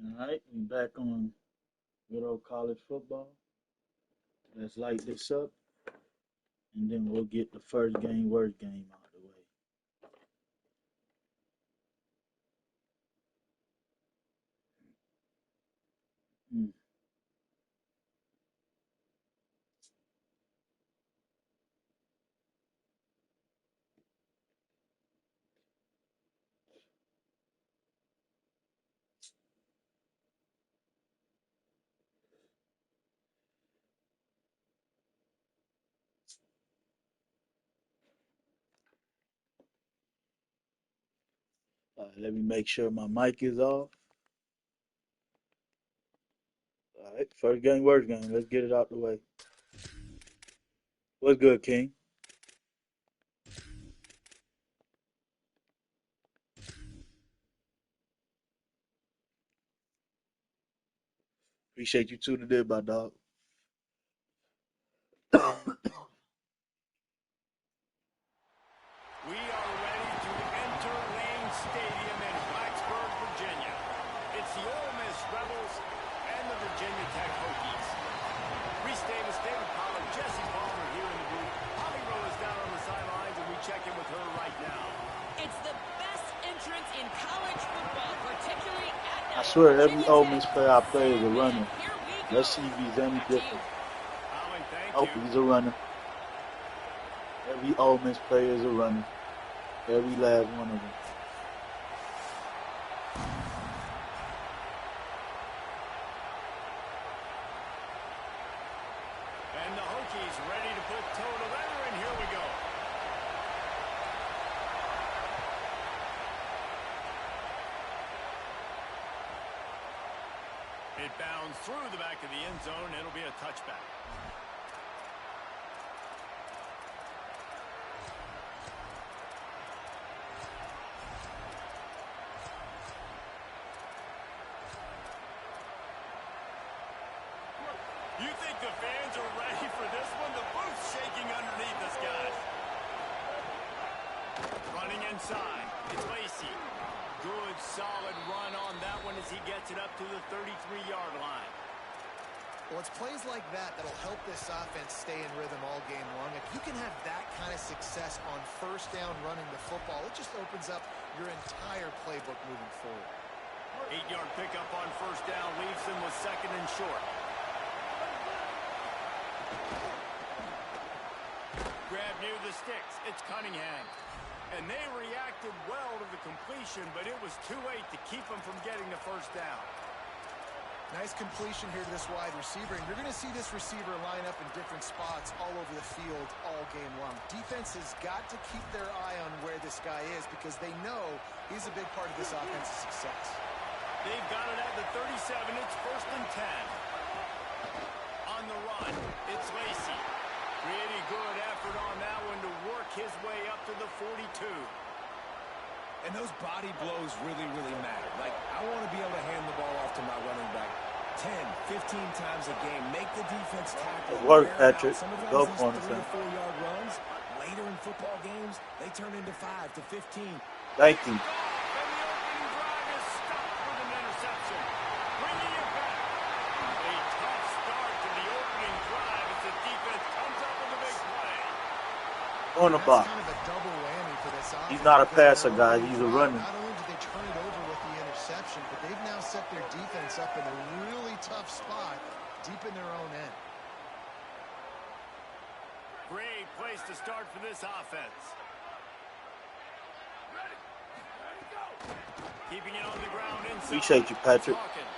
All right, we back on good old college football. Let's light this up, and then we'll get the first game, worst game out of the way. Hmm. Let me make sure my mic is off. All right, first game, worst game. Let's get it out the way. What's good, King? Appreciate you tuning in, my dog. We are ready to enter Lane Stadium in Blacksburg, Virginia. It's the Ole Miss Rebels and the Virginia Tech Hokies. Reese Davis, David Pollard, Jesse Palmer here in the booth. Holly Rowe is down on the sidelines, and we check in with her right now. It's the best entrance in college football, particularly at I night. swear, every Virginia Ole Tech Miss player I play is a Sandman. runner. Here we go. Let's see if he's any Back to you. different. Holly, thank Oh, you. he's a runner. Every Ole Miss player is a runner. Every last one of them. And the Hokies ready to put toe to leather, and here we go. It bounds through the back of the end zone. It'll be a touchback. You think the fans are ready for this one? The booth's shaking underneath us, guys. Running inside. It's Lacey. Good, solid run on that one as he gets it up to the 33-yard line. Well, it's plays like that that'll help this offense stay in rhythm all game long. If you can have that kind of success on first down running the football, it just opens up your entire playbook moving forward. 8-yard pickup on first down leaves him with second and short. Grab near the sticks. It's Cunningham. And they reacted well to the completion, but it was too late to keep them from getting the first down. Nice completion here to this wide receiver, and you're going to see this receiver line up in different spots all over the field all game long. Defense has got to keep their eye on where this guy is because they know he's a big part of this offense's success. They've got it at the 37. It's first and 10. On the run, it's Lacey. Pretty good effort on that one to work his way up to the 42. And those body blows really, really matter. Like, I want to be able to hand the ball off to my running back 10, 15 times a game. Make the defense tackle. Good work, Wear 'em out. Patrick. Sometimes Go these for him, 3 son. to 4 yard runs, later in football games, they turn into 5 to 15. Thank you. And the opening drive is stopped with an interception. Bringing it back. A tough start to the opening drive as the defense comes up with a big play. On the That's block. kind of a double whammy for this offense. He's not a because passer, they're guys. opening He's a drive. runner. Not only did they turn it over with the interception, but they've now set their defense up in a really tough spot deep in their own end. Great place to start for this offense. Keeping it on the ground inside. Appreciate you, Patrick. Hawkins.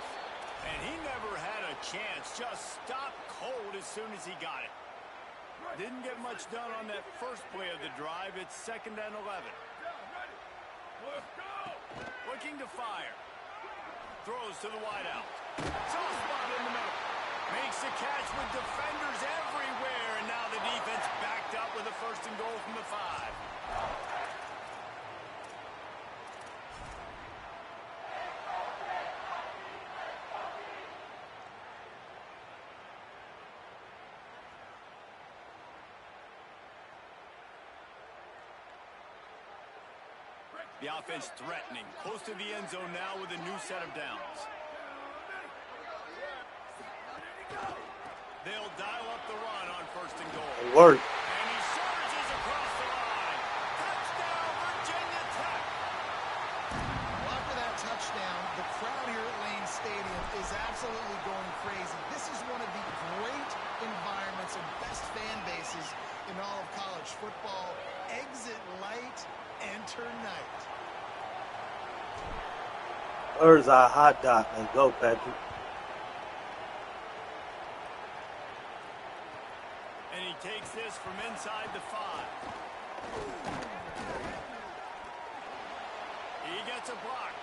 And he never had a chance. Just stopped cold as soon as he got it. Didn't get much done on that first play of the drive. It's second and 11. Looking to fire. Throws to the wideout. Soft spot in the middle. Makes the catch with defenders everywhere. And now the defense backed up with a first and goal from the 5. The offense threatening. Close to the end zone now with a new set of downs. They'll dial up the run on 1st and goal. It worked. And he surges across the line. Touchdown, Virginia Tech. Well, after that touchdown, the crowd here at Lane Stadium is absolutely going crazy. This is one of the great environments and best fan bases in all of college football. Exit light, enter night. Where's our hot dog? Let's go, Patrick. And he takes this from inside the 5. He gets a block.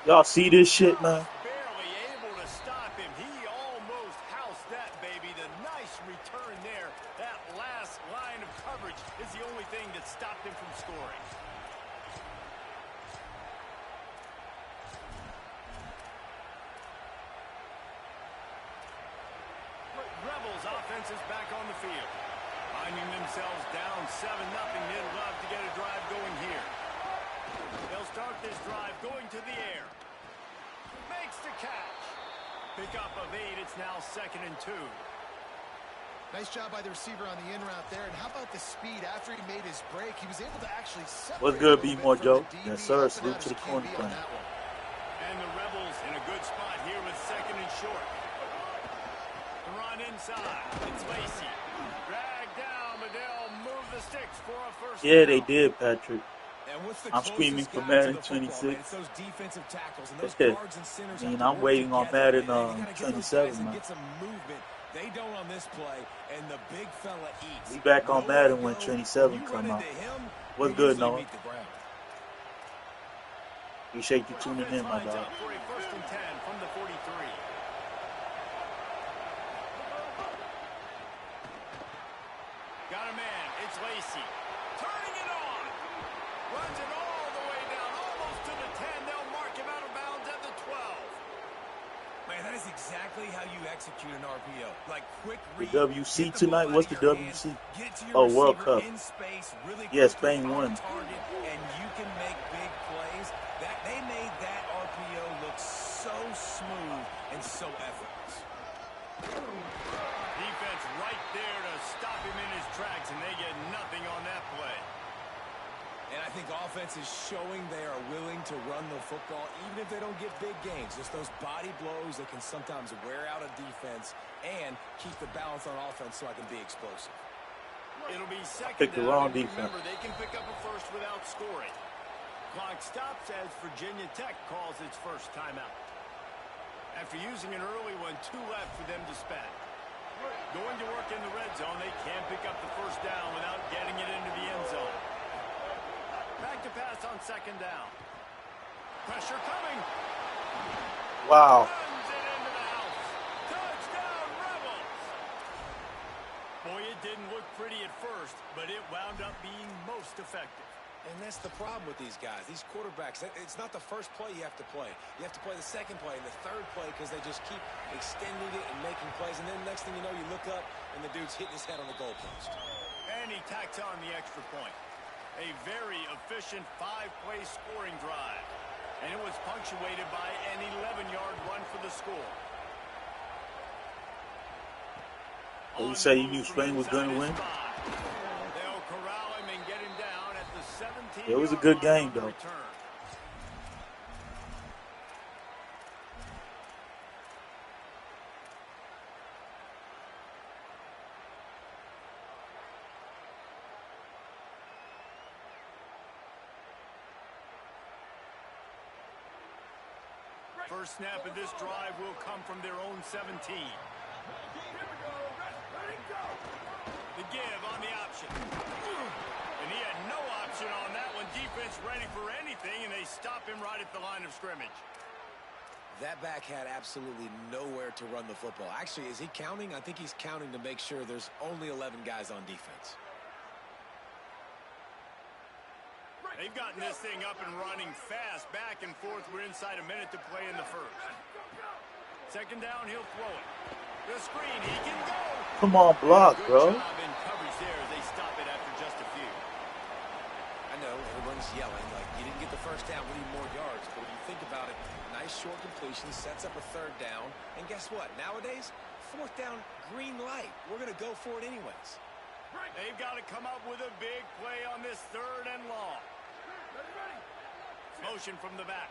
Y'all see this shit, man? Barely able to stop him. He almost housed that, baby. The nice return there. That last line of coverage is the only thing that stopped him from scoring. Rebels offense is back on the field. Finding themselves down 7-0. They'd love to get a drive going here. They'll start this drive going to the air. Makes the catch. Pick up of 8. It's now 2nd and 2. Nice job by the receiver on the in route there. And how about the speed after he made his break? He was able to actually separate. What's good, B-More Joe? Yes, sir. Salute to the corner flag. And the Rebels in a good spot here with 2nd and short. The run inside. It's Lacey. Dragged down, but they'll move the sticks for a first Yeah, down. they did, Patrick. And what's the I'm screaming closest for guy Madden to the football, 26. man? It's those defensive tackles and those Yeah. guards and centers. I mean, have to I'm work waiting on together, Madden man. You gotta get those 27, guys and man. get some movement. They don't on this play, and the big fella eats. We back on Nowhere to Madden when go. 27 When you come run out. into him, What's you good, usually Noah? meet the ground. Appreciate you tuning in, my Lines dog. up for a 1st and 10 from the 43. Got a man. It's Lacey. Turning it on. Runs it all the way down, almost to the 10. They'll mark him out of bounds at the 12. Man, that is exactly how you execute an RPO. Like quick The read. WC get the ball tonight? out What's of the your WC? hands, get it to your Oh, World receiver Cup. in space really Yeah, quickly Spain on won. target, and you can make big plays. That they made that RPO look so smooth and so effortless. Defense right there to stop him in his tracks, and they get nothing on that play. And I think offense is showing they are willing to run the football, even if they don't get big gains. Just those body blows that can sometimes wear out a defense and keep the balance on offense so I can be explosive. It'll be second Picked the down, wrong and defense. remember, they can pick up a first without scoring. Clock stops as Virginia Tech calls its first timeout. After using an early one, 2 left for them to spend. Going to work in the red zone, they can't pick up the first down without getting it into the end zone. Back to pass on 2nd down. Pressure coming. Wow. Runs it into the house. Touchdown, Rebels. Boy, it didn't look pretty at first, but it wound up being most effective. And that's the problem with these guys, these quarterbacks. It's not the first play you have to play. You have to play the second play and the third play because they just keep extending it and making plays. And then next thing you know, you look up and the dude's hitting his head on the goalpost. And he tacks on the extra point. A very efficient 5-play scoring drive. And it was punctuated by an 11-yard run for the score. You say you knew Spain was going to win? They'll corral him and get him down at the 17. It was a good game, though. First snap of this drive will come from their own 17. The give on the option. And he had no option on that one. Defense ready for anything, and they stop him right at the line of scrimmage. That back had absolutely nowhere to run the football. Actually, is he counting? I think he's counting to make sure there's only 11 guys on defense. They've gotten this thing up and running fast, back and forth. We're inside a minute to play in the first. 2nd down, he'll throw it. The screen, he can go. Come on, block, bro. Good job in coverage there as they stop it after just a few. I know everyone's yelling like you didn't get the first down, we need more yards. But if you think about it, nice short completion sets up a 3rd down. And guess what? Nowadays, fourth down green light. We're going to go for it anyways. They've got to come up with a big play on this 3rd and long. Motion from the back.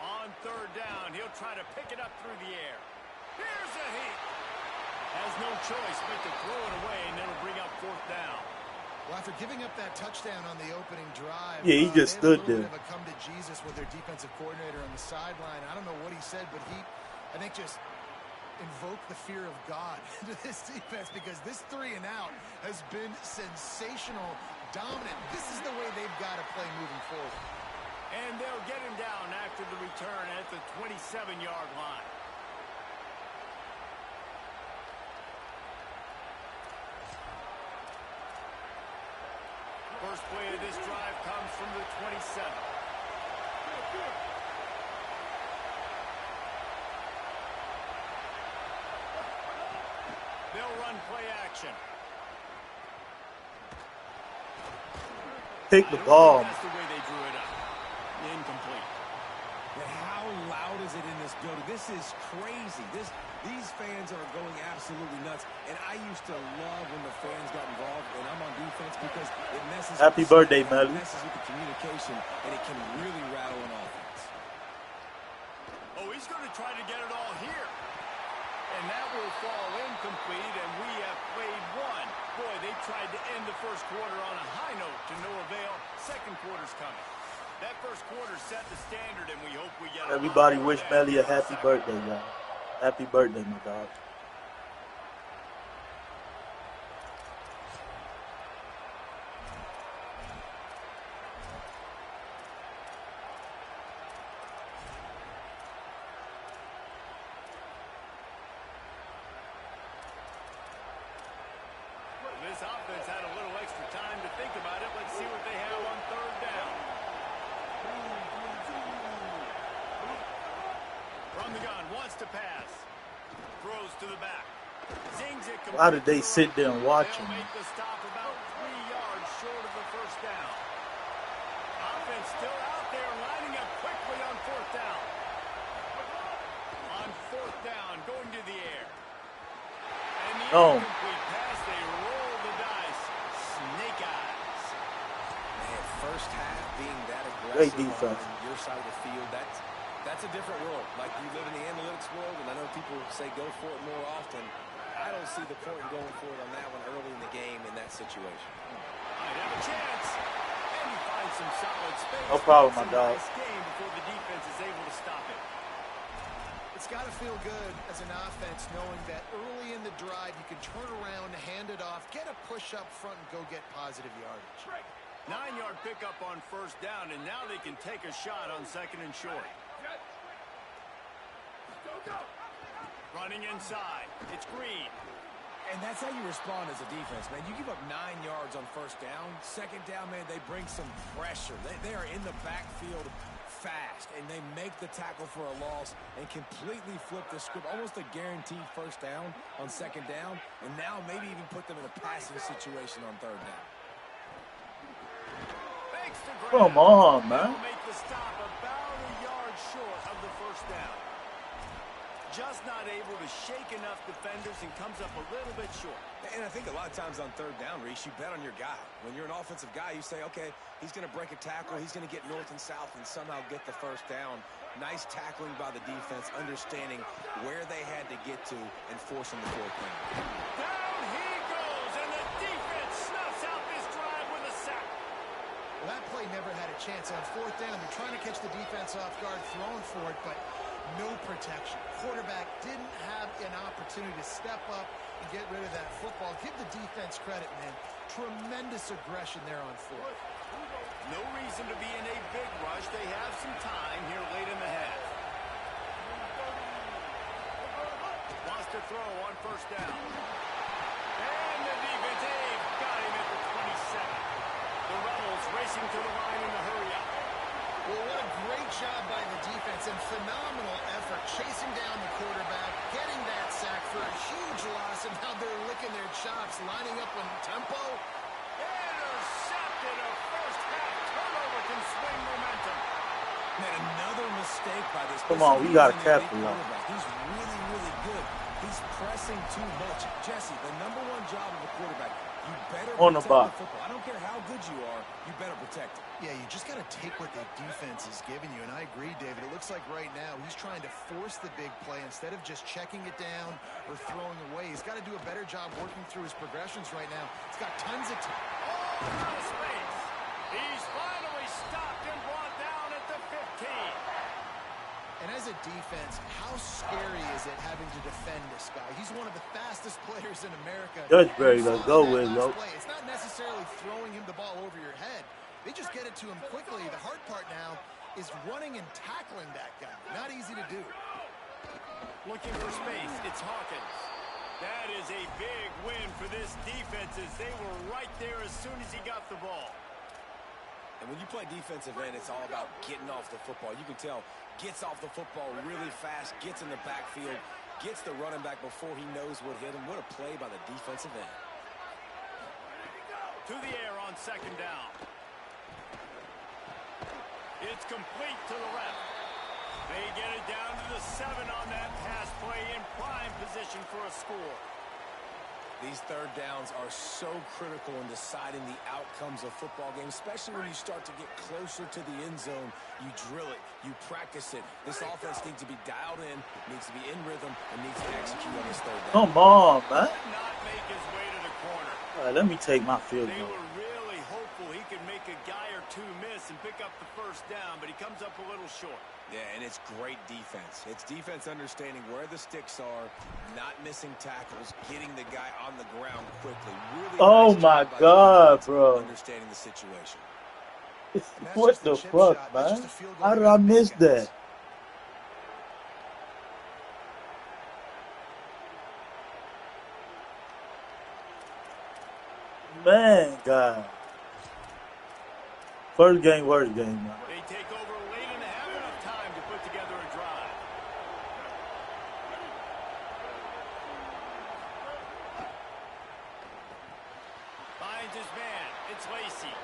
On 3rd down, he'll try to pick it up through the air. Here's a heat. Has no choice but to throw it away, and it'll bring up 4th down. Well, after giving up that touchdown on the opening drive, Yeah, he just stood there. They have a come to Jesus with their defensive coordinator on the sideline. I don't know what he said, but I think, just invoked the fear of God into this defense, because this 3 and out has been sensational, dominant. This is the way they've got to play moving forward. And they'll get him down after the return at the 27-yard line. First play of this drive comes from the 27. They'll run play action. Take the ball. That's the way they drew it up. Incomplete. But how loud is it in this building? This is crazy. These fans are going absolutely nuts. And I used to love when the fans got involved when I'm on defense, because it messes Happy with the birthday, sound, Melly. it messes with the communication, and it can really rattle an offense. Oh, he's going to try to get it all here. And that will fall incomplete, and we have played one. Boy, they tried to end the first quarter on a high note to no avail. Second quarter's coming. That first quarter set the standard, and we hope we get a Everybody lot wish of Melly a that. happy birthday, y'all. Happy birthday, my dog. This offense had a little extra time to think about it. Let's see what they have on 3rd down. From the gun, wants to pass. Throws to the back. Zings it. Why did they sit there and watch him? They'll make the stop about 3 yards short of the first down. Offense still out there, lining up quickly on 4th down. On 4th down, going to the air. And the incomplete pass, they roll the dice. Snake eyes. Man, first half being that Great aggressive defense. on your side of the field, that's a different world. Like, you live in the analytics world, and I know people say go for it more often. I don't see the point in going for it on that one early in the game in that situation. Might have a chance. And he finds some solid space. No problem, my It's a dog. nice game before the defense is able to stop it. It's got to feel good as an offense knowing that early in the drive you can turn around, hand it off, get a push up front, and go get positive yardage. 9-yard pickup on 1st down, and now they can take a shot on 2nd and short. Running inside. It's Green. And that's how you respond as a defense, man. You give up 9 yards on 1st down. 2nd down, man, they bring some pressure. They are in the backfield fast, and they make the tackle for a loss and completely flip the script. Almost a guaranteed 1st down on 2nd down, and now maybe even put them in a passing situation on 3rd down. Thanks to Green. Come on, man. They'll make the stop about a yard short of the 1st down. Just not able to shake enough defenders and comes up a little bit short. And I think a lot of times on 3rd down, Reese, you bet on your guy. When you're an offensive guy, you say, okay, he's going to break a tackle, he's going to get north and south and somehow get the 1st down. Nice tackling by the defense, understanding where they had to get to and forcing the 4th down. Down he goes, and the defense snuffs out this drive with a sack. Well, that play never had a chance on 4th down. They're trying to catch the defense off guard, throwing for it, but no protection. Quarterback didn't have an opportunity to step up and get rid of that football. Give the defense credit, man. Tremendous aggression there on 4th. No reason to be in a big rush. They have some time here late in the half. Wants to throw on 1st down. And the defense got him at the 27. The Rebels racing to the line in the hurry-up. Well, what a great job by the defense and phenomenal effort chasing down the quarterback, getting that sack for a huge loss, and now they're licking their chops, lining up on tempo. Intercepted. A first-half turnover can swing momentum. Man, another mistake by this. Come on, we gotta capitalize. He's really, really good. He's pressing too much. Jesse, the number one job of a quarterback, you better On the protect box. the football. I don't care how good you are, you better protect it. Yeah, you just got to take what the defense is giving you, and I agree, David. It looks like right now he's trying to force the big play instead of just checking it down or throwing away. He's got to do a better job working through his progressions right now. He's got tons of time. Oh, out of space. He's finally stopped and brought down at the 15. And as a defense, how scary is it having to defend this guy? He's one of the fastest players in America. Dutchbury, And you let's saw go in that with, last yo. play, it's not necessarily throwing him the ball over your head. They just get it to him quickly. The hard part now is running and tackling that guy. Not easy to do. Looking for space. It's Hawkins. That is a big win for this defense as they were right there as soon as he got the ball. And when you play defensive end, it's all about getting off the football. You can tell, gets off the football really fast, gets in the backfield, gets the running back before he knows what hit him. What a play by the defensive end. To the air on second down. It's complete to the left. They get it down to the 7 on that pass play in prime position for a score. These third downs are so critical in deciding the outcomes of football games, especially when you start to get closer to the end zone. You drill it, you practice it. This offense needs to be dialed in, needs to be in rhythm, and needs to execute on this third down. Come on, man. Could not make his way to the corner. All right, let me take my field They goal. were really hopeful he could make a guy or two miss and pick up the first down, but he comes up a little short. Yeah, and it's great defense. It's defense understanding where the sticks are, not missing tackles, getting the guy on the ground quickly. Really Oh nice my job by the God, defense bro. understanding the situation. And that's What just a the chip fuck, shot. That's man? just a field goal How they did I gotta miss make, that? Man, God. First game, worst game, man. They take over late and have enough time to put together a drive. Finds his man. It's Lacy.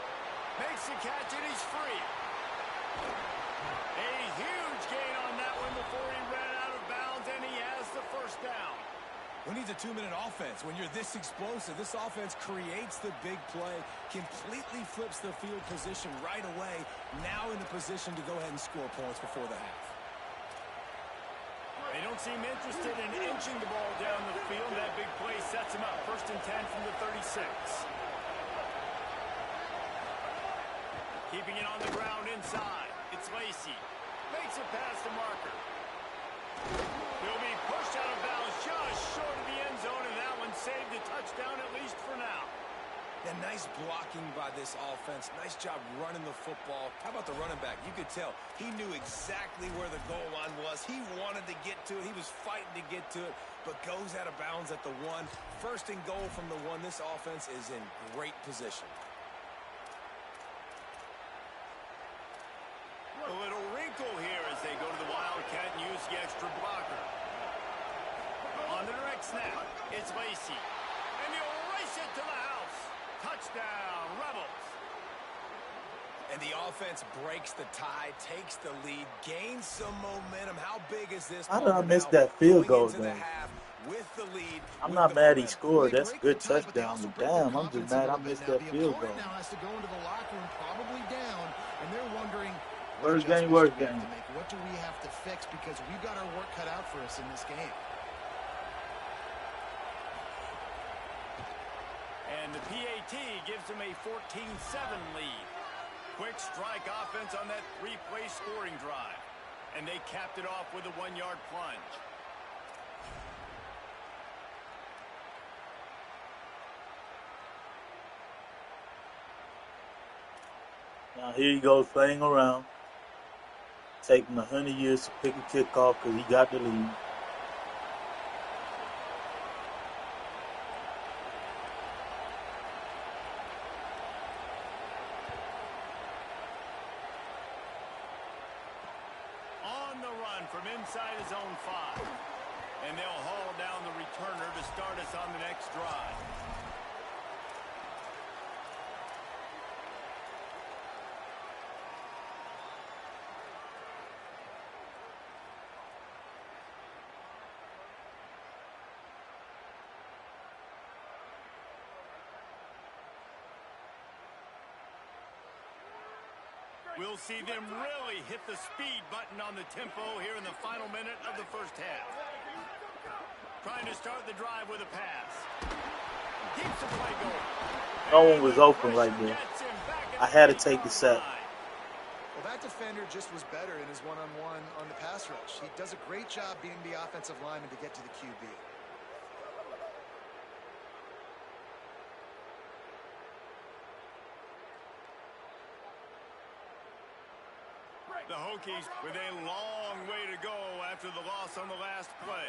Makes the catch and he's free. A huge gain on that one before he ran out of bounds, and he has the first down. Who needs a two-minute offense? When you're this explosive, this offense creates the big play, completely flips the field position right away, now in a position to go ahead and score points before the half. They don't seem interested in inching the ball down the field. That big play sets him up. First and 10 from the 36. Keeping it on the ground inside. It's Lacy. Makes it past the marker. He'll be pushed out of bounds just short of the end zone, and that one saved a touchdown at least for now. And nice blocking by this offense. Nice job running the football. How about the running back? You could tell he knew exactly where the goal line was. He wanted to get to it. He was fighting to get to it, but goes out of bounds at the 1. First and goal from the 1. This offense is in great position. A little wrinkle here as they go to the Wildcat and use the extra blocker. On the direct snap, it's Lacy. And he'll race it to the house. Touchdown, Rebels. And the offense breaks the tie, takes the lead, gains some momentum. How big is this? How did I miss that field goal, though? With the lead. I'm not mad he momentum. scored. That's a Break good the tie, but they touchdown. also But break their damn, I'm just confidence a mad I little bit missed now. that The field opponent goal. now has to go into the locker room probably down, and they're wondering what Worst game, adjustments worst do we have game. to make? What do we have to fix? Because we've got our work cut out for us in this game. And the PAT gives them a 14-7 lead. Quick strike offense on that 3-play scoring drive. And they capped it off with a 1-yard plunge. Now here he goes playing around. Taking 100 years to pick a kickoff because he got the lead. On the run from inside his own 5. And they'll haul down the returner to start us on the next drive. We'll see them really hit the speed button on the tempo here in the final minute of the first half. Trying to start the drive with a pass. Keeps the play going. No one was open right there. I had to take the sack. Well, that defender just was better in his one-on-one on the pass rush. He does a great job being the offensive lineman to get to the QB. The Hokies with a long way to go after the loss on the last play.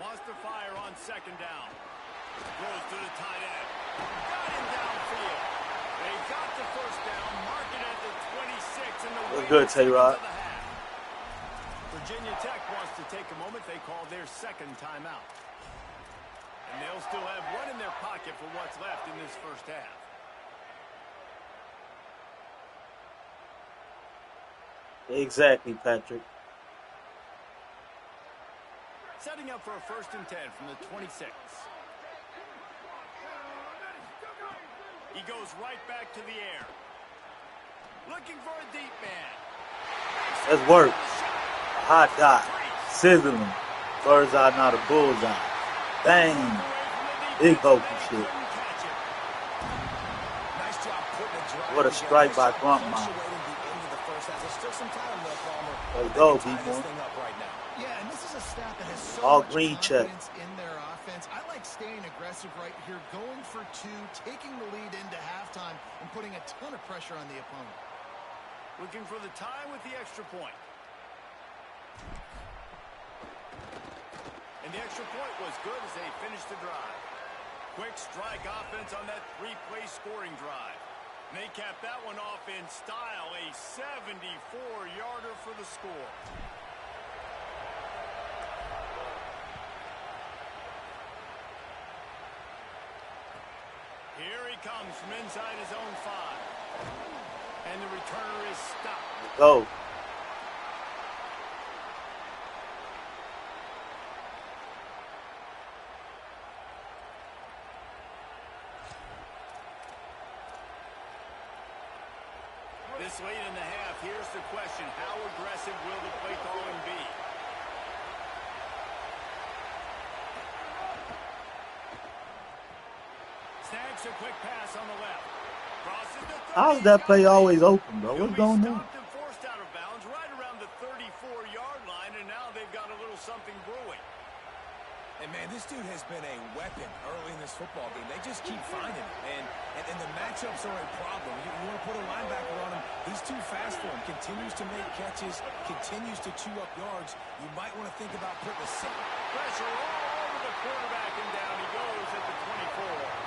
Wants to fire on second down. Throws to the tight end. Got him downfield. They got the first down, mark it at the 26, and the That's good, Tay-Rod. Virginia Tech wants to take a moment. They call their second timeout. And they'll still have one in their pocket for what's left in this first half. Exactly, Patrick. Setting up for a 1st and 10 from the 26. He goes right back to the air. Looking for a deep man. Let's work. A hot dot. Sizzling. Bird's eye, not a bullseye. Bang. Big Hokie shit. Nice job putting a drive. What a strike by Gruntmine. Let's go, people. Yeah, and this is a staff that has so All much green check. confidence in their offense. I like staying aggressive right here, going for two, taking the lead into halftime, and putting a ton of pressure on the opponent. Looking for the tie with the extra point. And the extra point was good as they finished the drive. Quick strike offense on that 3-play scoring drive. And they capped that one off in style, a 74-yarder for the score. Here he comes from inside his own 5. And the returner is stopped. Go. This late in the half, here's the question. How aggressive will the play calling be? Snags a quick pass on the left. Crosses the 30. How's that play always open, bro? What's going on? Stopped and forced out of bounds right around the 34-yard line, and now they've got a little something brewing. And, man, this dude has been a weapon early in this football game. They just keep finding him. And the matchups are a problem. You want to put a linebacker on him. He's too fast for him. Continues to make catches. Continues to chew up yards. You might want to think about putting a set. Pressure all over the quarterback, and down he goes at the 24.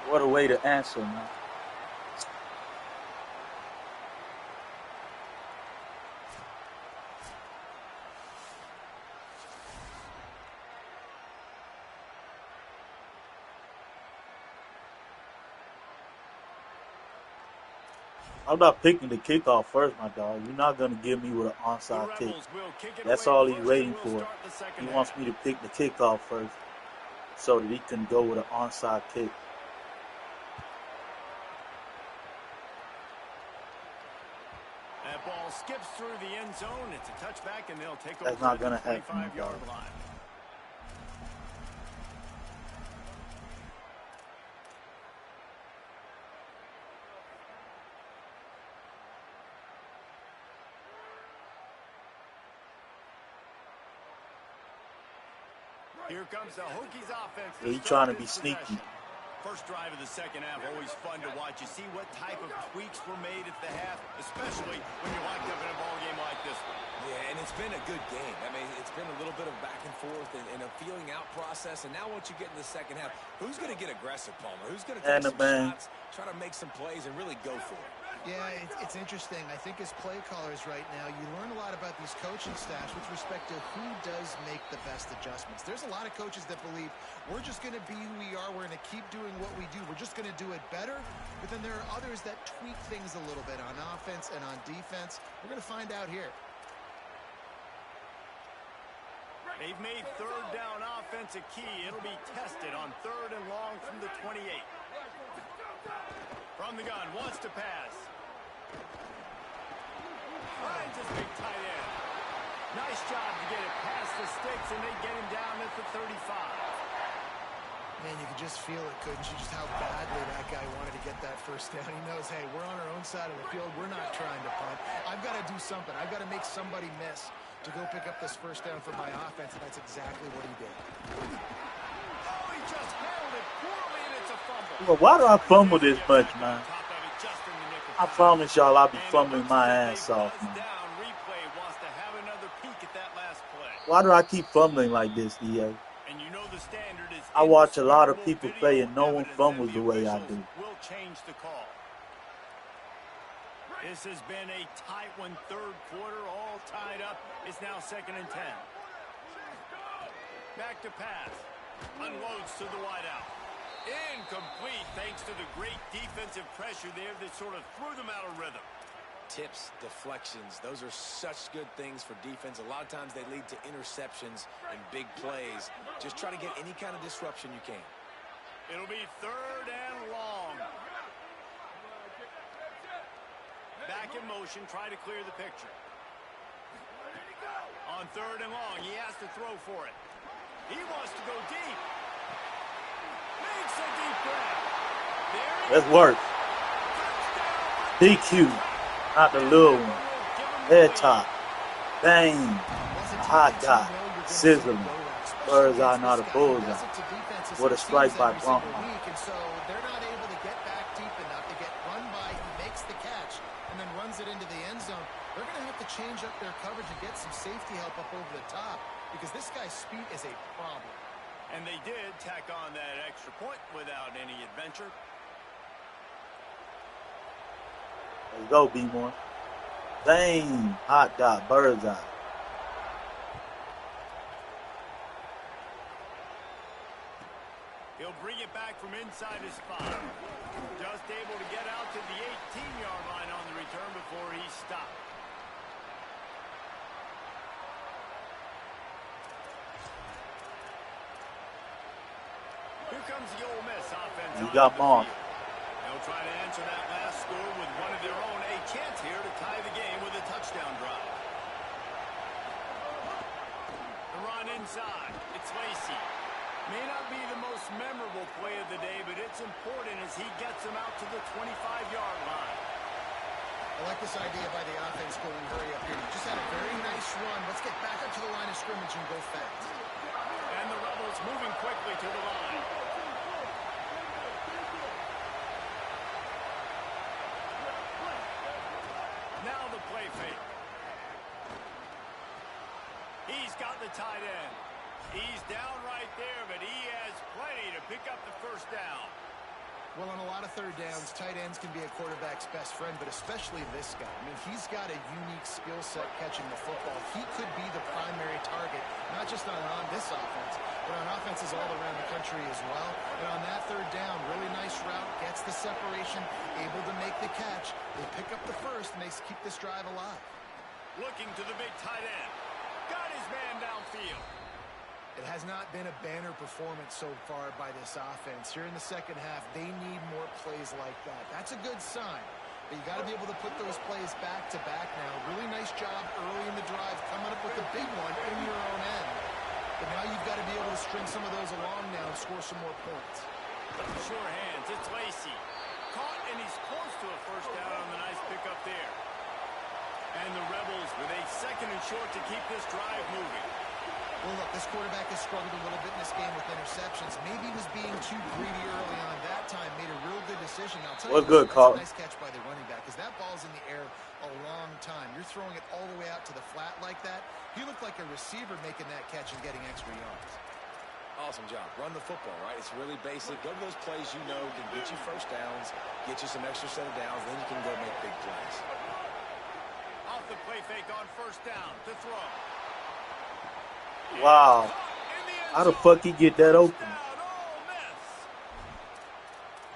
What a way to answer, man. I'm not picking the kickoff first, my dog. You're not going to give me with an onside kick. That's all he's waiting for. He wants me to pick the kickoff first so that he can go with an onside kick. That ball skips through the end zone. It's a touchback, and they'll take That's over not the going to happen, 25-yard line. Here comes the Hokies offense. Yeah, he's trying to be sneaky. First drive of the second half, always fun to watch. You see what type of tweaks were made at the half, especially when you're locked up in a ball game like this one. Yeah, and it's been a good game. I mean, it's been a little bit of back and forth and a feeling out process. And now once you get in the second half, who's going to get aggressive, Palmer? Who's going to take some shots, try to make some plays, and really go for it? Yeah, it's interesting. I think as play callers right now, you learn a lot about these coaching staffs with respect to who does make the best adjustments. There's a lot of coaches that believe we're just going to be who we are. We're going to keep doing what we do. We're just going to do it better. But then there are others that tweak things a little bit on offense and on defense. We're going to find out here. They've made third down offense a key. It'll be tested on 3rd and long from the 28. From the gun, wants to pass. Finds his big tight end. Nice job to get it past the sticks, and they get him down at the 35. Man, you could just feel it, couldn't you? Just how badly that guy wanted to get that first down. He knows, hey, we're on our own side of the field. We're not trying to punt. I've got to do something. I've got to make somebody miss to go pick up this first down for my offense, and that's exactly what he did. Oh, he just handled it poorly, and it's a fumble. Well, why do I fumble this much, man? I promise y'all I'll be fumbling my ass off, man. Why do I keep fumbling like this, DA? I watch a lot of people play and no one fumbles the way I do. Will change the call. This has been a tight one, 3rd quarter, all tied up. It's now 2nd and 10. Back to pass. Unloads to the wideout. Incomplete thanks to the great defensive pressure there that sort of threw them out of rhythm. Tips, deflections, those are such good things for defense. A lot of times they lead to interceptions and big plays. Just try to get any kind of disruption you can. It'll be 3rd and long. Back in motion, try to clear the picture. On 3rd and long, he has to throw for it. He wants to go deep. Makes a deep grab. Let's work. DQ. Not the little one. Head top. Bang. Hot dot. Sizzling. Bird's eye, not a bullseye. What a strike by Bronco. And so they're not able to get back deep enough to get run by. He makes the catch and then runs it into the end zone. They're going to have to change up their coverage and get some safety help up over the top because this guy's speed is a problem. And they did tack on that extra point without any adventure. There you go, B-More. Bang. Hot dot. Bird's eye. He'll bring it back from inside his spot. Just able to get out to the 18-yard line on the return before he stopped. Here comes the Ole Miss offense. You got Moss. They'll try to answer that last score with one of their own. A chance here to tie the game with a touchdown drive. The run inside. It's Lacey. May not be the most memorable play of the day, but it's important as he gets them out to the 25-yard line. I like this idea by the offense going hurry up here. You just had a very nice run. Let's get back up to the line of scrimmage and go fast. And the Rebels moving quickly to the line. Now the play fake. He's got the tight end. He's down right there, but he has plenty to pick up the first down. Well, on a lot of 3rd downs, tight ends can be a quarterback's best friend, but especially this guy. I mean, he's got a unique skill set catching the football. He could be the primary target, not just on this offense, but on offenses all around the country as well. And on that 3rd down, really nice route, gets the separation, able to make the catch. They pick up the first, and they keep this drive alive. Looking to the big tight end. Got his man downfield. It has not been a banner performance so far by this offense. Here in the second half, they need more plays like that. That's a good sign. But you got to be able to put those plays back to back now. Really nice job early in the drive, coming up with a big one in your own end. But now you've got to be able to string some of those along now and score some more points. Sure hands. It's Lacey. Caught, and he's close to a first down on the nice pickup there. And the Rebels with a 2nd and short to keep this drive moving. Well, look, this quarterback has struggled a little bit in this game with interceptions. Maybe he was being too greedy early on. That time made a real good decision. I'll tell you, good call. That's a nice catch by the running back because that ball's in the air a long time. You're throwing it all the way out to the flat like that. He looked like a receiver making that catch and getting extra yards. Awesome job. Run the football, right? It's really basic. Go to those plays you know can get you first downs, get you some extra set of downs, then you can go make big plays. Off the play fake on first down to throw. Wow. How the fuck he get that open?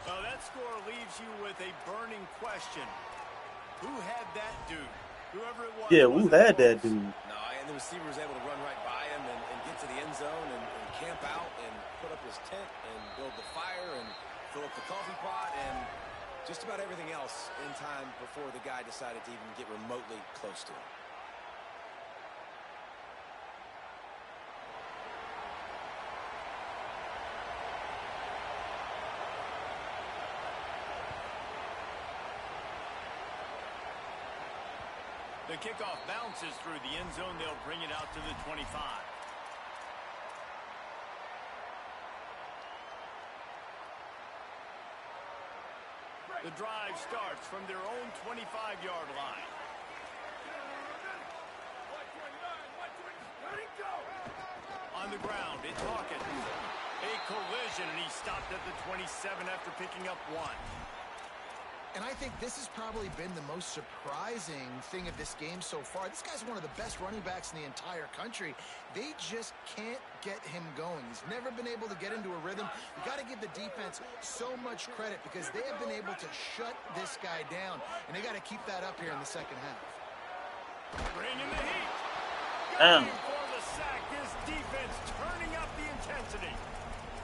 So that score leaves you with a burning question. Who had that dude? Whoever it was. Yeah, who had that dude? No, and and the receiver was able to run right by him and get to the end zone and camp out and put up his tent and build the fire and fill up the coffee pot and just about everything else in time before the guy decided to even get remotely close to him. The kickoff bounces through the end zone. They'll bring it out to the 25. The drive starts from their own 25-yard line. On the ground, it's Hokie. A collision, and he stopped at the 27 after picking up 1. And I think this has probably been the most surprising thing of this game so far. This guy's one of the best running backs in the entire country. They just can't get him going. He's never been able to get into a rhythm. You got to give the defense so much credit because they have been able to shut this guy down, and they got to keep that up here in the second half. Bringing the heat. Damn. Going for the sack. This defense turning up the intensity.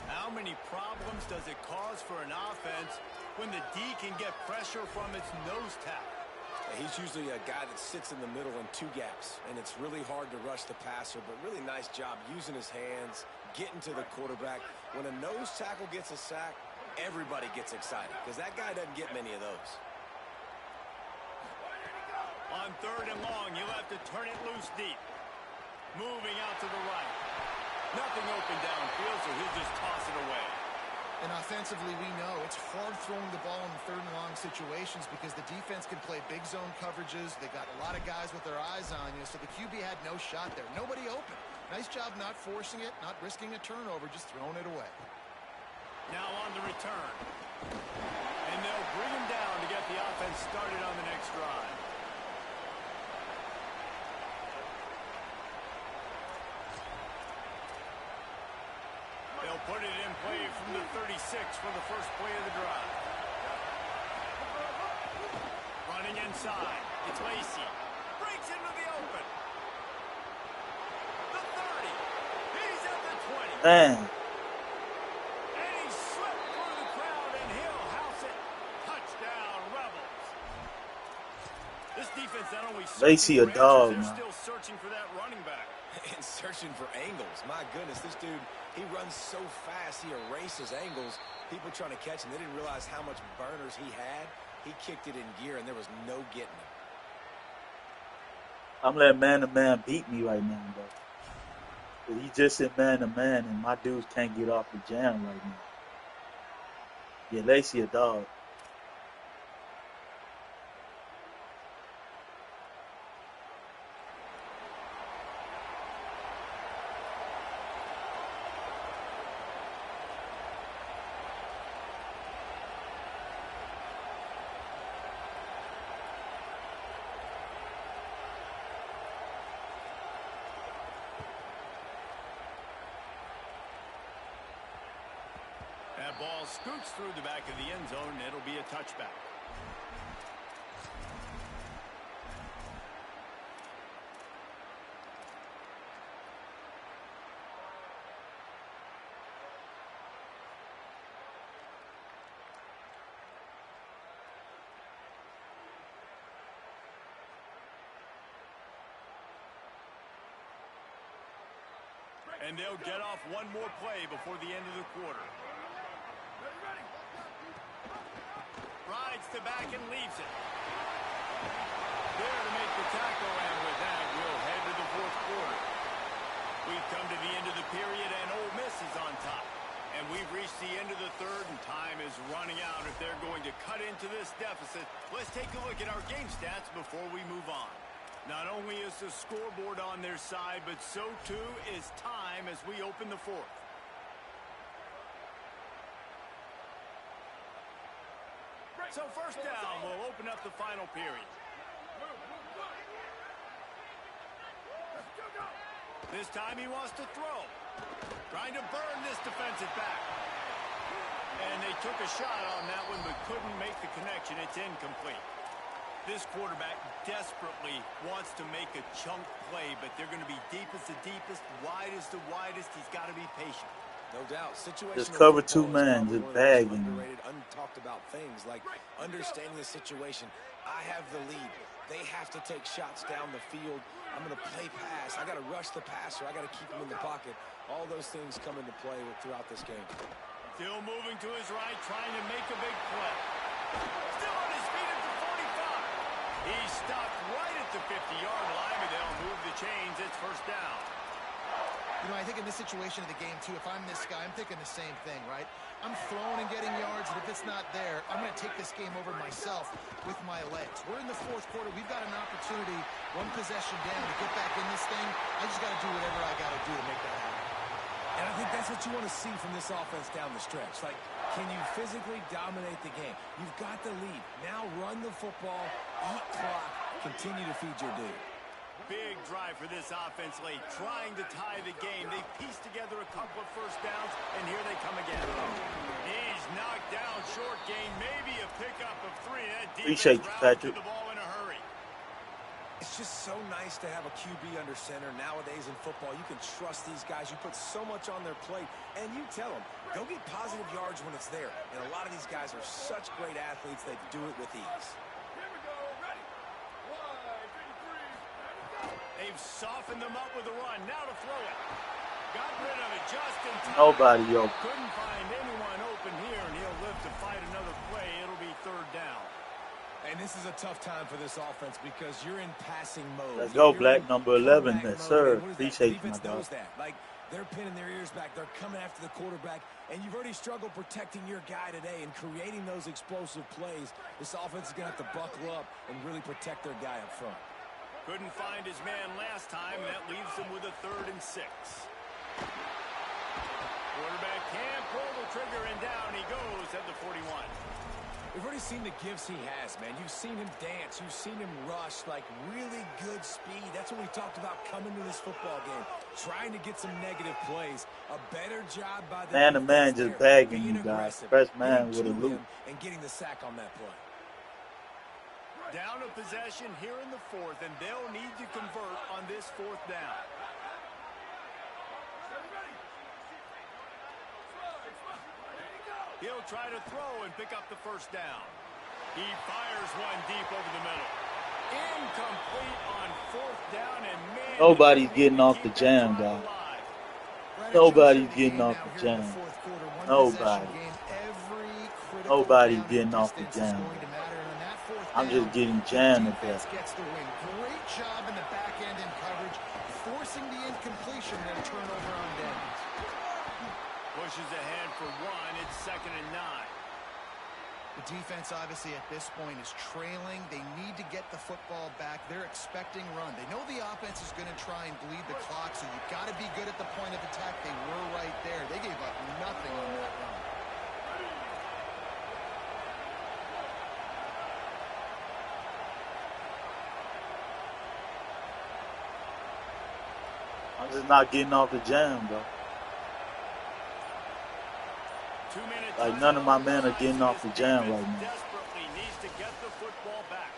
How many problems does it cause for an offense when the D can get pressure from its nose tackle? He's usually a guy that sits in the middle in 2 gaps, and it's really hard to rush the passer, but really nice job using his hands, getting to the quarterback. When a nose tackle gets a sack, everybody gets excited because that guy doesn't get many of those. On 3rd and long, you'll have to turn it loose deep. Moving out to the right. Nothing open downfield, so he'll just toss it away. And offensively, we know it's hard throwing the ball in 3rd and long situations because the defense can play big zone coverages. They got a lot of guys with their eyes on you, so the QB had no shot there. Nobody open. Nice job not forcing it, not risking a turnover, just throwing it away. Now on the return. And they'll bring him down to get the offense started on the next drive. They'll put it in play from the 36 for the first play of the drive. Running inside. It's Lacey. Breaks into the open. The 30. He's at the 20. Man. And he slipped through the crowd, and he'll house it. Touchdown, Rebels. This defense not only Lacey a searching for dog, answers, man. they're still searching for that running back. And searching for angles. My goodness, this dude, he runs so fast, he erases angles. People trying to catch him, they didn't realize how much burners he had. He kicked it in gear, and there was no getting him. I'm letting man-to-man beat me right now, bro. He just in man-to-man, and my dudes can't get off the jam right now. Yeah, Lacey a dog. That ball scoots through the back of the end zone, and it'll be a touchback. And they'll get off one more play before the end of the quarter. Rides to back and leaves it. There to make the tackle, and with that, we'll head to the 4th quarter. We've come to the end of the period, and Ole Miss is on top. And we've reached the end of the 3rd, and time is running out if they're going to cut into this deficit. Let's take a look at our game stats before we move on. Not only is the scoreboard on their side, but so too is time as we open the 4th. So first down will open up the final period. This time he wants to throw. Trying to burn this defensive back. And they took a shot on that one but couldn't make the connection. It's incomplete. This quarterback desperately wants to make a chunk play, but they're going to be deepest to deepest, widest to widest. He's got to be patient. No doubt. Just Situational cover football two is man, probably just one of the most bagging. underrated, untalked about things, like understanding the situation. I have the lead. They have to take shots down the field. I'm going to play pass. I got to rush the passer. I got to keep him in the pocket. All those things come into play throughout this game. Still moving to his right, trying to make a big play. Still on his feet at the 45. He stopped right at the 50-yard line, but they'll move the chains. It's first down. You know, I think in this situation of the game, too, if I'm this guy, I'm thinking the same thing, right? I'm throwing and getting yards, and if it's not there, I'm going to take this game over myself with my legs. We're in the fourth quarter. We've got an opportunity, one possession down, to get back in this thing. I just got to do whatever I got to do to make that happen. And I think that's what you want to see from this offense down the stretch. Like, can you physically dominate the game? You've got the lead. Now run the football, eat clock, continue to feed your dude. Big drive for this offense late, trying to tie the game. They pieced together a couple of first downs, and here they come again. He's knocked down, short gain, maybe a pickup of 3. That Appreciate you, Patrick. the ball in a hurry. It's just so nice to have a QB under center nowadays in football. You can trust these guys. You put so much on their plate, and you tell them, go get positive yards when it's there. And a lot of these guys are such great athletes, they do it with ease. They've softened them up with a run. Now to throw it. Got rid of it just in time. Nobody open. Couldn't find anyone open here, and he'll live to fight another play. It'll be third down. And this is a tough time for this offense because you're in passing mode. Let's go, Black number 11. Yes, sir. Appreciate you, my dog. Like, they're pinning their ears back. They're coming after the quarterback. And you've already struggled protecting your guy today and creating those explosive plays. This offense is going to have to buckle up and really protect their guy up front. Couldn't find his man last time, and that leaves him with a 3rd and 6. Quarterback can't pull the trigger, and down he goes at the 41. We've already seen the gifts he has, man. You've seen him dance. You've seen him rush, like really good speed. That's what we talked about coming to this football game, trying to get some negative plays. A better job by the man just bagging you guys. Fresh man with a loop. And getting the sack on that play. Down a possession here in the 4th, and they'll need to convert on this 4th down. He'll try to throw and pick up the first down. He fires one deep over the middle. Incomplete on 4th down, and man, nobody's getting off the jam, guys. Nobody's getting off the jam. Nobody. Nobody's getting off the jam. I'm just getting jammed at that. Gets the win. Great job in the back end in coverage, forcing the incompletion and a turnover on downs. Pushes ahead for 1. It's 2nd and 9. The defense, obviously, at this point is trailing. They need to get the football back. They're expecting run. They know the offense is going to try and bleed the clock, so you've got to be good at the point of attack. They were right there. They gave up nothing on that run. I'm just not getting off the jam, bro. Like, none of my men are getting off the jam right now. Desperately needs to get the football back.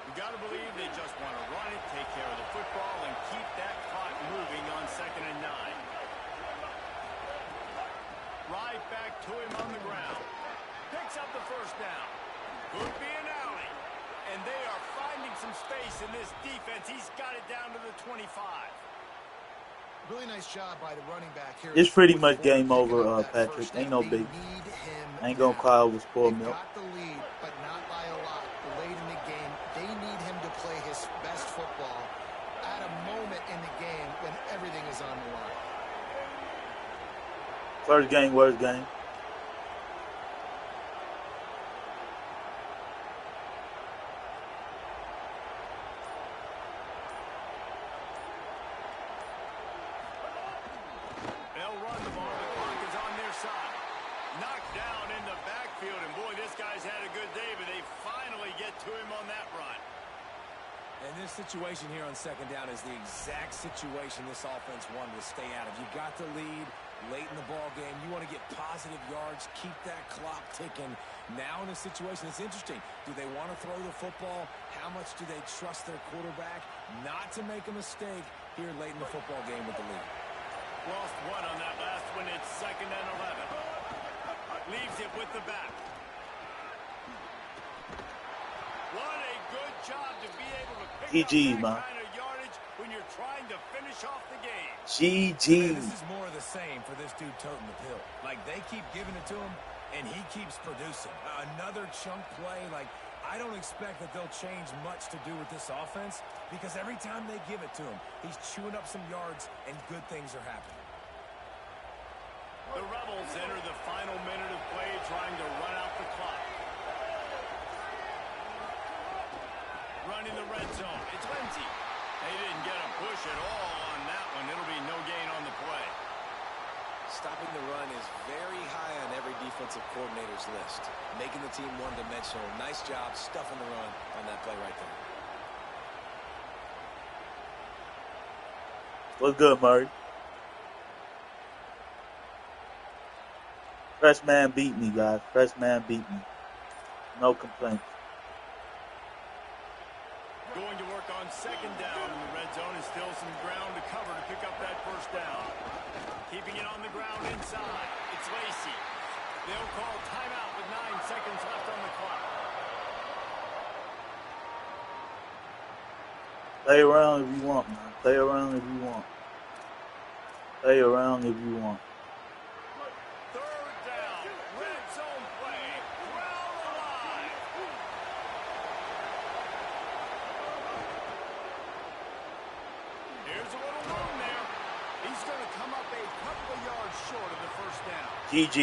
You got to believe they just want to run it, take care of the football, and keep that clock moving on 2nd and 9. Right back to him on the ground. Picks up the first down. Could be an alley. And they are finding some space in this defense. He's got it down to the 25. Really nice job by the running back here. It's pretty much game over, Patrick. Ain't no big. I ain't gonna cry over spoiled milk. Got the lead, but not by a lot. Late in the game, they need him to play his best football at a moment in the game when everything is on the line. First game, worst game. They'll run the ball. The clock is on their side. Knocked down in the backfield, and boy, this guy's had a good day, but they finally get to him on that run. And this situation here on second down is the exact situation this offense wanted to stay out of. You got the lead late in the ball game. You want to get positive yards, keep that clock ticking. Now in a situation, it's interesting. Do they want to throw the football? How much do they trust their quarterback not to make a mistake here late in the football game with the lead? Lost one on that last one. It's 2nd and 11. Leaves it with the back. What a good job to be able to pick up that kind of yardage when you're trying to finish off the game. GG. This is more of the same for this dude toting the pill. Like, they keep giving it to him, and he keeps producing. Another chunk play. Like, I don't expect that they'll change much to do with this offense because every time they give it to him, he's chewing up some yards, and good things are happening. The Rebels enter the final minute of play, trying to run out the clock. Running the red zone. It's Lindsey. They didn't get a push at all on that one. It'll be no gain on the play. Stopping the run is very high on every defensive coordinator's list. Making the team one-dimensional. Nice job stuffing the run on that play right there. What's good, Murray? Fresh man beat me, guys. Fresh man beat me. No complaints. Going to work on second down in the red zone, and still some ground to cover to pick up that first down. Keeping it on the ground inside. It's Lacey. They'll call timeout with 9 seconds left on the clock. Play around if you want, man. Play around if you want. Play around if you want. Third down. Red zone play. Ground alive. Here's a little room there. He's going to come up a couple of yards short of the first down. GG.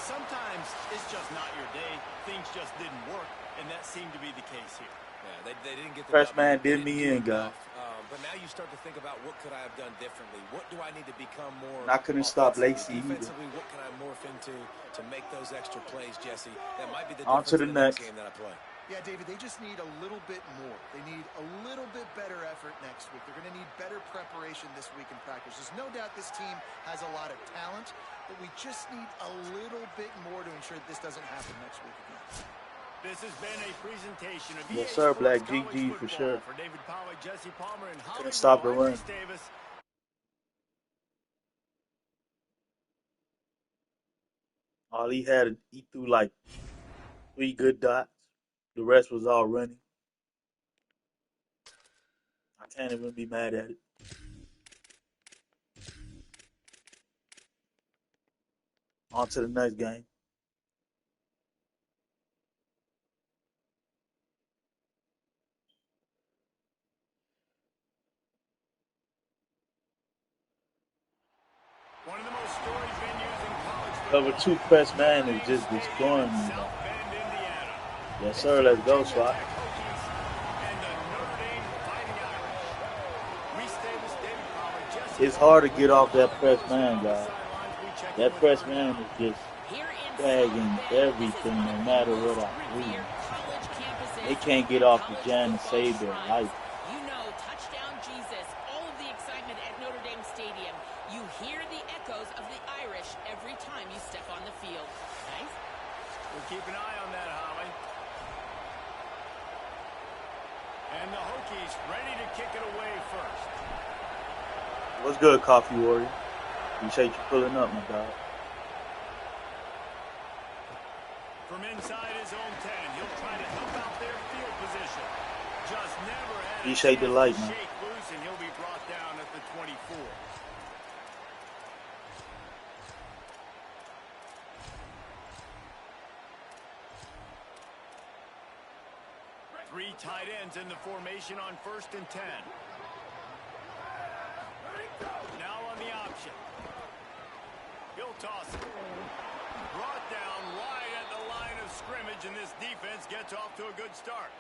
Sometimes it's just not your day. Things just didn't work, and that seemed to be the case here. Yeah, they didn't get the Fresh W. man They did didn't me do in, guys. enough. But now you start to think about what could I have done differently? What do I need to become more I couldn't stop offensively? Lacey either. Defensively, what can I morph into to make those extra plays, Jesse? That might be the On to difference the in the next next. game that I play. Yeah, David, they just need a little bit more. They need a little bit better effort next week. They're going to need better preparation this week in practice. There's no doubt this team has a lot of talent, but we just need a little bit more to ensure that this doesn't happen next week again. This has been a presentation of Yes, EA sir, Sports Black. College GG for Football. sure. For David Pollack, Jesse Palmer, and Couldn't stop the Hollywood, I'm run. Reese Davis. All he had, he threw like 3 good dots. The rest was all running. I can't even be mad at it. On to the next game. One of the most storied venues in college Cover football. 2 press man is just destroying me, man. South Bend, Indiana. Yes, sir. Let's go, Virginia Swat. Tech Hokies and the Notre Dame Fighting Irish. Reese Davis, David Pollack, Jesse It's hard to Palmer. get off that press man, On the guys. sidelines, we check in That with press third man down. is just Here in dragging South Bend, this is everything, one no of the matter most what I do. revered college campuses They can't get and off the college Jan and football save their shrines. life. You know, touchdown Jesus, all of the excitement at Notre Dame Stadium. You hear the echoes of the Irish every time you step on the field. Nice. We'll keep an eye on that, Holly. And the Hokies ready to kick it away first. What's good, Coffee Warrior? Appreciate you pulling up, my dog. From inside his own 10, he'll try to help out their field position. Just never had a Appreciate the chance light, to man. shake loose, and he'll be brought down at the 24. Three tight ends in the formation on 1st and 10. Now on the option. He'll toss it. Brought down right at the line of scrimmage, and this defense gets off to a good start.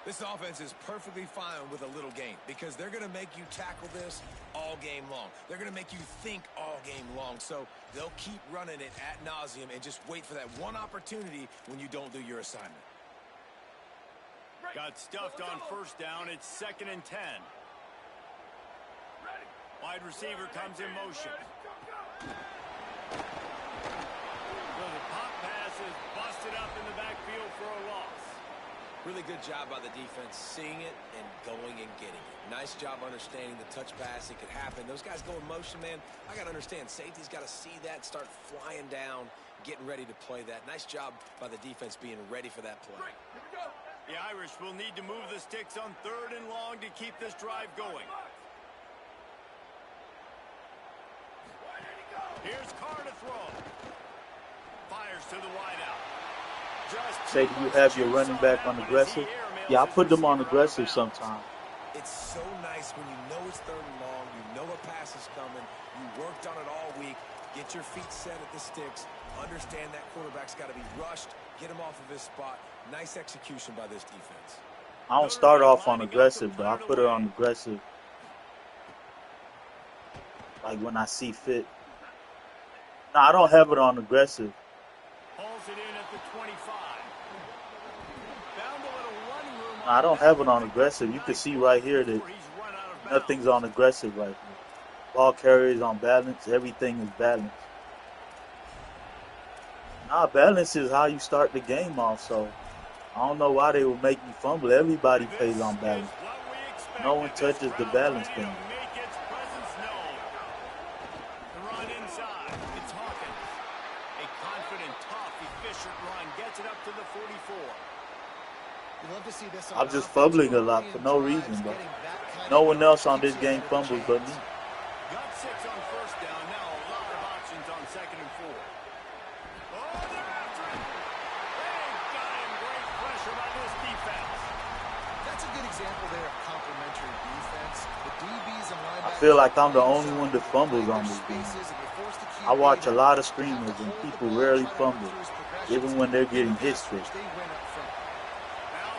This offense is perfectly fine with a little game because they're going to make you tackle this all game long. They're going to make you think all game long. So they'll keep running it ad nauseum and just wait for that one opportunity when you don't do your assignment. Got stuffed on first down. It's 2nd and 10. Wide receiver comes in motion. So the pop pass is busted up in the backfield for a loss. Really good job by the defense seeing it and going and getting it. Nice job understanding the touch pass. It could happen. Those guys go in motion, man. I got to understand. Safety's got to see that, start flying down, getting ready to play that. Nice job by the defense being ready for that play. The Irish will need to move the sticks on 3rd and long to keep this drive going. Here's Carr to throw. Fires to the wideout. Say, do you have your running back on aggressive? Yeah, I put them on aggressive sometimes. It's so nice when you know it's 3rd and long, you know a pass is coming, you worked on it all week, get your feet set at the sticks, understand that quarterback's got to be rushed, get him off of his spot. Nice execution by this defense. I don't start off on aggressive, though. I put it on aggressive like when I see fit. No, I don't have it on aggressive. Hauls it in at the 25. Found a little run room. No, I don't have it on aggressive. You can see right here that nothing's on aggressive right here. Ball carrier is on balance. Everything is balanced. Nah, balance is how you start the game off, so I don't know why they would make me fumble. Everybody plays on balance. No one touches the balance thing. I'm just fumbling a lot for no reason, but no one else on this game fumbles but me. Got 6 on first down. Now a lot of options on 2nd and 4. Oh, they're after it. They've got him. Great pressure by this defense. That's a good example there of complementary defense. The DBs and linebackers. I feel like I'm the only one that fumbles on this game. I watch a lot of streamers and people rarely fumble, even when they're getting hit straight. Now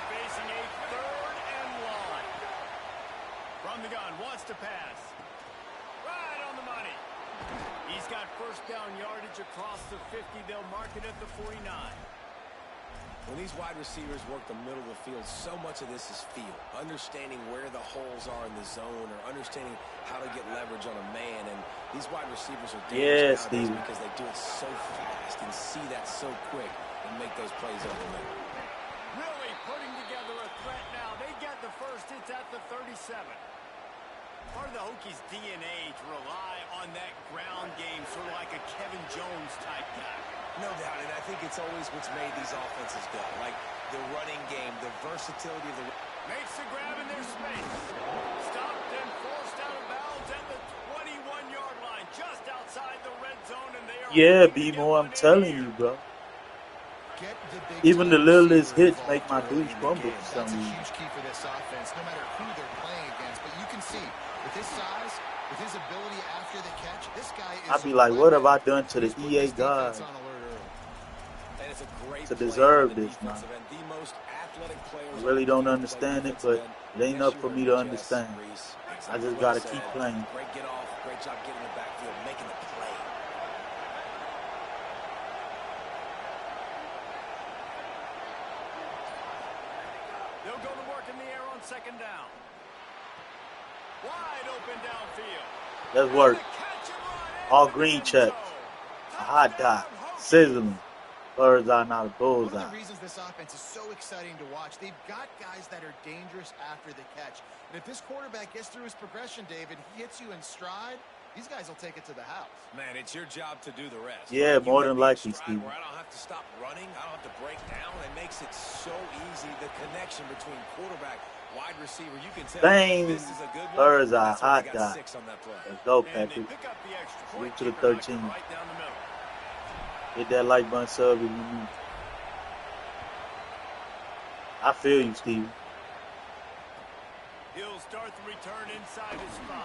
facing a 3rd and long. From the gun, wants to pass. Right on the money. He's got first down yardage across the 50. They'll mark it at the 49. When these wide receivers work the middle of the field, so much of this is feel. Understanding where the holes are in the zone or understanding how to get leverage on a man. And these wide receivers are dangerous nowadays because they do it so fast and see that so quick and make those plays over the middle. Really putting together a threat now. They get the first. It's at the 37. Part of the Hokies' DNA to rely on that ground game, sort of like a Kevin Jones type guy. No doubt, and I think it's always what's made these offenses go. Like the running game, the versatility of the... Makes the grab in their space. Stopped and forced out of bounds at the 21-yard line, just outside the red zone, and they are... Yeah, B-Mo, I'm telling you, bro. Even the littlest hits make my dudes fumble for some reason. That's a huge key for this offense, no matter who they're playing against. But you can see, with his size, with his ability after the catch, this guy is... I'd be like, what have I done to the EA God to deserve this, man? I really don't understand it, but it ain't up for me to understand. I just got to keep playing. Great get off, great job getting in the backfield, making the play. They'll go to work in the air on 2nd down. Wide open downfield. Let's work. All green checks. A hot dot. Sizzling. Bird's eye, not a bullseye. One of the reasons this offense is so exciting to watch, they've got guys that are dangerous after the catch. And if this quarterback gets through his progression, David, he hits you in stride, these guys will take it to the house. Man, it's your job to do the rest. Yeah, more than likely, Steve. Where I don't have to stop running, I don't have to break down. It makes it so easy, the connection between quarterback, wide receiver. You can tell this is a good one. Bird's eye, hot dot. Let's go, Patrick. Move to the 13. Hit that like button, sub if you need. I feel you, Steve. He'll start the return inside his 5.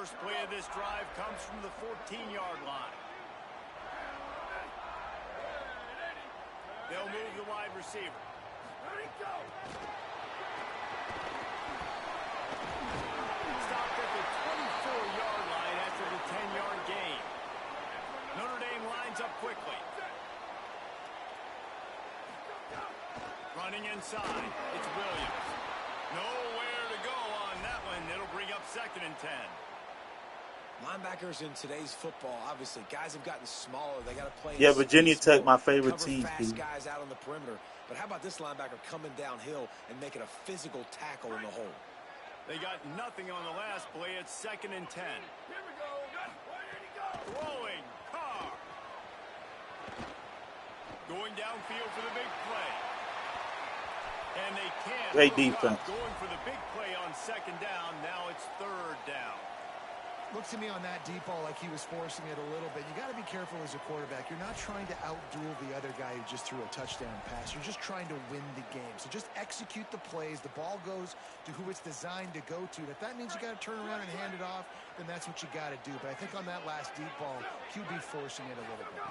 first play of this drive comes from the 14-yard line. They'll move the wide receiver. Stopped at the 24-yard line after the 10-yard gain. Notre Dame lines up quickly. Running inside, it's Williams. Nowhere to go on that one. It'll bring up 2nd and 10. Linebackers in today's football, obviously, guys have gotten smaller. They got to play. Yeah, Virginia Tech, my favorite cover team. Fast guys out on the perimeter. But how about this linebacker coming downhill and making a physical tackle in the hole? They got nothing on the last play. It's 2nd and 10. Here we go. Throwing. Carr. Going downfield for the big play. And they can't. Great defense. Going for the big play on 2nd down. Now it's 3rd down. Looked to me on that deep ball like he was forcing it a little bit. You got to be careful as a quarterback. You're not trying to outduel the other guy who just threw a touchdown pass. You're just trying to win the game. So just execute the plays. The ball goes to who it's designed to go to. And if that means you got to turn around and hand it off, then that's what you got to do. But I think on that last deep ball, QB forcing it a little bit.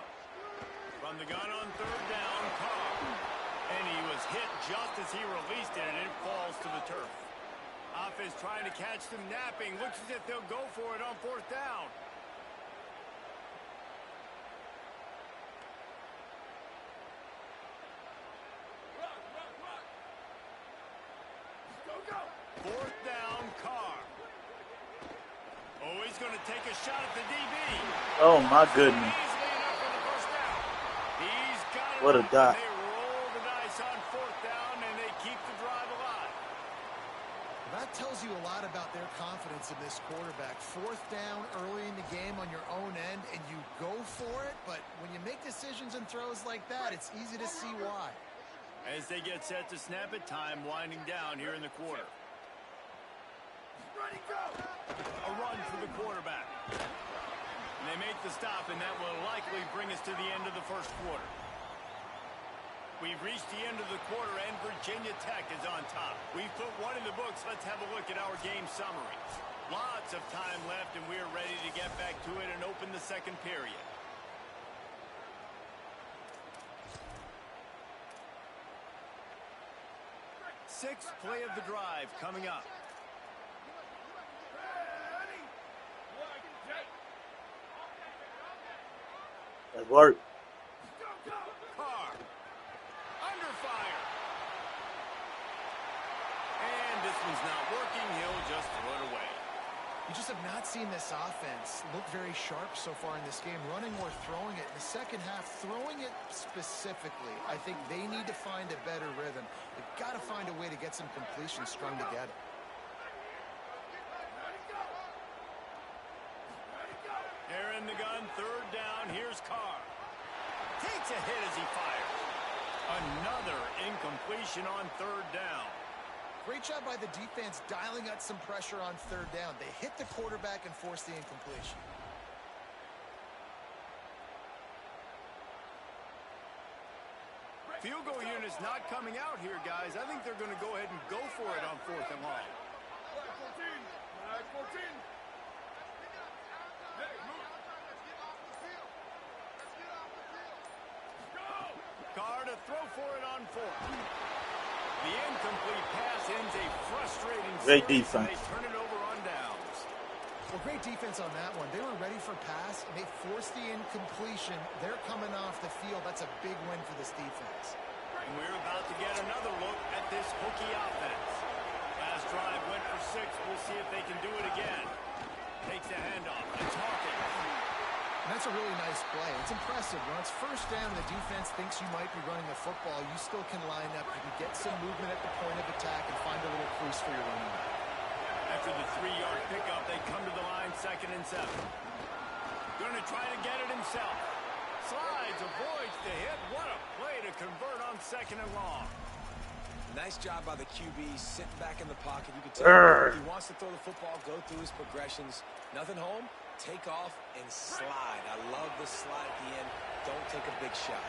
From the gun on 3rd down, Carr. And he was hit just as he released it, and it falls to the turf. Offense trying to catch them napping. Looks as if they'll go for it on 4th down. Go. 4th down, Carr. Oh, he's going to take a shot at the DB. Oh, my goodness. Easily enough for the 1st down. He's got it. What a dot. They roll the dice on 4th down, and they keep the drive alive. That tells you a lot about their confidence in this quarterback. 4th down early in the game on your own end, and you go for it. But when you make decisions and throws like that, it's easy to see why. As they get set to snap it, time winding down here in the quarter. A run for the quarterback. And they make the stop, and that will likely bring us to the end of the 1st quarter. We've reached the end of the quarter, and Virginia Tech is on top. We've put one in the books. Let's have a look at our game summary. Lots of time left, and we're ready to get back to it and open the 2nd period. Sixth play of the drive coming up. That worked. Carr. Under fire. And this one's not working. He'll just throw it away. You just have not seen this offense look very sharp so far in this game, running or throwing it. In the 2nd half, throwing it specifically, I think they need to find a better rhythm. They've got to find a way to get some completions strung together. They're in the gun, 3rd down. Here's Carr. Takes a hit as he fires. Another incompletion on 3rd down. Great job by the defense dialing out some pressure on 3rd down. They hit the quarterback and forced the incompletion. Field goal unit's not coming out here, guys. I think they're going to go ahead and go for it on 4th and long. Carr to throw for it on 4th. The incomplete pass ends a frustrating Great series, defense. and they turn it over on downs. Well, great defense on that one. They were ready for pass, and they forced the incompletion. They're coming off the field. That's a big win for this defense. And we're about to get another look at this Hokie offense. Last drive went for 6. We'll see if they can do it again. Takes the handoff. It's Hokie. And that's a really nice play. It's impressive. When it's 1st down, the defense thinks you might be running the football. You still can line up. You can get some movement at the point of attack and find a little crease for your running back. After the 3-yard pickup, they come to the line, 2nd and 7. Going to try to get it himself. Slides, avoids the hit. What a play to convert on 2nd and long. Nice job by the QB, sitting back in the pocket. You can tell he wants to throw the football, go through his progressions. Nothing home, take off, and slide. I love the slide at the end. Don't take a big shot.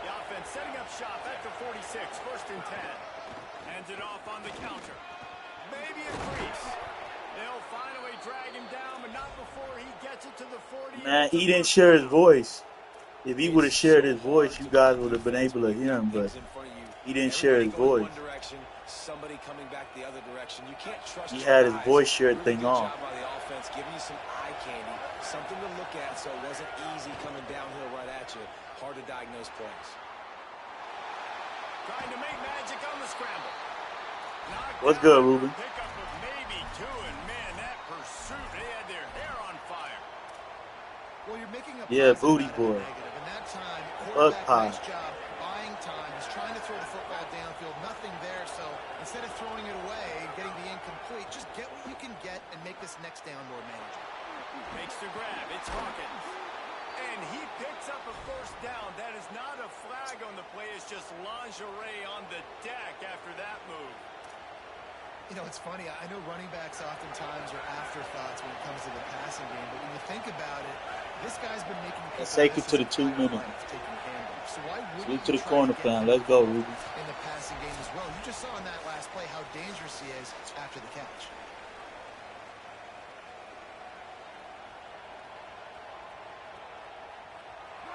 The offense setting up shop at the 46, 1st and 10. Hands it off on the counter. Maybe a crease. They'll finally drag him down, but not before he gets it to the 40. Man, he didn't share his voice. If he would have shared his voice, you guys would have been able to hear him, but he didn't share his voice. Somebody coming back the other direction. You can't trust He your had his eyes. voice shared Really thing good on. job by the offense, giving you some eye candy, something to look at, so it wasn't easy coming downhill right at you. Hard to diagnose plays. Trying to make magic on the scramble. What's good, Ruben? Pickup of maybe two, and man, that pursuit, they had their hair on fire. Well, you're making a booty boy. negative, and that time, Fuck quarterback, nice job buying time. He's trying to throw the football downfield, nothing there, so instead of throwing it away and getting the incomplete, just get what you can get and make this next down more manageable. Makes the grab. It's Hawkins. And he picks up a first down. That is not a flag on the play. It's just lingerie on the deck after that move. You know, it's funny. I know running backs oftentimes are afterthoughts when it comes to the passing game, but when you think about it, this guy's been making people Let's take it to the 2 minutes. So why Switch to the corner, fam. Let's go, Ruben. In the passing game as well. You just saw in that last play how dangerous he is after the catch.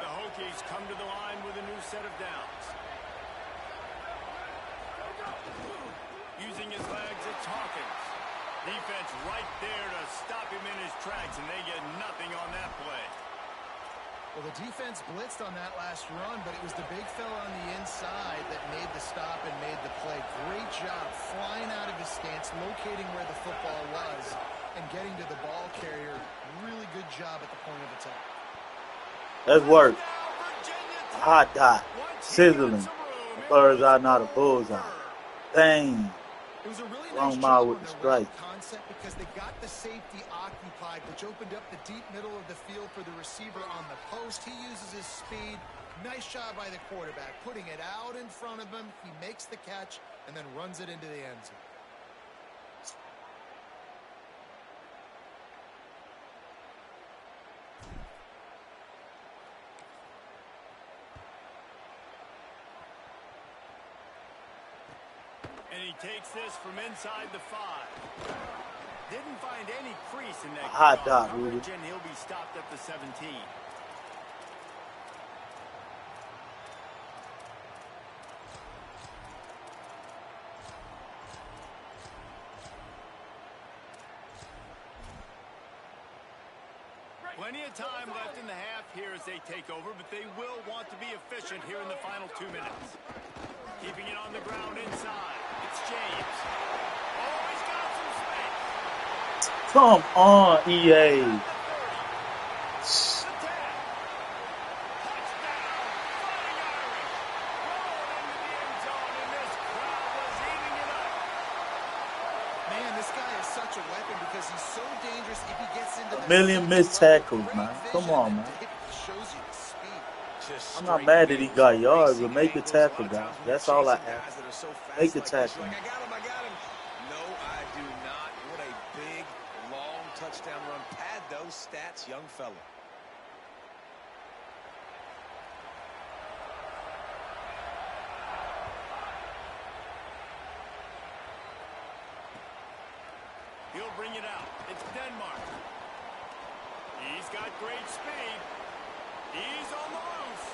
The Hokies come to the line with a new set of downs. Using his legs, it's Hawkins. Defense right there to stop him in his tracks, and they get nothing on that play. Well, the defense blitzed on that last run, but it was the big fella on the inside that made the stop and made the play. Great job flying out of his stance, locating where the football was, and getting to the ball carrier. Really good job at the point of attack. Let's work. Hot dot. Sizzling. Birds are not a bullseye. Bang. It was a really Wrong nice mile job with on the the strike. concept because they got the safety occupied, which opened up the deep middle of the field for the receiver on the post. He uses his speed. Nice job by the quarterback, putting it out in front of him. He makes the catch and then runs it into the end zone. And he takes this from inside the 5. Didn't find any crease in that hot dot, coverage, Ruben. and he'll be stopped at the 17. Plenty of time left in the half here as they take over, but they will want to be efficient here in the final 2 minutes. Keeping it on the ground inside. It's James. Oh, he's got some space. Come on, EA. The 30. The 10. Touchdown. Fighting Irish. Rolling into the end zone, and this crowd was eating it up. Man, this guy is such a weapon because he's so dangerous if he gets into the Million missed tackles, man. Come on, man. It shows you the speed. I'm not mad that he got yards, but make the tackle, guys. That's all I ask. Make the tackle. I got him. No, I do not. What a big, long touchdown run. Pad those stats, young fella. He'll bring it out. It's Denmark. He's got great speed. He's on the loose.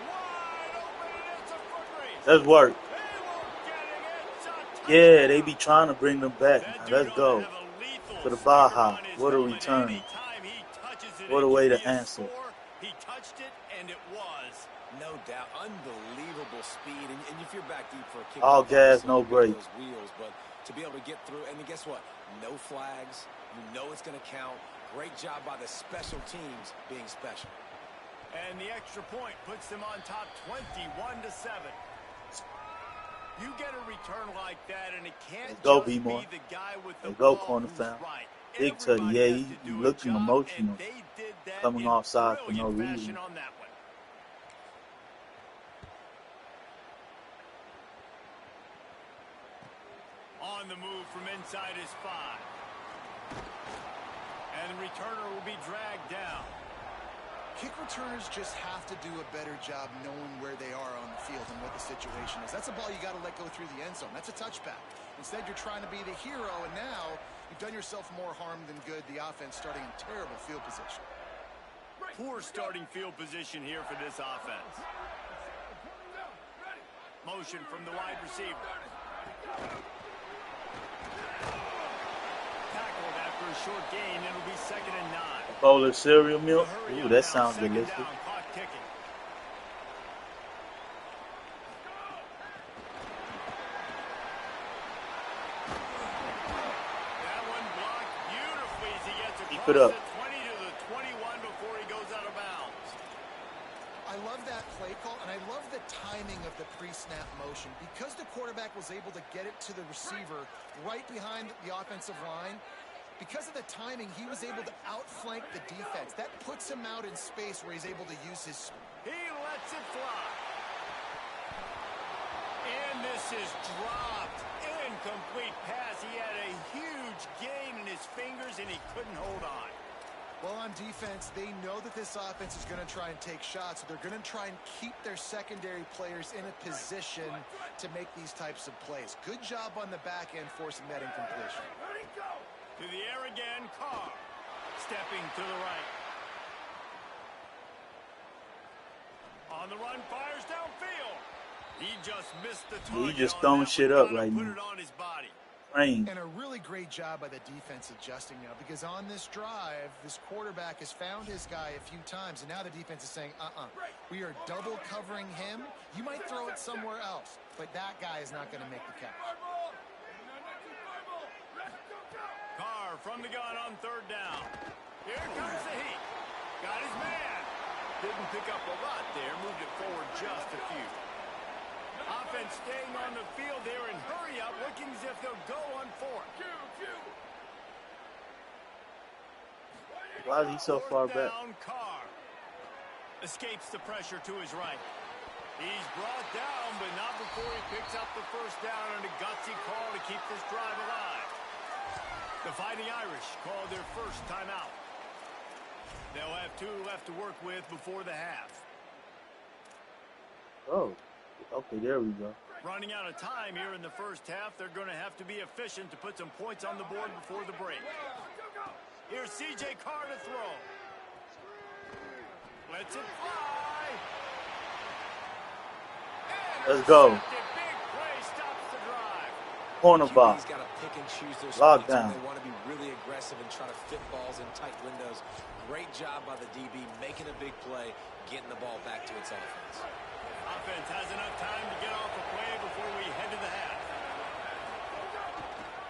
Wide open, and it's a foot race. Let's work. They won't get it. It's a touchdown. Yeah, they be trying to bring them back. That Now, dude let's ought go. to have a lethal To the sticker Baja. on his What a helmet. return. Anytime he touches it, What a it way could to be a answer. score. He touched it, and it was. No doubt. Unbelievable speed. And if you're back deep for a kick, All gas, no break. brakes. Those wheels, but to be able to get through, and then guess what? No flags. You know it's going to count. Great job by the special teams being special. And the extra point puts them on top 21-7. You get a return like that, and it can't Let's go, just B-more. be the guy with the Let's go, ball corner who's fam. right. Big Teddy, Everybody yeah, has he to do a looking job, emotional. and they did that Coming in offside for no brilliant reason. fashion on that one. On the move from inside his 5. And the returner will be dragged down. Kick returners just have to do a better job knowing where they are on the field and what the situation is. That's a ball you got to let go through the end zone. That's a touchback. Instead, you're trying to be the hero, and now you've done yourself more harm than good. The offense starting in terrible field position. Poor starting field position here for this offense. Motion from the wide receiver. Tackled after a short gain. It'll be 2nd and 9. Bowl of cereal milk. Ooh, that sounds delicious. Down, clock ticking. That one blocked beautifully as he gets Keep across it up. the 20 to the 21 before he goes out of bounds. I love that play call, and I love the timing of the pre-snap motion. Because the quarterback was able to get it to the receiver right behind the offensive line, because of the timing, he was able to outflank the defense. That puts him out in space where he's able to use his... He lets it fly. And this is dropped. Incomplete pass. He had a huge gain in his fingers, and he couldn't hold on. Well, on defense, they know that this offense is going to try and take shots. So they're going to try and keep their secondary players in a position to make these types of plays. Good job on the back end forcing that incompletion. To the air again, Carr. Stepping to the right. On the run, fires downfield. He just missed the target. He just throwing shit up right now. Put it on his body. Rain. And a really great job by the defense adjusting now, because on this drive, this quarterback has found his guy a few times, and now the defense is saying, we are double covering him. You might throw it somewhere else, but that guy is not going to make the catch. Carr from the gun on 3rd down. Here comes the heat. Got his man. Didn't pick up a lot there. Moved it forward just a few. Offense staying on the field there and hurry up, looking as if they'll go on 4th. Why is he so far back? Carr escapes the pressure to his right. He's brought down, but not before he picks up the 1st down on a gutsy call to keep this drive alive. The Fighting Irish call their first timeout. They'll have 2 left to work with before the half. Oh, okay, there we go. Running out of time here in the first half. They're going to have to be efficient to put some points on the board before the break. Here's C.J. Carr to throw. Lets it fly. Let's go. Big play stops the drive. Corner box. Got to pick and choose their Lock spots down. when they want to be really aggressive and try to fit balls in tight windows. Great job by the DB making a big play, getting the ball back to its offense. Offense has enough time to get off the play before we head to the half.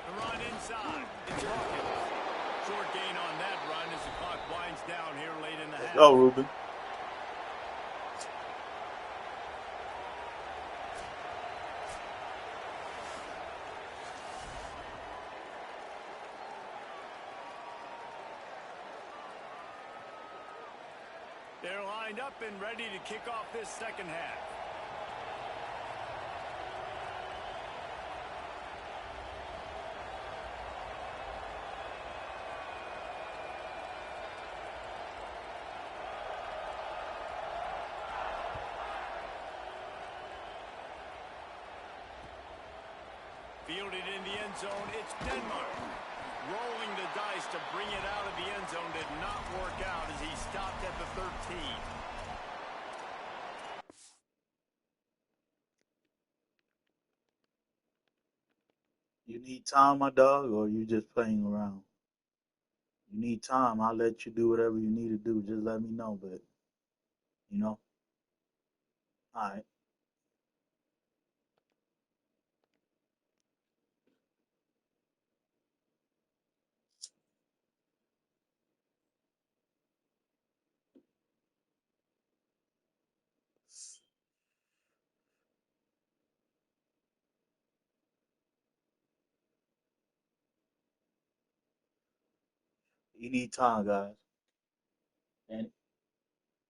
The run inside. It's Hokie. Short gain on that run as the clock winds down here late in the half. Go, Ruben. They're lined up and ready to kick off this second half. Fielded in the end zone, it's Denmark. Rolling the dice to bring it out of the end zone did not work out as he stopped at the 13. You need time, my dog, or you just playing around? You need time, I'll let you do whatever you need to do. Just let me know, but, you know? All right. You need time, guys. And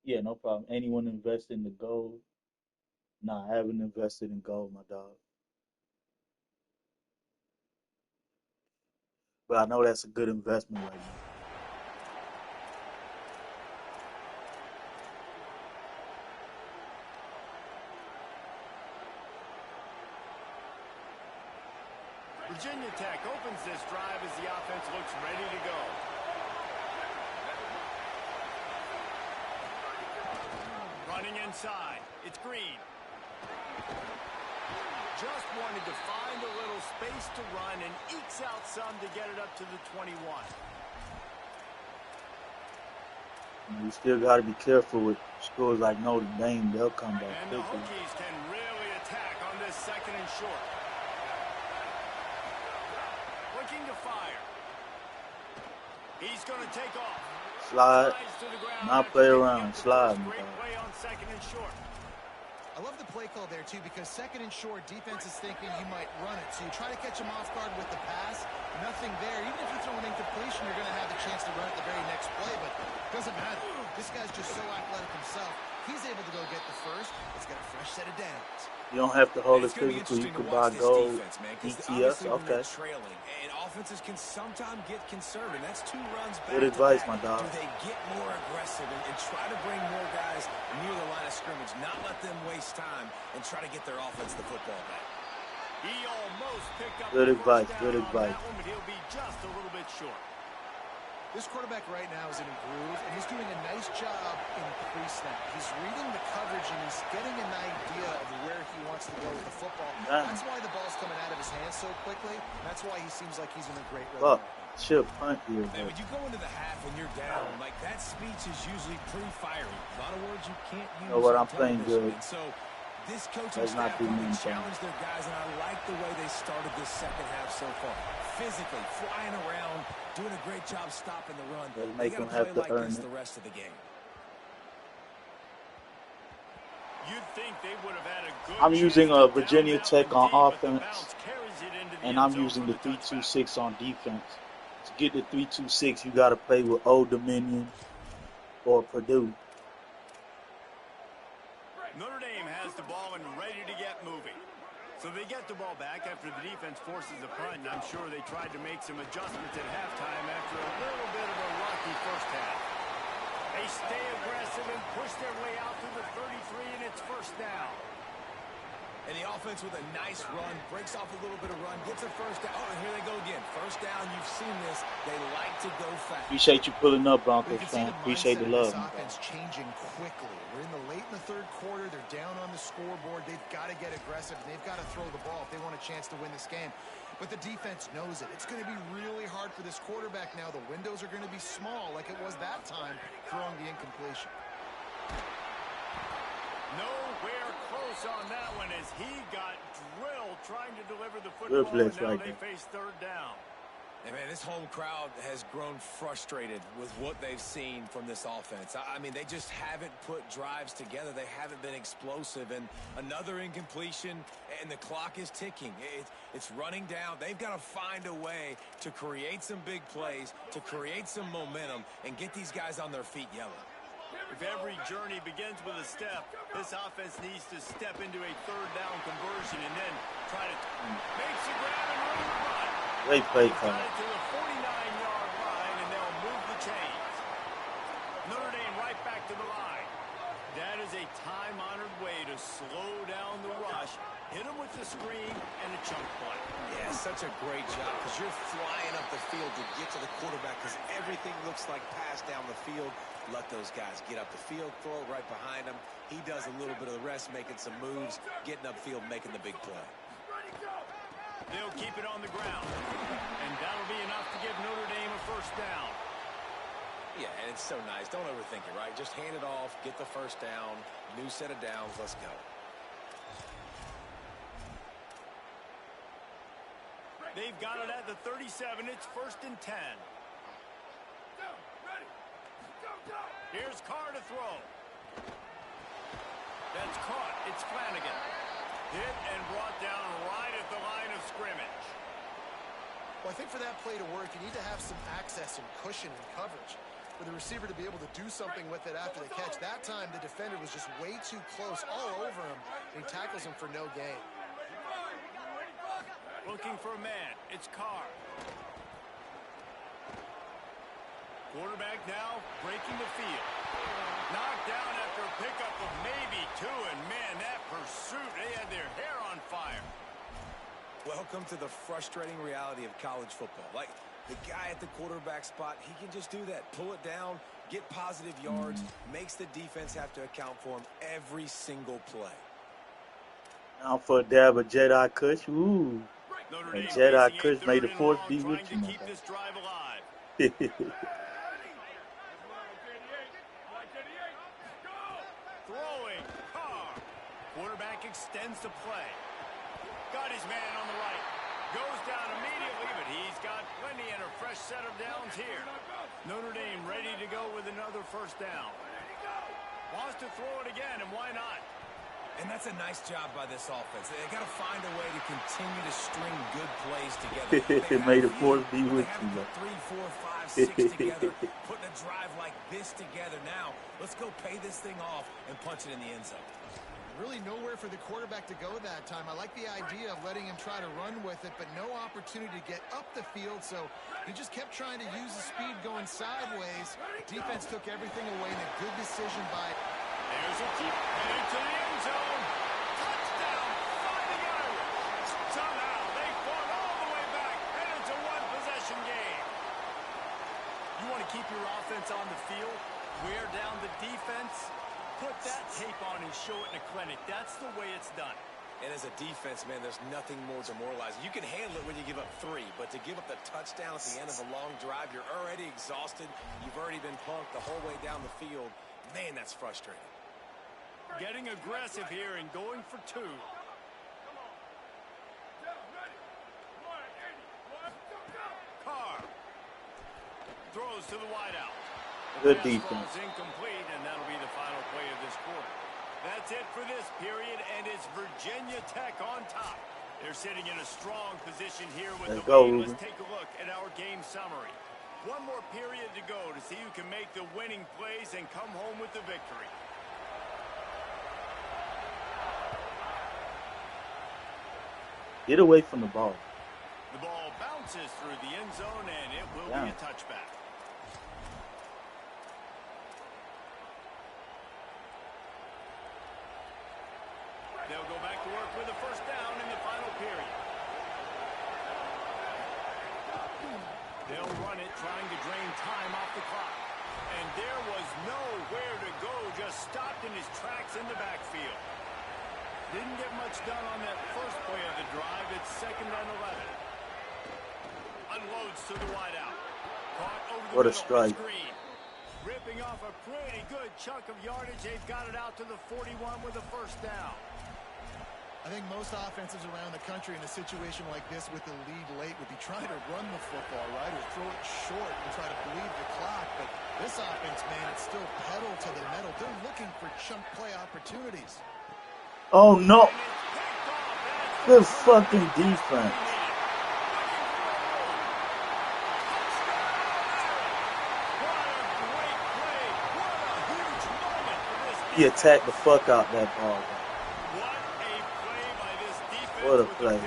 yeah, no problem. Anyone invest in the gold? Nah, I haven't invested in gold, my dog. But I know that's a good investment right now. Virginia Tech opens this drive as the offense looks ready to go. Running inside. It's Green. Just wanted to find a little space to run and ekes out some to get it up to the 21. You still got to be careful with scores like Notre Dame. They'll come back And the quickly. Hokies can really attack on this second and short. Looking to fire. He's going to take off. Slide, not play around, slide. Great play on second and short. I love the play call there, too, because second and short, defense is thinking you might run it. So you try to catch him off guard with the pass, nothing there. Even if you throw an incompletion, you're going to have the chance to run it the very next play, but it doesn't matter. This guy's just so athletic himself. He's able to go get the first. Let's get a fresh set of downs. You don't have to hold it physical. You can buy gold, ETFs. Okay. Trailing, and offenses can sometimes get conservative. That's 2 runs back. Good advice, my dog. Do they get more aggressive and try to bring more guys near the line of scrimmage, not let them waste time, and try to get their offense the football back? He almost picked up Good the advice, first good down on advice. that one, but he'll be just a little bit short. This quarterback right now is in a groove, and he's doing a nice job in pre-snap. He's reading the coverage, and he's getting an idea of where he wants to go with the football. That's why the ball's coming out of his hands so quickly. That's why he seems like he's in a great rhythm. Chip punt here. And when you go into the half and you're down, like that speech is usually pretty fiery. A lot of words you can't use. You know what? on I'm playing television. good. And so this coaching Let's not staff do really mean things. challenged their guys, and I like the way they started this second half so far. Physically, flying around, doing a great job stopping the run. Let's They make got them to have play to like earn this it. the rest of the game. You'd think they would have had a good I'm using chance to Virginia down that Tech one on deep, but the offense, bounce carries it into the and end I'm zone using for the the touchback. 3-2-6 on defense. To get the 3-2-6, you got to play with Old Dominion or Purdue. Notre Dame has the ball and ready to get moving. So they get the ball back after the defense forces a punt, and I'm sure they tried to make some adjustments at halftime after a little bit of a rocky first half. They stay aggressive and push their way out to the 33, and it's first down. And the offense with a nice run, breaks off a little bit of run, gets a first down. Oh, and here they go again. First down, you've seen this. They like to go fast. Appreciate you pulling up, We Broncos can see fan. the Appreciate the mindset of love. this offense changing quickly. We're in the late in the third quarter. They're down on the scoreboard. They've got to get aggressive. They've got to throw the ball if they want a chance to win this game. But the defense knows it. It's going to be really hard for this quarterback now. The windows are going to be small like it was that time throwing the incompletion. Nowhere close on that one as he got drilled trying to deliver the football, blitz and now right they there. face third down. And man, this home crowd has grown frustrated with what they've seen from this offense. I mean, they just haven't put drives together. They haven't been explosive. And another incompletion, and the clock is ticking. It's running down. They've got to find a way to create some big plays, to create some momentum, and get these guys on their feet yelling. If every journey begins with a step, this offense needs to step into a third down conversion and then try to make the grab and run. Great play Got call. it to the 49-yard line, and they'll move the chains. Notre Dame right back to the line. That is a time-honored way to slow down the rush, hit them with the screen, and a chunk play. Yeah, such a great job because you're flying up the field to get to the quarterback because everything looks like pass down the field. Let those guys get up the field, throw it right behind him. He does a little bit of the rest, making some moves, getting upfield, making the big play. They'll keep it on the ground, and that'll be enough to give Notre Dame a first down. Yeah, and it's so nice. Don't overthink it, right? Just hand it off, get the first down, new set of downs, let's go. They've got it at the 37. It's first and 10. Here's Carr to throw. That's caught. It's Flanagan. Hit and brought down right at the line of scrimmage. Well, I think for that play to work, you need to have some access and cushion and coverage for the receiver to be able to do something with it after the catch. That time, the defender was just way too close, all over him, and he tackles him for no gain. Looking for a man. It's Carr. Quarterback now breaking the field. Knocked down after a pickup of maybe two, and man, that pursuit, they had their hair on fire. Well, Welcome to the frustrating reality of college football. Like, the guy at the quarterback spot, he can just do that. Pull it down, get positive yards, makes the defense have to account for him every single play. Now for a dab of Jedi Kush. Ooh. And Jedi Kush made the force be with you, my this drive alive. Throwing. Carr. Quarterback extends the play. Got his man on the right. Goes down immediately, but he's got plenty and a fresh set of downs here. Notre Dame ready to go with another first down. Wants to throw it again, and why not? And that's a nice job by this offense. They got to find a way to continue to string good plays together. May the force be with you. 3, 4, 5, 6 together, putting a drive like this together. Now, let's go pay this thing off and punch it in the end zone. Really nowhere for the quarterback to go that time. I like the idea of letting him try to run with it, but no opportunity to get up the field, so he just kept trying to use the speed going sideways. Defense took everything away, and a good decision by... There's a keep headed to the end zone. Touchdown, Fighting Irish. Somehow they fought all the way back, and it's a one-possession game. You want to keep your offense on the field, wear down the defense, put that tape on and show it in a clinic. That's the way it's done. And as a defense, man, there's nothing more demoralizing. You can handle it when you give up 3, but to give up the touchdown at the end of a long drive, you're already exhausted. You've already been punked the whole way down the field. Man, that's frustrating. Getting aggressive here and going for 2. Carr throws to the wideout. Good defense. Incomplete, and that'll be the final play of this quarter. That's it for this period, and it's Virginia Tech on top. They're sitting in a strong position here with the lead. Let's take a look at our game summary. One more period to go to see who can make the winning plays and come home with the victory. Get away from the ball. The ball bounces through the end zone, and it will be a touchback. They'll go back to work with a first down in the final period. They'll run it, trying to drain time off the clock. And there was nowhere to go, just stopped in his tracks in the backfield. Didn't get much done on that first play of the drive. It's 2nd and 11. Unloads to the wideout. Caught over the what a strike. Screen. Ripping off a pretty good chunk of yardage. They've got it out to the 41 with a first down. I think most offenses around the country in a situation like this with the lead late would be trying to run the football, right, or throw it short and try to bleed the clock. But this offense, man, it's still pedal to the metal. They're looking for chunk play opportunities. Oh, no. Good fucking defense. He attacked the fuck out that ball. What a play. And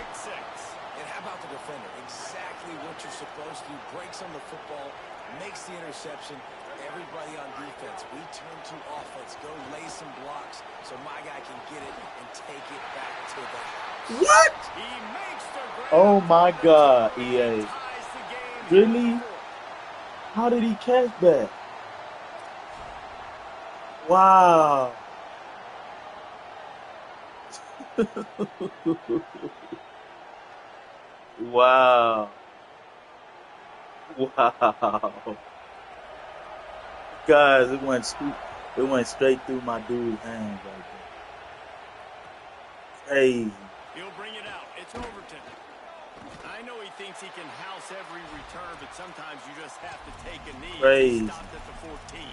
how about the defender? Exactly what you're supposed to do. Breaks on the football, makes the interception. Everybody on defense, we turn to offense. Go lay some blocks so my guy can get it and take it back to the house. What? Oh my God, EA. Really? How did he catch that? Wow. Wow. Wow. Guys, it went straight through my dude's hands right there. Crazy. He'll bring it out. It's Overton. I know he thinks he can house every return, but sometimes you just have to take a knee. Crazy. He stopped at the 14.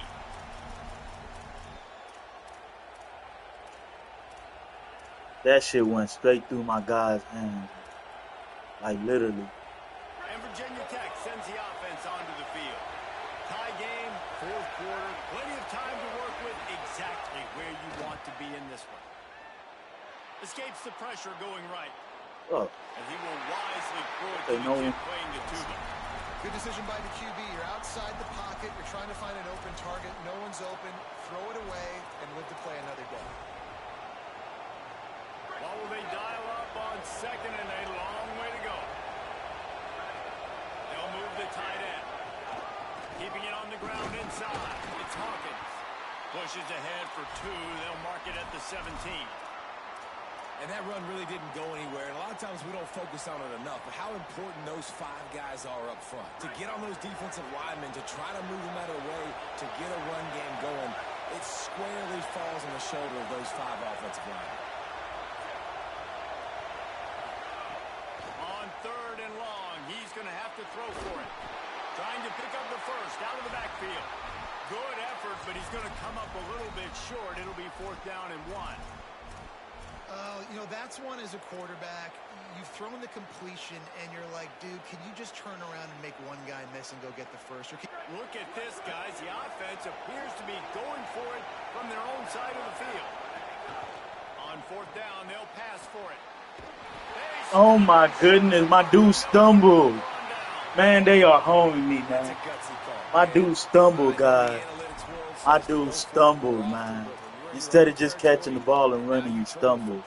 That shit went straight through my guy's hands. Like, literally. And Virginia Tech sends the offense onto the field. Tie game, 4th quarter, plenty of time to work with, exactly where you want to be in this one. Escapes the pressure going right. Oh. And he will wisely throw it to the kid playing the tuba. Good decision by the QB. You're outside the pocket. You're trying to find an open target. No one's open. Throw it away and live to play another day. Well, will they dial up on 2nd and a long way to Pushes ahead for 2. They'll mark it at the 17. And that run really didn't go anywhere. And a lot of times we don't focus on it enough, but how important those 5 guys are up front. To get on those defensive linemen, to try to move them out of the way, to get a run game going, it squarely falls on the shoulder of those 5 offensive linemen. On 3rd and long, he's going to have to throw for it. Trying to pick up the first out of the backfield. Good effort, but he's going to come up a little bit short. It'll be 4th down and 1. You know, that's one as a quarterback. You've thrown the completion, and you're like, dude, can you just turn around and make one guy miss and go get the first? Look at this, guys. The offense appears to be going for it from their own side of the field. On 4th down, they'll pass for it. Oh, my goodness. My dude stumbled. Man, they are homing me, man. My dude stumbled, guys. My dude stumbled, man. Instead of just catching the ball and running, he stumbled.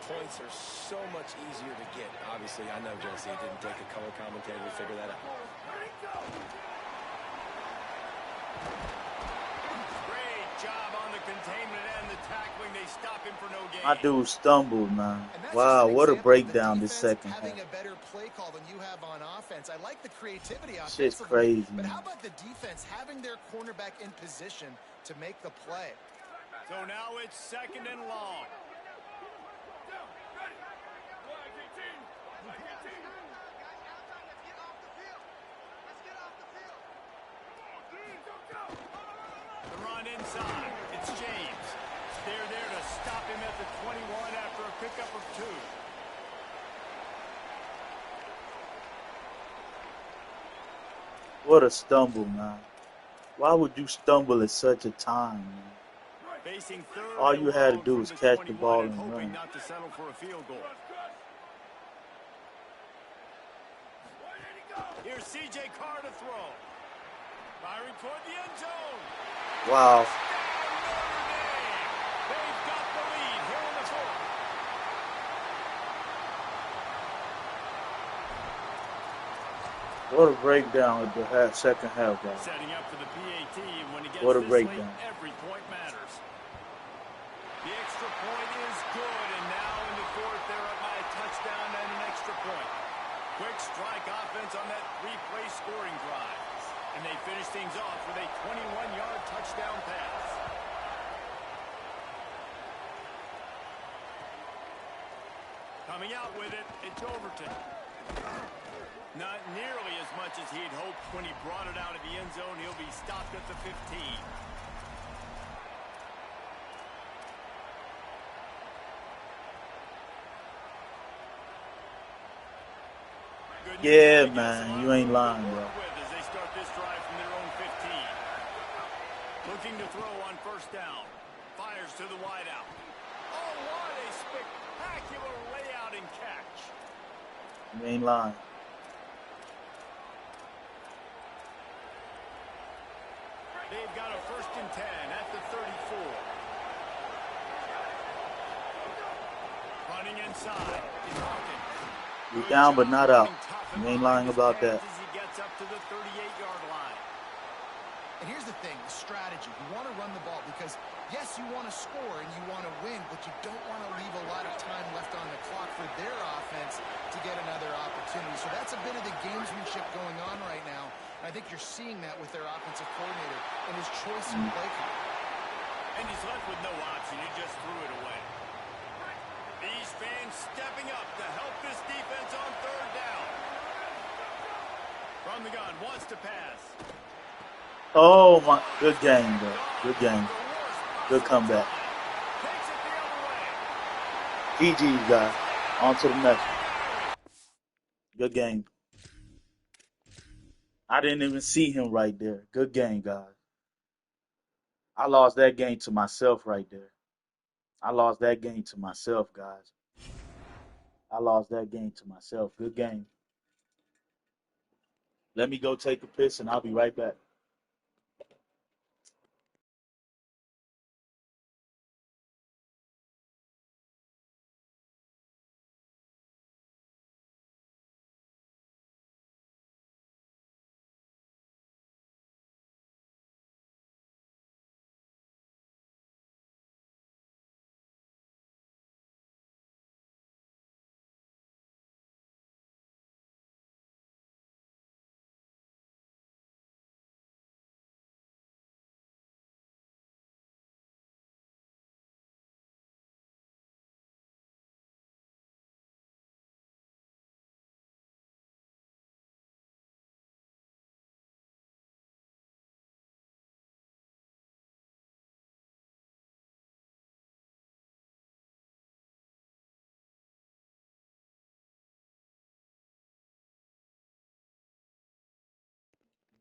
Points are so much easier to get. Obviously, I know, Jesse, it didn't take a color commentator to figure that out. Great job on the containment and the tackling. They stop him for no gain. My dude stumbled, man. Wow, what a breakdown this second half. Having a better play call than you have on offense. I like the creativity offensively. Shit's crazy. But how about the defense having their cornerback in position to make the play? So now it's 2nd and long. The run inside. It's James. They're there to stop him at the 21 after a pickup of 2. What a stumble, man. Why would you stumble at such a time, man? Facing 3rd All you had to do from was the catch the 21 ball and and hoping run. not to settle for a field goal. Here's C.J. Carr to throw. Firing toward the end zone. Wow. They've got the lead here in the 4th. What a breakdown at the second half, guys. Setting up for the PAT. When he gets What a this breakdown. late, every point matters. The extra point is good, and now in the 4th, they're up by a touchdown and an extra point. Quick strike offense on that 3-play scoring drive. And they finish things off with a 21-yard touchdown pass. Coming out with it, it's Overton. Not nearly as much as he'd hoped when he brought it out of the end zone. He'll be stopped at the 15. Yeah, man, you ain't lying, bro. As they start this drive from their own 15. Looking to throw on 1st down. Fires to the wideout. Oh, what a spectacular layout and catch. You ain't lying. They've got a 1st and 10 at the 34. Running inside is Hawkins. You down but not out. You ain't lying about that. As he gets up to the 38-yard line. And here's the thing, the strategy. You want to run the ball because, yes, you want to score and you want to win, but you don't want to leave a lot of time left on the clock for their offense to get another opportunity. So that's a bit of the gamesmanship going on right now. And I think you're seeing that with their offensive coordinator and his choice in play call. And he's left with no option. He just threw it away. These fans stepping up to help this defense on 3rd down. From the gun, wants to pass. Oh, my. Good game, bro. Good game. Good comeback. Takes it the other way. GG, guys. On to the next one. Good game. I didn't even see him right there. Good game, guys. I lost that game to myself right there. I lost that game to myself, guys. I lost that game to myself. Good game. Let me go take a piss, and I'll be right back.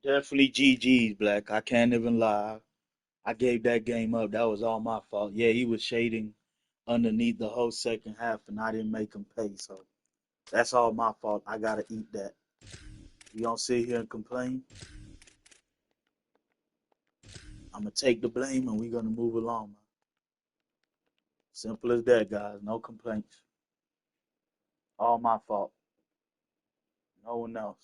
Definitely GG's, Black. I can't even lie. I gave that game up. That was all my fault. Yeah, he was shading underneath the whole second half, and I didn't make him pay. So that's all my fault. I gotta eat that. You don't sit here and complain. I'm gonna take the blame, and we're gonna move along. Simple as that, guys. No complaints. All my fault. No one else.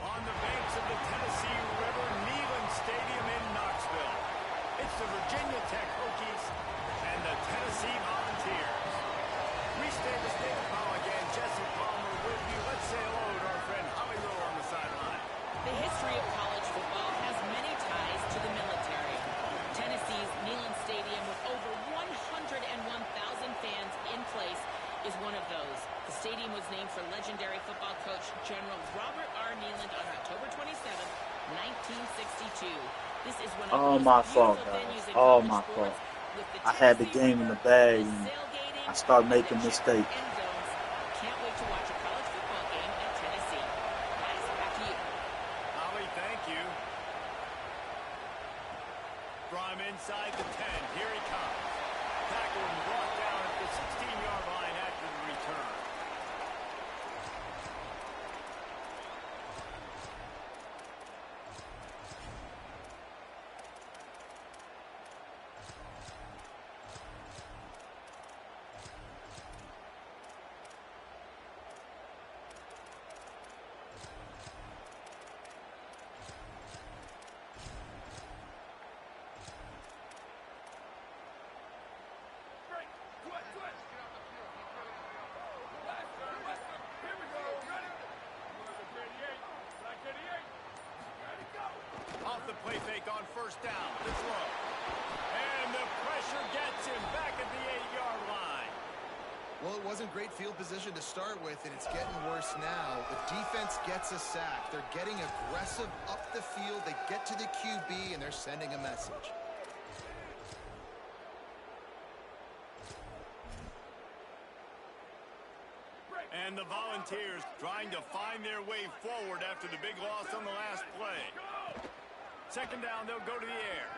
On the banks of the Tennessee River, Neyland Stadium in Knoxville. It's the Virginia Tech Hokies and the Tennessee Volunteers. Restate the state of Paul again. Jesse Palmer with you. Let's say hello to our friend Holly Rowe on the sideline. The history of college football has many ties to the military. Tennessee's Neyland Stadium, with over 101,000 fans in place, is one of those. The stadium was named for legendary football coach General Robert R. Neyland on October 27, 1962. This is one of All the my most fault, beautiful guys. venues in All college my sports, fault. with the I had the Tennessee game in River, the bag, the and sailgating, I start and making the cheering mistakes. end zones. Can't wait to watch a college football game at Tennessee. Guys, back to you. Holly, thank you. From inside the 10, here he comes. Tackle and brought down at the 16-yard line after the return. Off the play fake on first down. The throw. And the pressure gets him back at the 8-yard line. Well, it wasn't great field position to start with, and it's getting worse now. The defense gets a sack. They're getting aggressive up the field. They get to the QB, and they're sending a message. And the Volunteers trying to find their way forward after the big loss on the last play. Second down, they'll go to the air.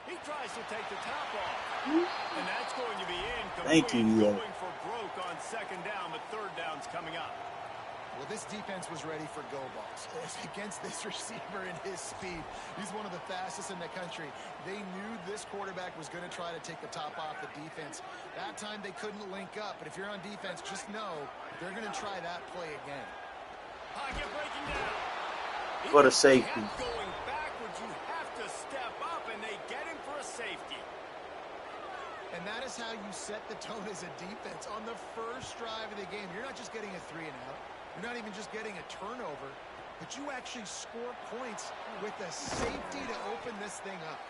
He tries to take the top off. And that's going to be incomplete. Thank you, Leo. Going for broke on second down, but third down's coming up. Well, this defense was ready for go balls. Against this receiver and his speed, he's one of the fastest in the country. They knew this quarterback was going to try to take the top off the defense. That time they couldn't link up, but if you're on defense, just know they're going to try that play again. Pocket breaking down. For the safety. Kept going backwards. You have to step up, and they get him for a safety. And that is how you set the tone as a defense. On the first drive of the game, you're not just getting a 3-and-out. You're not even just getting a turnover, but you actually score points with the safety to open this thing up.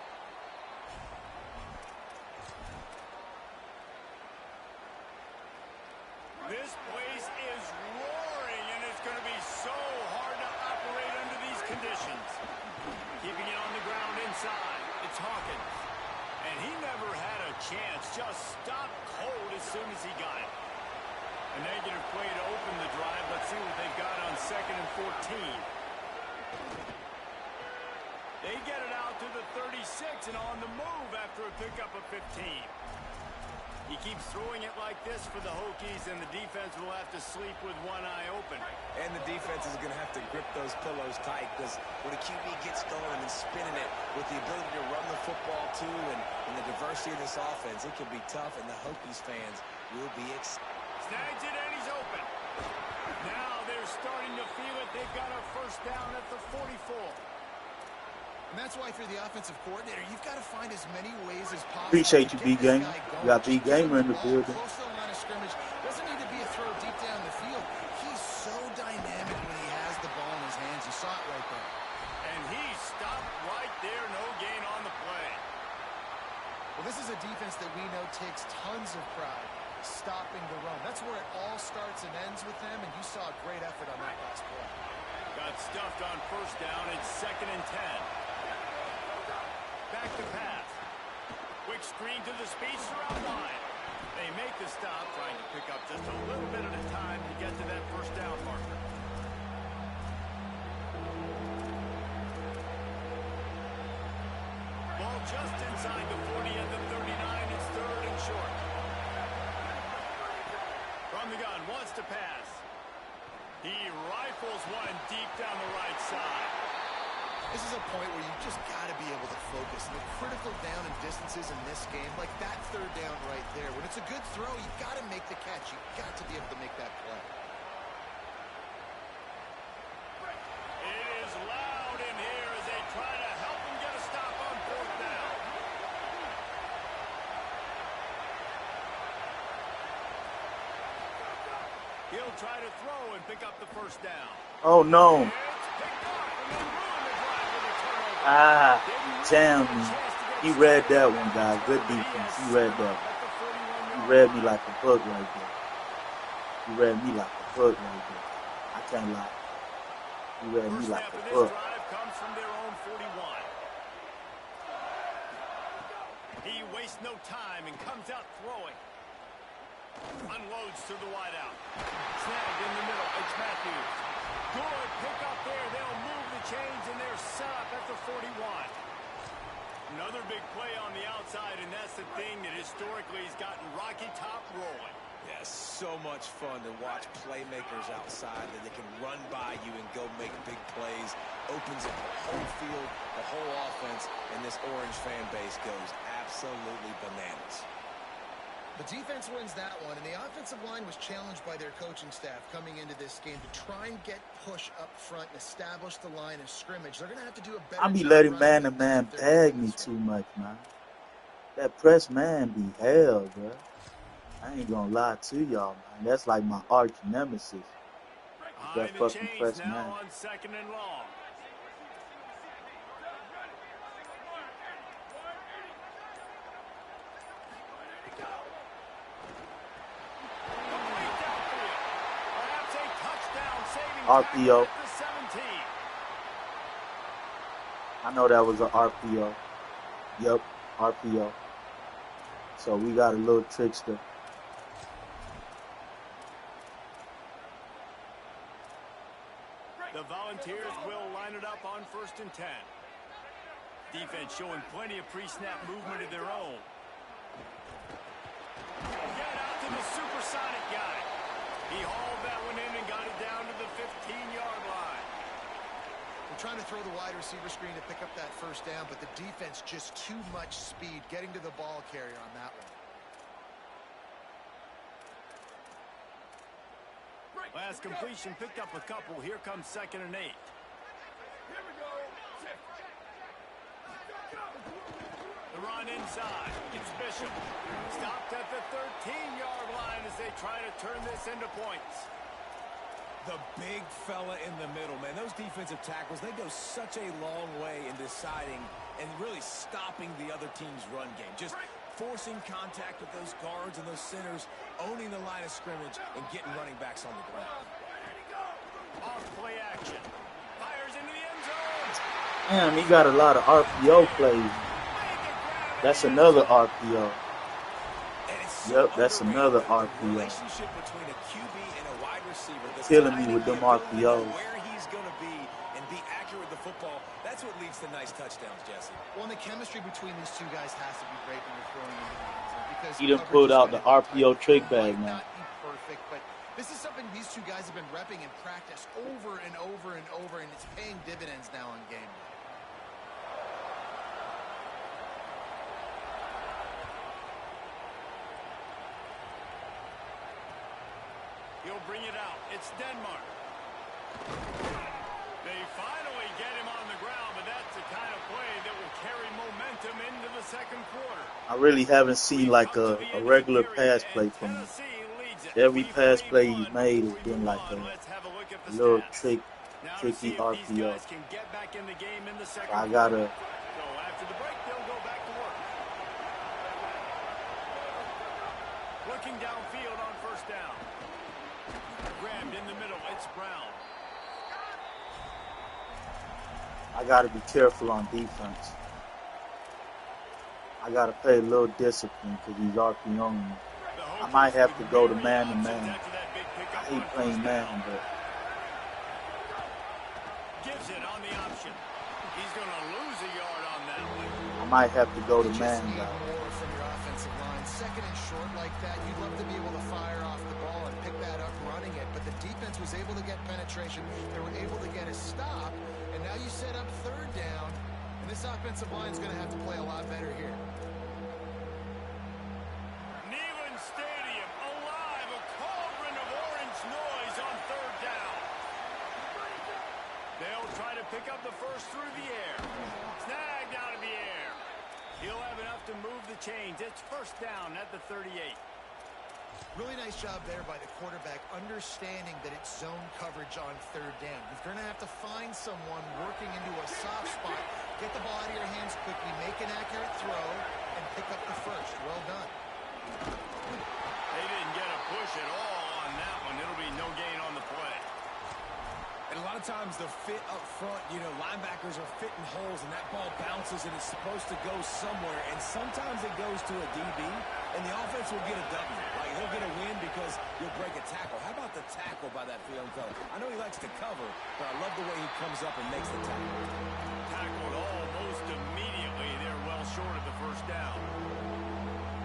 This place is roaring, and it's going to be so hard to operate under these conditions. Keeping it on the ground inside. It's Hawkins. And he never had a chance. Just stopped cold as soon as he got it. A negative play to open the drive. Let's see what they've got on 2nd and 14. They get it out to the 36 and on the move after a pickup of 15. He keeps throwing it like this for the Hokies, and the defense will have to sleep with one eye open. And the defense is going to have to grip those pillows tight, because when a QB gets going and spinning it with the ability to run the football too, and the diversity of this offense, it can be tough, and the Hokies fans will be excited. Snags it, and he's open. Now they're starting to feel it. They've got a first down at the 44. And that's why, for the offensive coordinator, you've got to find as many ways as possible. Appreciate you, B-Gamer. You got B-Gamer in the building. Close to the line of scrimmage. Doesn't need to be a throw deep down the field. He's so dynamic when he has the ball in his hands. You saw it right there. And he stopped right there. No gain on the play. Well, this is a defense that we know takes tons of pride stopping the run. That's where it all starts and ends with them, and you saw a great effort on that last play. Got stuffed on first down. It's 2nd and 10. Back to pass. Quick screen to the speedster out wide. They make the stop, trying to pick up just a little bit at a time to get to that first down marker. inside the 40 at the 39. It's third and short. From the gun, wants to pass. He rifles one deep down the right side. This is a point where you just got to be able to focus. And the critical down and distances in this game, like that third down right there, when it's a good throw, you got to make the catch. You got to be able to make that play. It is loud in here as they try to help him get a stop on fourth down. He'll try to throw and pick up the first down. Oh, no. It's picked off and they ruin the drive with a turnover. Ah, damn me. He read that one, guys. Good defense. He read that one. He read me like a book right there. He read me like a book right there. I can't lie. He read me like a book. First drive comes from their own 41. He wastes no time and comes out throwing. Unloads to the wideout. Snagged in the middle. It's Matthews. Good pick up there. They'll move the chains and they're set up at the 41. Another big play on the outside, and that's the thing that historically has gotten Rocky Top rolling. Yeah, so much fun to watch playmakers outside that they can run by you and go make big plays. Opens up the whole field, the whole offense, and this Orange fan base goes absolutely bananas. The defense wins that one, and the offensive line was challenged by their coaching staff coming into this game to try and get push up front and establish the line of scrimmage. They're going to have to do a better I be job letting running man-to-man if they're bag gonna me win this too one. much, man. That press man be hell, bro. I ain't gonna lie to y'all, man. That's like my arch nemesis. Is that Behind the fucking chains press now man. on second and long. Complete downfield. Perhaps a touchdown saving RPO. tackle at the 17. I know that was an RPO. Yep, RPO. So we got a little trickster. The Volunteers will line it up on 1st and 10. Defense showing plenty of pre-snap movement of their own. Get out to the supersonic guy. He hauled that one in and got it down to the 15-yard line. They're trying to throw the wide receiver screen to pick up that first down, but the defense just too much speed getting to the ball carrier on that one. Last completion picked up a couple. Here comes 2nd and 8. The run inside. It's Bishop. Stopped at the 13-yard line as they try to turn this into points. The big fella in the middle, man. Those defensive tackles, they go such a long way in deciding and really stopping the other team's run game. Just forcing contact with those guards and those centers, owning the line of scrimmage, and getting running backs on the ground. Off play action. Fires into the end zone. Damn, he got a lot of RPO plays. That's another RPO. Yep, that's another RPO. Relationship between a QB and a wide receiver that's Killing me with them RPOs. where he's going to be and be accurate with the football. That's what leads to nice touchdowns, Jesse. Well, and the chemistry between these two guys has to be great when you're throwing into the end zone, because He done coverage pulled is out gonna the be RPO tight. trick It bag might now. not be perfect, but this is something these two guys have been repping in practice over and over and over, and it's paying dividends now on game day. He'll bring it out. It's Denmark. They finally get him on the ground, but that's the kind of play that will carry momentum into the second quarter. I really haven't seen like a regular pass play from him. Every pass play he's made has been like a little tricky RPO. So I gotta. So after the break, they'll go back to work. Looking downfield on 1st down. Grabbed in the middle. It's Brown. I gotta be careful on defense. I gotta play a little discipline because he's RPOing me. I might have to go to man-to-man. I hate playing man, but Gives it on the option. He's going to lose a yard on that one. I might have to go to You just man, need guys. more from your offensive line. Second and short like that, you'd love to be able to fire off the ball and pick that up running it, but the defense was able to get penetration. They were able to get a stop, and now you set up third down, and this offensive line is going to have to play a lot better here. Neyland Stadium alive, a cauldron of orange noise on third down. They'll try to pick up the first through the air. Snagged out of the air. He'll have enough to move the chains. It's first down at the 38. Really nice job there by the quarterback, understanding that it's zone coverage on third down. You're going to have to find someone working into a soft spot, get the ball out of your hands quickly, make an accurate throw, and pick up the first. Well done. They didn't get a push at all on that one. It'll be no gain on the play. And a lot of times the fit up front, you know, linebackers are fitting holes and that ball bounces and it's supposed to go somewhere. And sometimes it goes to a DB and the offense will get a W. Like he'll get a win because you'll break a tackle. How about the tackle by that young fella? I know he likes to cover, but I love the way he comes up and makes the tackle. Tackled almost immediately. They're well short of the first down.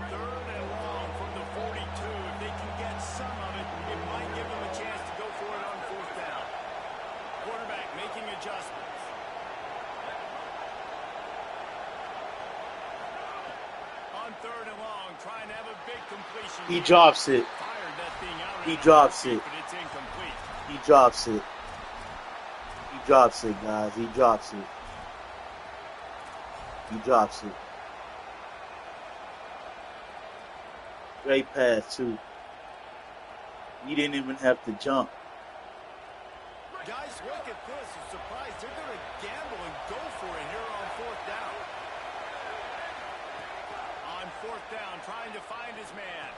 Third and long from the 42. If they can get some of it, it might give them a chance to go for it on fourth down. Quarterback making adjustments. On third and long, trying to have a big completion. He drops it. Fired that thing out. He drops it. But it's incomplete. He drops it. He drops it, guys. He drops it. He drops it. Great pass, too. He didn't even have to jump. Guys, look at this. I'm surprised they're going to gamble and go for it here on fourth down. On fourth down, trying to find his man.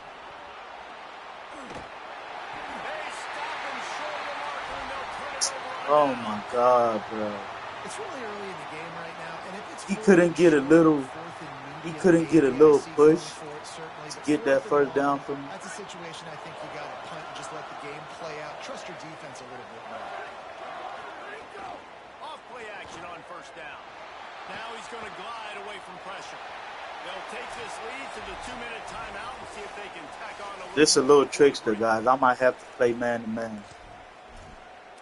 They stop him short of the marker, and they'll turn it over. Oh, my God, bro. It's really early in the game right now, and if it's He couldn't get a little... He couldn't get a little push to get that first down from him. That's a situation I think you got to punt and just let the game play out. Trust your defense a little bit more. Off play action on first down. Now he's going to glide away from pressure. They'll take this lead to the 2-minute timeout and see if they can tack on a little. This is a little trickster, guys. I might have to play man-to-man.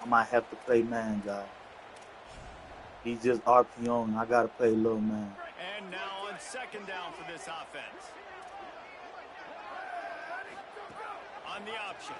I might have to play man, guys. He's just RPOing. I got to play a little man. And now on second down for this offense. On the option.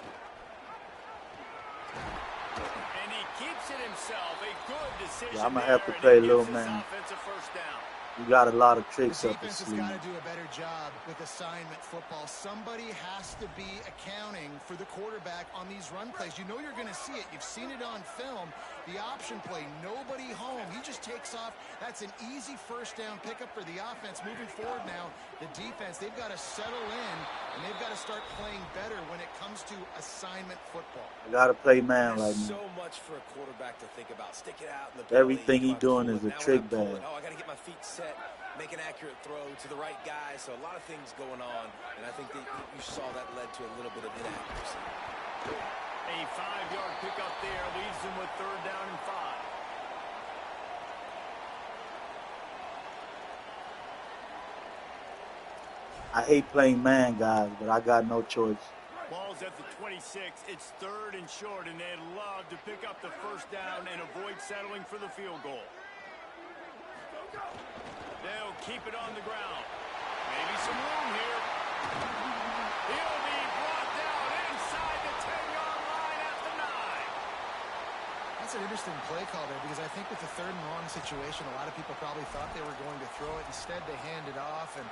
And he keeps it himself. A good decision. Yeah, I'm going to have to play a little man. Offensive first down. You got a lot of tricks The up his defense has sleeve. got to do a better job with assignment football. Somebody has to be accounting for the quarterback on these run plays. You know you're going to see it. You've seen it on film. The option play, nobody home. He just takes off. That's an easy first down pickup for the offense. Moving forward now, the defense, they've got to settle in, and they've got to start playing better when it comes to assignment football. I got to play man right There's now. so much for a quarterback to think about. Stick it out in the Everything belly, he doing pull is a it. Now trick when I pull bag. it, oh, I got to get my feet set, make an accurate throw to the right guy. So a lot of things going on, and I think that you saw that led to a little bit of inaccuracy. A 5-yard pickup there leaves them with third down and 5. I hate playing man, guys, but I got no choice. Ball's at the 26. It's third and short, and they'd love to pick up the first down and avoid settling for the field goal. They'll keep it on the ground. Maybe some room here. He'll be brought down inside the 10-yard line at the 9. That's an interesting play call there because I think with the third and long situation, a lot of people probably thought they were going to throw it. Instead, they hand it off, and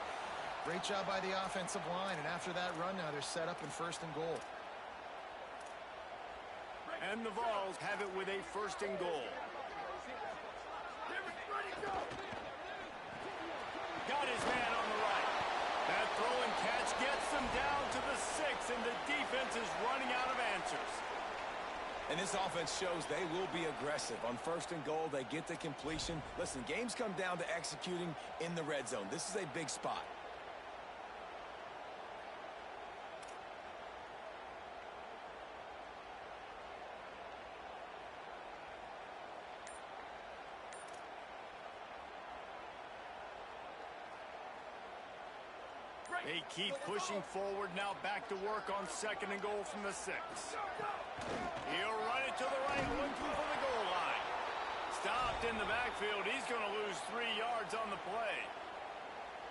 great job by the offensive line. And after that run now, they're set up in first and goal. And the Vols have it with a first and goal. Got his man on the right. That throw and catch gets them down to the 6, and the defense is running out of answers. And this offense shows they will be aggressive. On first and goal, they get the completion. Listen, games come down to executing in the red zone. This is a big spot. They keep pushing forward now, back to work on 2nd and goal from the 6. He'll run it to the right, looking for the goal line. Stopped in the backfield. He's going to lose 3 yards on the play.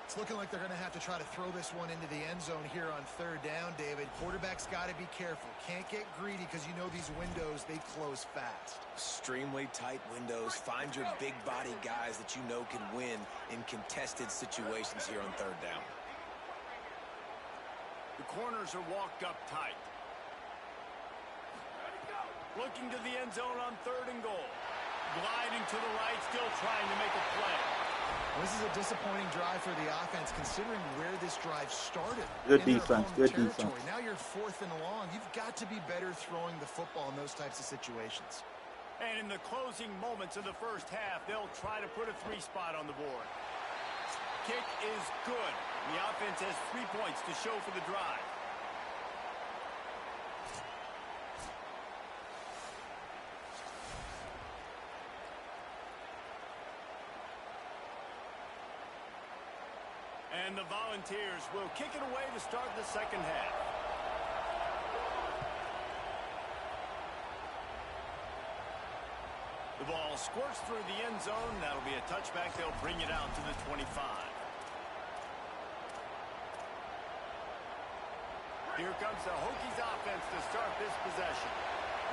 It's looking like they're going to have to try to throw this one into the end zone here on 3rd down, David. Quarterback's got to be careful. Can't get greedy because you know these windows, they close fast. Extremely tight windows. Find your big body guys that you know can win in contested situations here on 3rd down. The corners are walked up tight. Looking to the end zone on 3rd and goal. Gliding to the right, still trying to make a play. This is a disappointing drive for the offense, considering where this drive started. Good defense, good defense. Now you're 4th and long. You've got to be better throwing the football in those types of situations. And in the closing moments of the 1st half, they'll try to put a 3-spot on the board. Kick is good. The offense has 3 points to show for the drive. And the Volunteers will kick it away to start the 2nd half. The ball squirts through the end zone. That'll be a touchback. They'll bring it out to the 25. Here comes the Hokies offense to start this possession.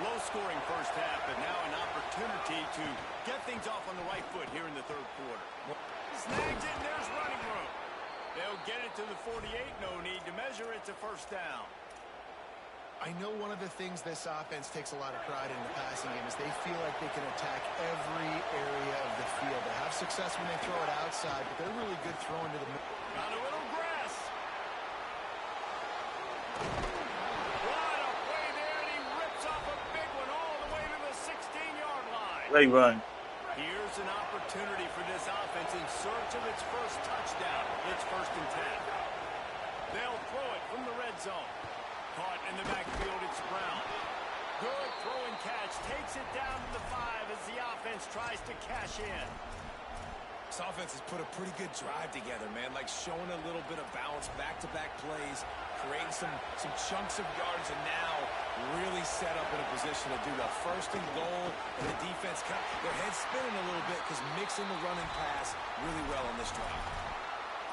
Low-scoring 1st half, but now an opportunity to get things off on the right foot here in the 3rd quarter. Snags it, and there's running room. They'll get it to the 48. No need to measure. It's a 1st down. I know one of the things this offense takes a lot of pride in the passing game is they feel like they can attack every area of the field. They have success when they throw it outside, but they're really good throwing to the middle. Got a little grass. What a play there, and he rips off a big one all the way to the 16-yard line. Great run. Here's an opportunity for this offense in search of its 1st touchdown. It's 1st and 10. They'll throw it from the red zone. Caught in the backfield, it's Brown. Good throw and catch. Takes it down to the 5 as the offense tries to cash in. This offense has put a pretty good drive together, man. Like showing a little bit of balance, back-to-back plays, creating some chunks of yards, and now really set up in a position to do the 1st and goal. And the defense, their head's spinning a little bit because mixing the run and pass really well on this drive.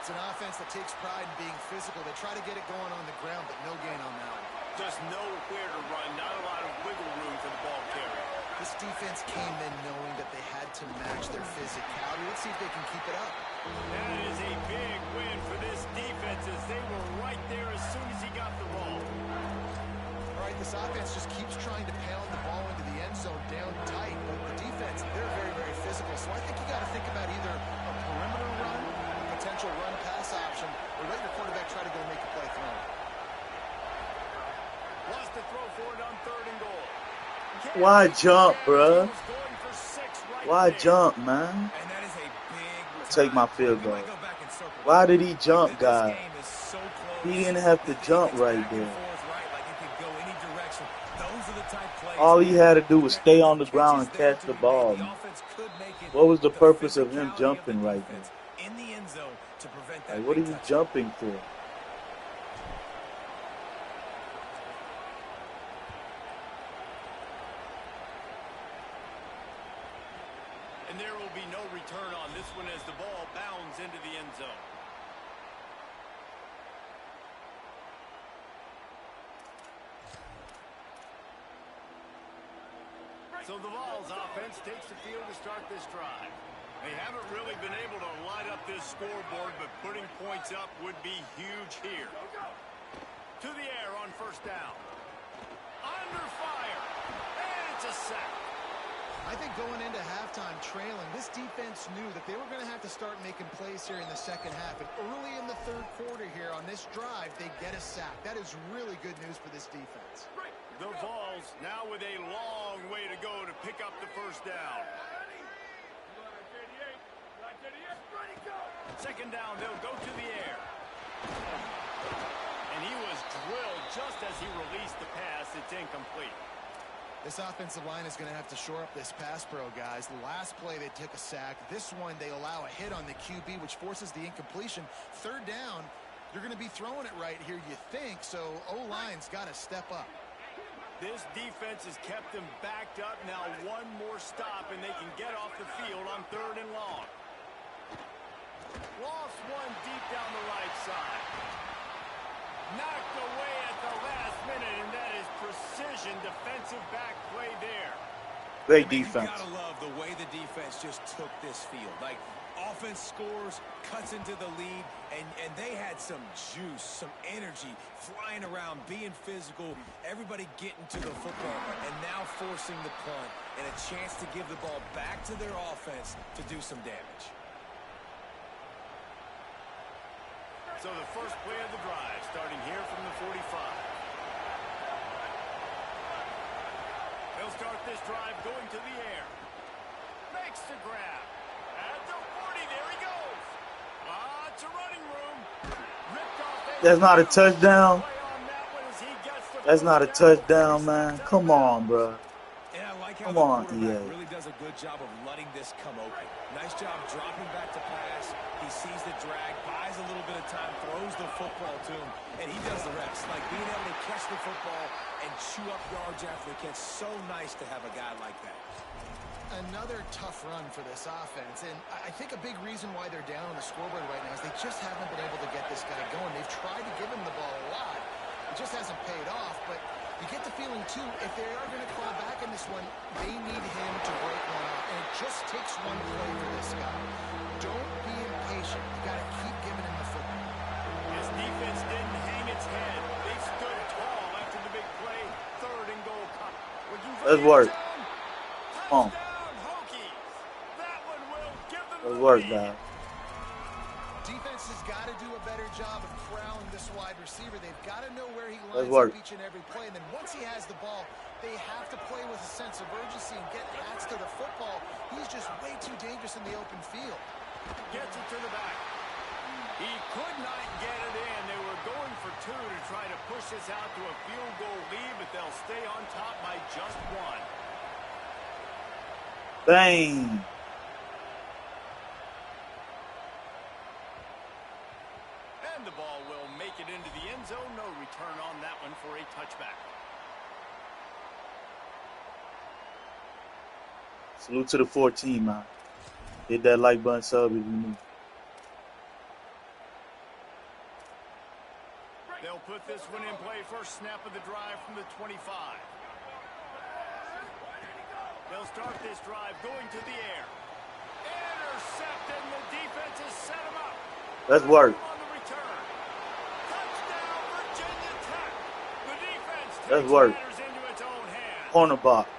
It's an offense that takes pride in being physical. They try to get it going on the ground, but no gain on that one. Just nowhere to run, not a lot of wiggle room for the ball carrier. This defense came in knowing that they had to match their physicality. Let's see if they can keep it up. That is a big win for this defense as they were right there as soon as he got the ball. All right, this offense just keeps trying to pound the ball into the end zone down tight, but the defense, they're very, very physical. So I think you got to think about either a perimeter run, a potential run-pass option, or let your quarterback try to go make a play throwing. Wants to throw for it on 3rd and goal. Why jump, bruh? Right Why there. jump, man? And that is a big Take my field goal. Why did he jump, guy? He didn't have to jump right there. All he had to do was stay on the ground and catch the ball. What was the purpose of him jumping right there? Like, what are you jumping for? And there will be no return on this one as the ball bounds into the end zone. So the Vols offense takes the field to start this drive. They haven't really been able to light up this scoreboard, but putting points up would be huge here. To the air on 1st down. Under fire. And it's a sack. I think going into halftime trailing, this defense knew that they were going to have to start making plays here in the 2nd half. And early in the 3rd quarter here on this drive, they get a sack. That is really good news for this defense. The Vols now with a long way to go to pick up the 1st down. 2nd down, they'll go to the air. And he was drilled just as he released the pass. It's incomplete. This offensive line is going to have to shore up this pass pro, guys. The last play, they took a sack. This one, they allow a hit on the QB, which forces the incompletion. 3rd down, You're going to be throwing it right here, you think, so O-line's got to step up. This defense has kept them backed up. Now one more stop, and they can get off the field on 3rd and long. Lost one deep down the right side. Knocked away at the last minute, and that is precision defensive back play there. Great defense. You gotta love the way the defense just took this field. Like, offense scores, cuts into the lead, and they had some juice, some energy, flying around, being physical, everybody getting to the football, and now forcing the punt and a chance to give the ball back to their offense to do some damage. So the first play of the drive, starting here from the 45. They'll start this drive going to the air. Makes the grab. At the 40, there he goes. Lots of running room. Ripped off. That's not a touchdown. That's not a touchdown, man. Come on, bro. And I like how Come the on, quarterback EA. really does a good job of letting this come open. Nice job dropping back to pass. He sees the drag, buys a little bit of time, throws the football to him, and he does the rest. Like being able to catch the football and chew up yards after the catch. So nice to have a guy like that. Another tough run for this offense, and I think a big reason why they're down on the scoreboard right now is they just haven't been able to get this guy going. They've tried to give him the ball a lot. It just hasn't paid off, but you get the feeling, too, if they are going to call back in this one, they need him to break one off, and it just takes one play for this guy. Don't be impatient. You got to keep giving him the football. His defense didn't hang its head. They stood tall after the big play. 3rd and goal. Let's work. Come on. Let's work, guys. Defense has got to do a better job of corralling this wide receiver. They've got to know where he Let's lines work. up each and every play. And then once he has the ball, they have to play with a sense of urgency and get hats to the football. He's just way too dangerous in the open field. Gets it to the back. He could not get it in. They were going for 2 to try to push this out to a field goal lead, but they'll stay on top by just 1. Bang. And the ball will make it into the end zone. No return on that one for a touchback. Salute to the 14, man. Hit that like button, sub if you new. They'll put this one in play. First snap of the drive from the 25. They'll start this drive going to the air. Intercepted, and the defense has set him up. Let's work. On the return. Touchdown, Virginia Tech. The defense Let's takes work. matters into its own hands. Corner box.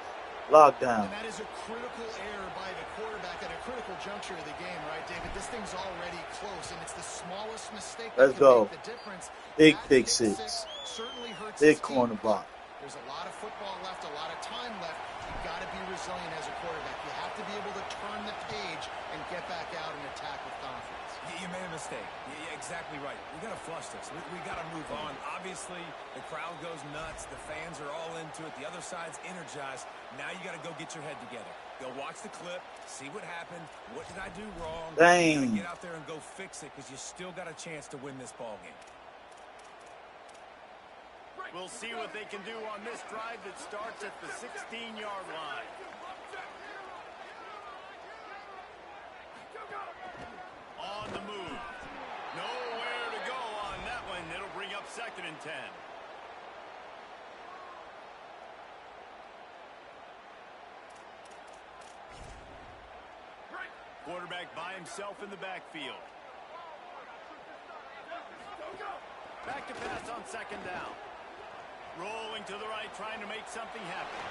Lockdown. And that is a critical error by the quarterback at a critical juncture of the game, right, David? This thing's already close, and it's the smallest mistake that Let's can go. make the difference. Big That pick pick six. certainly hurts Big his team, corner box. There's a lot of football left, a lot of time left. You've got to be resilient as a quarterback. You have to be able to turn the page and get back out and attack with confidence. You made a mistake. Yeah, exactly right. We got to flush this. We got to move on. Obviously, the crowd goes nuts. The fans are all into it. The other side's energized. Now you got to go get your head together. Go watch the clip, see what happened. What did I do wrong? Dang. You got to get out there and go fix it because you still got a chance to win this ball game. We'll see what they can do on this drive that starts at the 16-yard line. On the move. Nowhere to go on that one. It'll bring up 2nd and 10. Quarterback by himself in the backfield. Back to pass on 2nd down. Rolling to the right, trying to make something happen.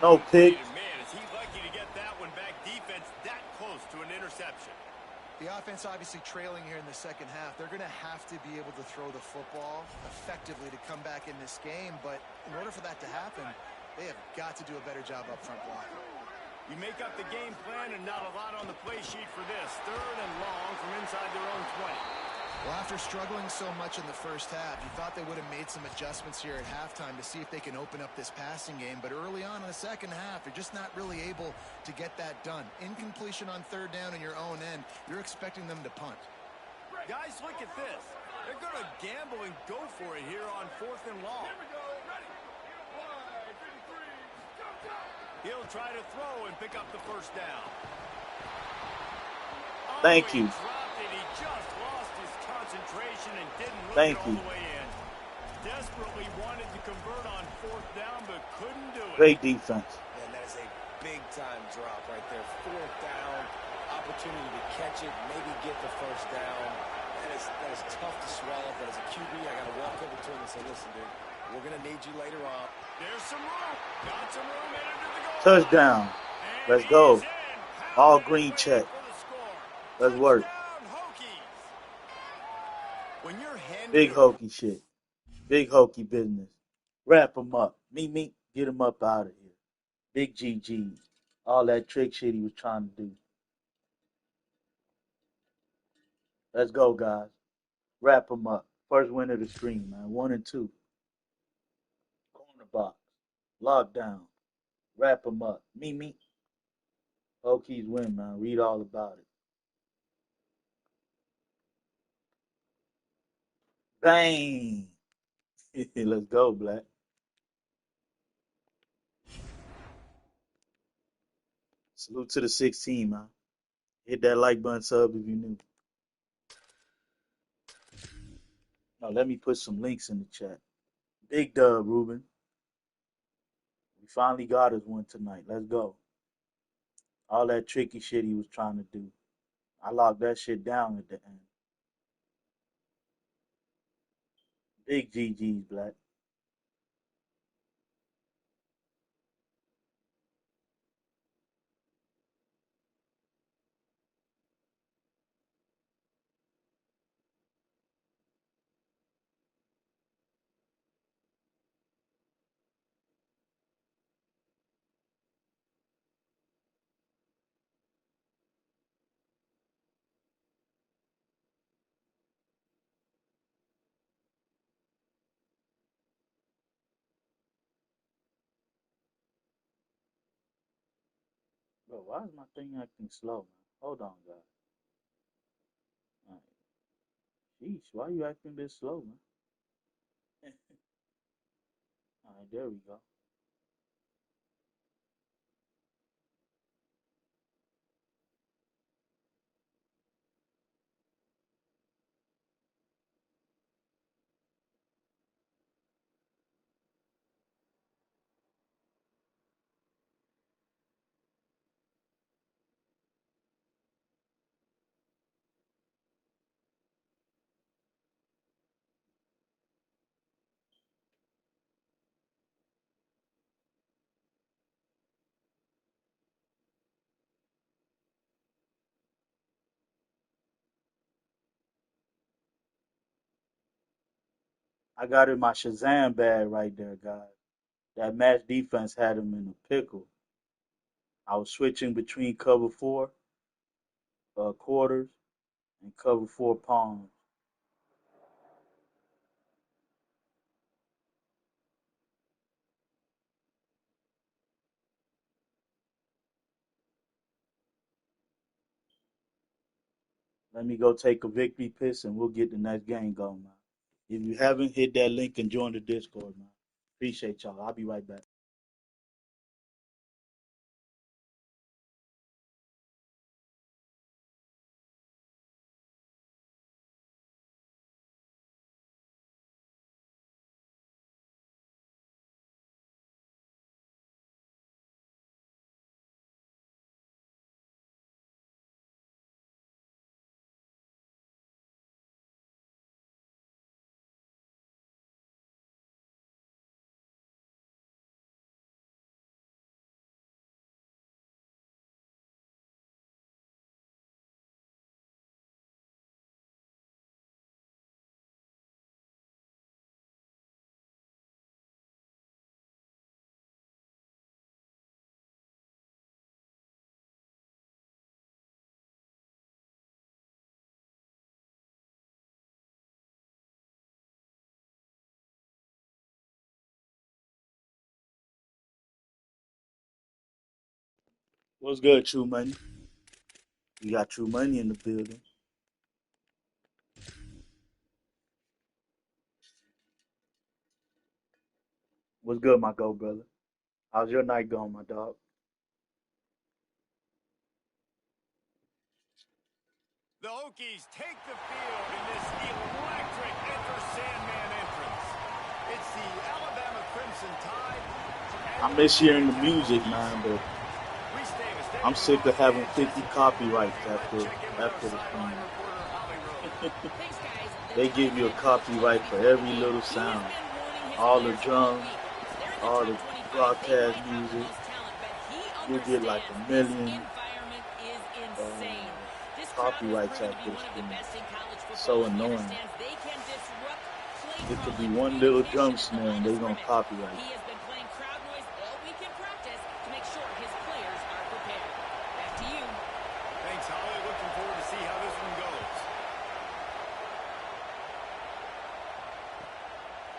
No pick. Man, is he lucky to get that one back. Defense that close to an interception. The offense obviously trailing here in the second half. They're going to have to be able to throw the football effectively to come back in this game. But in order for that to happen, they have got to do a better job up front blocking. You make up the game plan and not a lot on the play sheet for this. 3rd and long from inside their own 20. Well, after struggling so much in the first half, you thought they would have made some adjustments here at halftime to see if they can open up this passing game. But early on in the second half, they're just not really able to get that done. Incompletion on 3rd down in your own end, you're expecting them to punt. Guys, look at this. They're going to gamble and go for it here on 4th and long. Here we go. Ready. 1, 2, 3, He'll try to throw and pick up the first down. Thank you. He dropped it. He just lost his concentration and didn't look Thank it you. all the way in. Desperately wanted to convert on 4th down, but couldn't do it. Great defense. And that is a big-time drop right there. 4th down, opportunity to catch it, maybe get the first down. That is tough to swallow, but as a QB, I got to walk over to him and say, listen, dude, we're going to need you later on. There's some room. Got some room headed to the goal. Touchdown. Let's go. All green check. Let's work. When you're Big Hokie shit. Big Hokie business. Wrap him up. Me, get him up out of here. Big GG. All that trick shit he was trying to do. Let's go, guys. Wrap him up. First win of the stream, man. 1 and 2. Corner box. Lockdown. Wrap him up. Me. Hokies win, man. Read all about it. Bang. Let's go, Black. Salute to the 16, man. Hit that like button, sub if you new. Now let me put some links in the chat. Big dub, Ruben. We finally got us one tonight. Let's go. All that tricky shit he was trying to do. I locked that shit down at the end. Big GG's, Black. Bro, why is my thing acting slow, man? Hold on, guys. All right. Sheesh, why you acting this slow, man? All right, there we go. I got in my Shazam bag right there, guys. That match defense had him in a pickle. I was switching between cover 4 quarters and cover 4 palms. Let me go take a victory piss and we'll get the next game going, man. If you haven't, hit that link and join the Discord, man. Appreciate y'all. I'll be right back. What's good, True Money? We got True Money in the building. What's good, my go brother? How's your night going, my dog? The Hokies take the field in this electric Enter Sandman entrance. It's the Alabama Crimson Tide and I the miss hearing Virginia the Tech music, Hokies. man, but Reese Davis, I'm David sick of Pollock, having and 50 Jesse Palmer as copyrights we let's check in with our after the sideline stream. reporter, Holly Rowe. Thanks, guys. The They Tide give you a head coach told me copyright for before the every game little he has sound, been warning his all the players all drums, week. They're in the all top the 25. They broadcast might have the music. most talent, but he You'll get like understands a this million environment is insane. uh, This crowd has copyrights proven to after be the one of the stream. best in college football. So He annoying. understands they can disrupt play It could be calling, one creating little passion drum at the snare and line of they gonna scrimmage. copyright He it. has been playing crowd noise all week in practice to make sure his players are prepared. Back to you. Thanks, Holly. Looking forward to see how this one goes.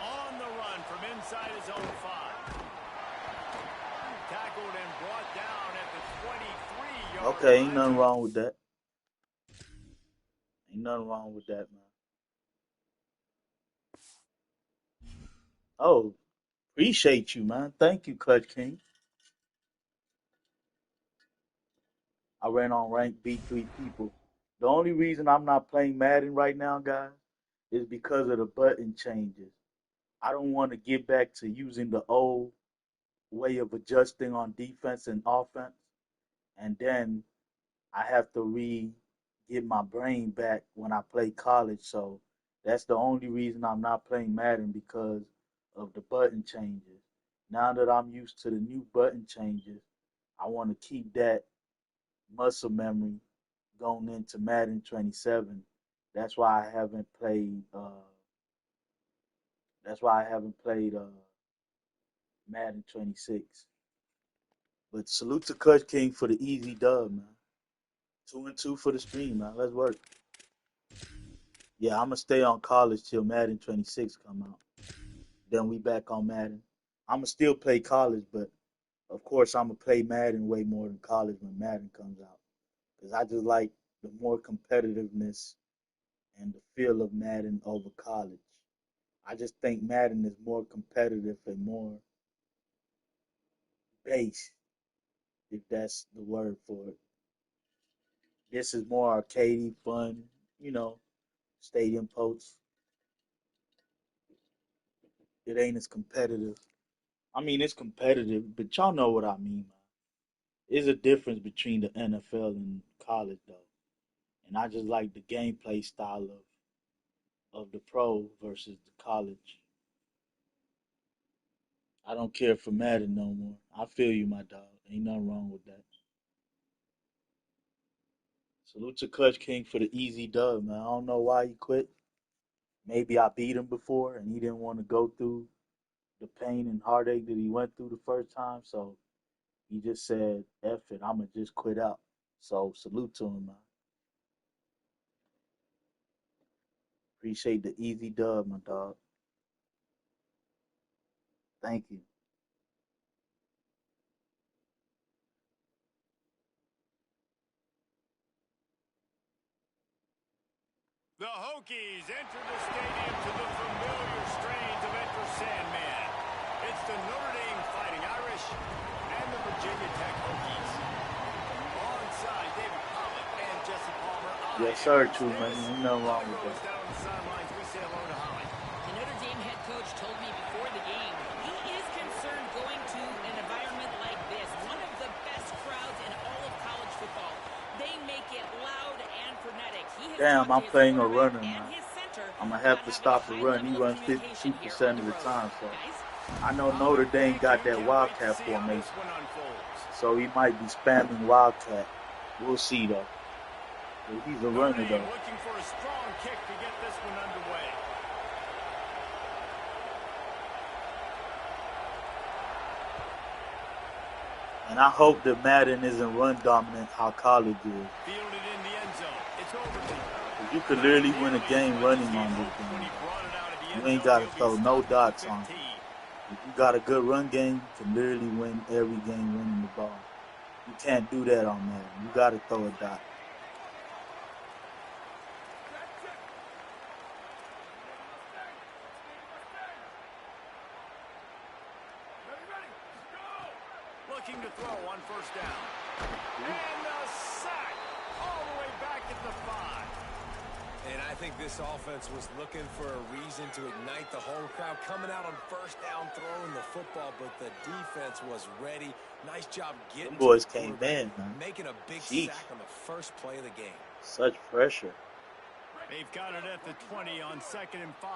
On the run from inside his own 5. Tackled and brought down at the 23-yard Okay, ain't line. nothing wrong with that. Ain't nothing wrong with that, man. Oh, appreciate you, man. Thank you, Clutch King. I ran on rank B3 people. The only reason I'm not playing Madden right now, guys, is because of the button changes. I don't want to get back to using the old way of adjusting on defense and offense, and then I have to get my brain back when I play college. So that's the only reason I'm not playing Madden because of the button changes. Now that I'm used to the new button changes, I want to keep that muscle memory going into Madden 27. That's why I haven't played. That's why I haven't played Madden 26. But salute to Clutch King for the easy dub, man. 2-2 for the stream, man. Let's work. Yeah, I'm gonna stay on college till Madden 26 come out. Then we back on Madden. I'm gonna still play college, but of course I'm gonna play Madden way more than college when Madden comes out. Because I just like the more competitiveness and the feel of Madden over college. I just think Madden is more competitive and more base, if that's the word for it. This is more arcadey, fun, you know, stadium posts. It ain't as competitive. I mean, it's competitive, but y'all know what I mean, man. There's a difference between the NFL and college, though. And I just like the gameplay style of the pro versus the college. I don't care for Madden no more. I feel you, my dog. Ain't nothing wrong with that. Salute to Clutch King for the easy dub, man. I don't know why he quit. Maybe I beat him before and he didn't want to go through the pain and heartache that he went through the first time. So he just said, F it, I'm going to just quit out. So salute to him, man. Appreciate the easy dub, my dog. Thank you. The Hokies enter the stadium to the familiar strains of Enter Sandman. It's the Notre Dame Fighting Irish and the Virginia Tech Hokies. Alongside David Pollock and Jesse Palmer, I Yes, am sir, Reese true, man. Davis. Ain't nothing Holly wrong with Rowe that. is down on the sidelines. We say hello to Holly. The Notre Dame head coach told me before the game he is concerned going to an environment like this, one of the best crowds in all of college football. They make it loud and frenetic. He has Damn, talked to I'm his playing a quarterback runner and now. his center I'm going to have about to having a stop the high run. He level of runs communication here on 52% the of the road. time. So Guys? I know Holly, Notre Dame thank you. got that Can't wait to Wildcat see how this formation. one unfolds. So he might be spamming Wildcat. We'll see, though. But he's a Notre runner, Dame though. looking for a strong kick to get this one underway. And I hope that Madden isn't run dominant how college is. Fielded in the end zone. It's Overton. Because you could Not literally win a nearly as game much as running he on this hoped when game, he bro. brought it out of the You end ain't zone. got to He'll be throw no stopped at the dots on him. 15. If you got a good run game, you can literally win every game running the ball. You can't do that on Madden. You got to throw a dot. Looking to throw on first down. And a sack all the way back at the 5. And I think this offense was looking for a reason to ignite the home crowd, coming out on first down, throwing the football, but the defense was ready. Nice job getting Them boys to the came in, man. making a big Sheesh. sack on the first play of the game. Such pressure. They've got it at the 20 on 2nd and 5.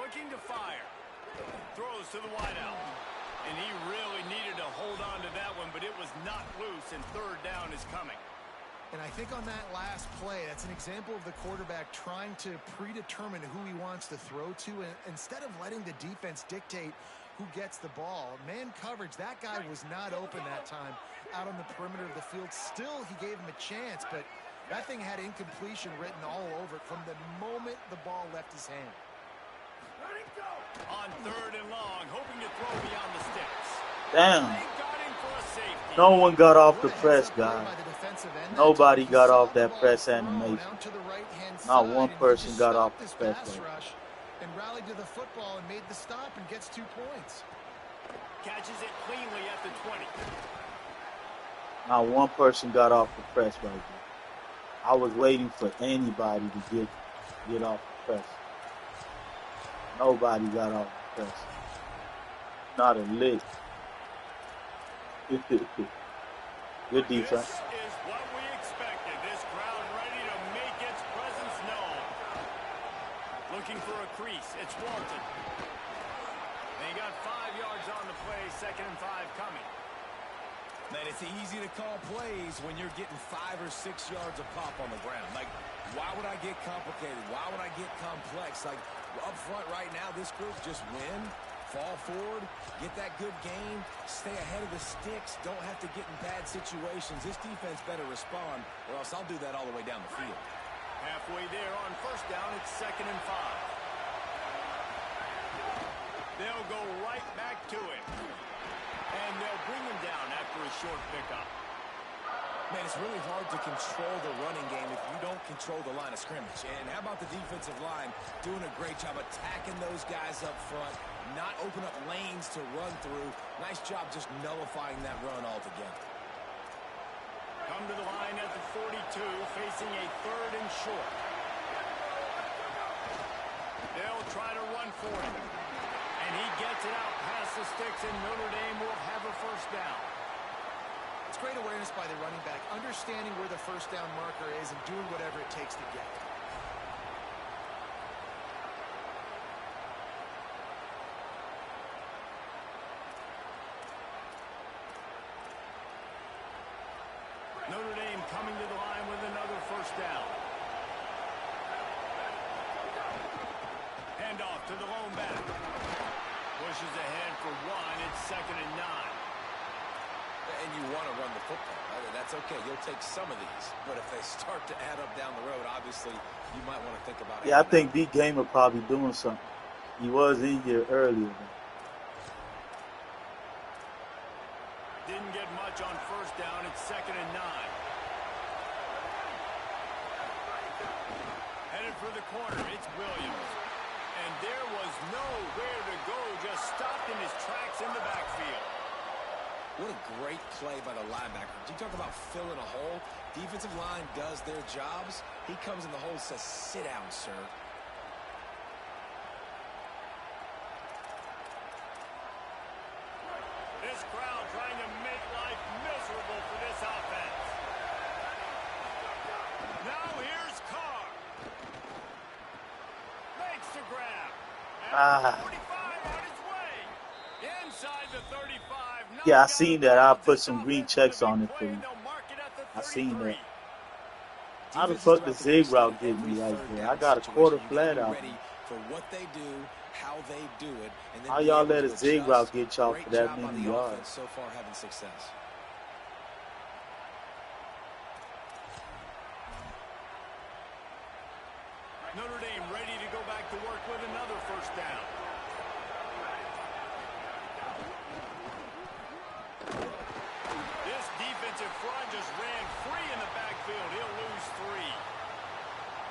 Looking to fire. Throws to the wideout. And he really needed to hold on to that one, but it was not loose, and third down is coming. And I think on that last play, that's an example of the quarterback trying to predetermine who he wants to throw to, and instead of letting the defense dictate who gets the ball. Man coverage, that guy was not open that time out on the perimeter of the field. Still, he gave him a chance, but that thing had incompletion written all over it from the moment the ball left his hand. On 3rd and long, hoping to throw beyond the sticks. Damn. They got him for a safety. No one got off the press, guys. Nobody got off that press animation. Not one person got off the press. And rallied to the football and made the stop and gets 2 points. Catches it cleanly at the 20. Not one person got off the press right there. I was waiting for anybody to get off the press. Nobody got off the press. Not a lick. Good defense. This is what we expected. This crowd ready to make its presence known. Looking for a crease. It's Walton. They got 5 yards on the play. 2nd and 5 coming. Man, it's easy to call plays when you're getting 5 or 6 yards of pop on the ground. Like, why would I get complicated? Why would I get complex? Like, up front right now, this group just win, fall forward, get that good game, stay ahead of the sticks, don't have to get in bad situations. This defense better respond, or else I'll do that all the way down the field. Halfway there on first down, it's 2nd and 5. They'll go right back to it. And they'll bring him down after a short pickup. Man, it's really hard to control the running game if you don't control the line of scrimmage. And how about the defensive line doing a great job attacking those guys up front, not open up lanes to run through. Nice job just nullifying that run altogether. Come to the line at the 42, facing a 3rd and short. They'll try to run for him. And he gets it out past the sticks, and Notre Dame will have a first down. It's great awareness by the running back, understanding where the first down marker is and doing whatever it takes to get it. Notre Dame coming to the line with another first down. Hand off to the lone back. Pushes ahead for 1. It's 2nd and 9. And you want to run the football. That's okay. You'll take some of these. But if they start to add up down the road, obviously, you might want to think about it. Yeah, I think B Gamer probably doing something. He was in here earlier. Didn't get much on first down. It's 2nd and 9. Headed for the corner. It's Williams. And there was nowhere to go. Just stopped in his tracks in the backfield. What a great play by the linebacker. You talk about filling a hole. Defensive line does their jobs. He comes in the hole and says, sit down, sir. This crowd trying to make life miserable for this offense. Now here's Carr. Makes the grab. At 45 on his way. Inside the 35. Yeah, I seen that. I'll put some green checks on it for you. I seen that. How the fuck the zig route get me right there? I got a quarter flat out. For what they do, how they do it, and then how y'all let a zig route get y'all for that many yards? So far, having success. Notre Dame ready to go back to work with another first down. This defensive front just ran free in the backfield. He'll lose 3.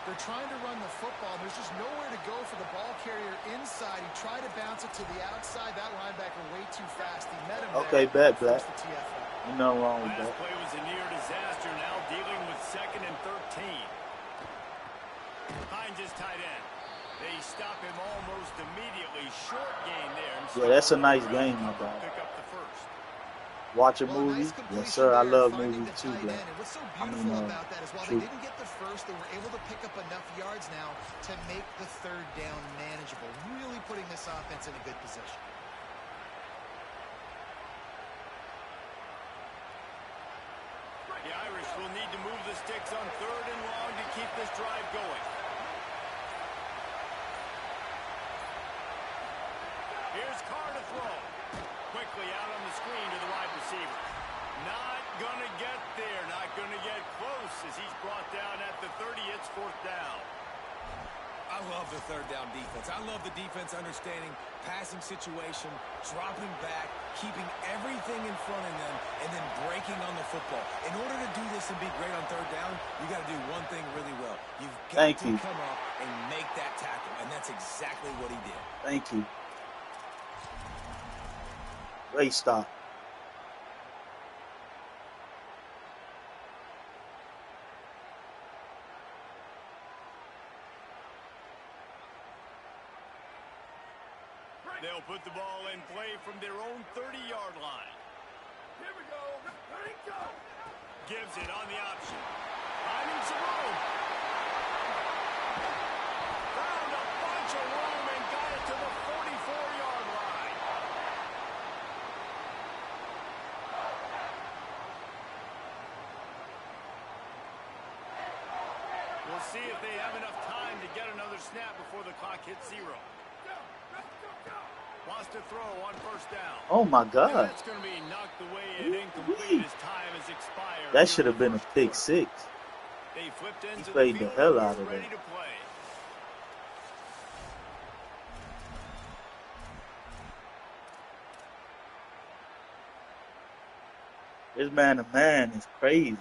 They're trying to run the football. There's just nowhere to go for the ball carrier inside inside. He tried to bounce it to the outside. That linebacker way too fast. He met him Okay, there. bet, Black. Forced the TFL. Ain't nothing wrong with Last that. play was a near disaster. Now dealing with 2nd and 13. Hines is tight end. They stop him almost immediately. Short gain there. Yeah, that's a nice game, my dog. Pick up the first. Watch a Well, movie? nice Yes, sir. I there, love finding movies the too, tight Black. end. And what's so I beautiful mean, about that is while true. they didn't get the first, they were able to pick up enough yards now to make the 3rd down manageable, really putting this offense in a good position. The Irish will need to move the sticks on 3rd and long to keep this drive going. Here's Carr to throw. Quickly out on the screen to the wide receiver. Not going to get there. Not going to get close as he's brought down at the 30. It's 4th down. I love the 3rd down defense. I love the defense understanding passing situation, dropping back, keeping everything in front of them, and then breaking on the football. In order to do this and be great on 3rd down, you got to do one thing really well. You've got to come up and make that tackle, and that's exactly what he did. Thank you. Great stop. They'll put the ball in play from their own 30-yard line. Here we go. Ready, go. Gives it on the option. Finding some room. Found a bunch of room and got it to the 44-yard line. We'll see if they have enough time to get another snap before the clock hits 0. Wants to throw on 1st down. Oh my God. And that's going to be knocked away and incomplete as time has expired. That should have been a pick 6. They flipped into He played the hell out of ready it. to play. This man-to-man is crazy.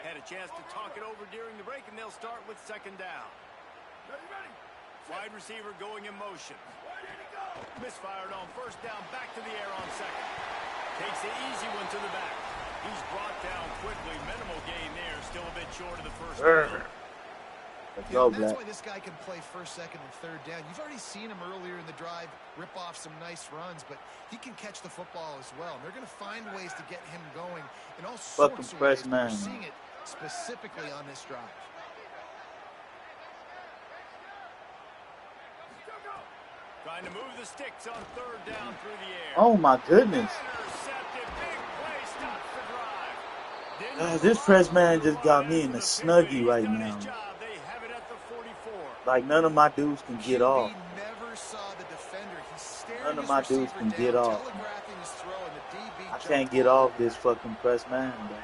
Had a chance to talk it over during the break, and they'll start with 2nd down. Ready. Wide receiver going in motion. Why did he go? Misfired on 1st down, back to the air on 2nd. Takes the easy one to the back. He's brought down quickly. Minimal gain there, still a bit short of the 1st down. Let's go, That's Black. why this guy can play 1st, 2nd, and 3rd down. You've already seen him earlier in the drive rip off some nice runs, but he can catch the football as well. And they're going to find ways to get him going in all sorts of press ways. man. We're seeing it specifically on this drive. Trying to move the sticks on 3rd down through the air. Oh my goodness. Intercepted. Big play stops the drive. This press man just got me in a snuggie right now. They have it at the 44. Like none of my dudes can get off. Never saw the defender. He's staring None of his my dudes receiver can down, get off. telegraphing his throw, and the DB I jumped can't get off this fucking press man, bro.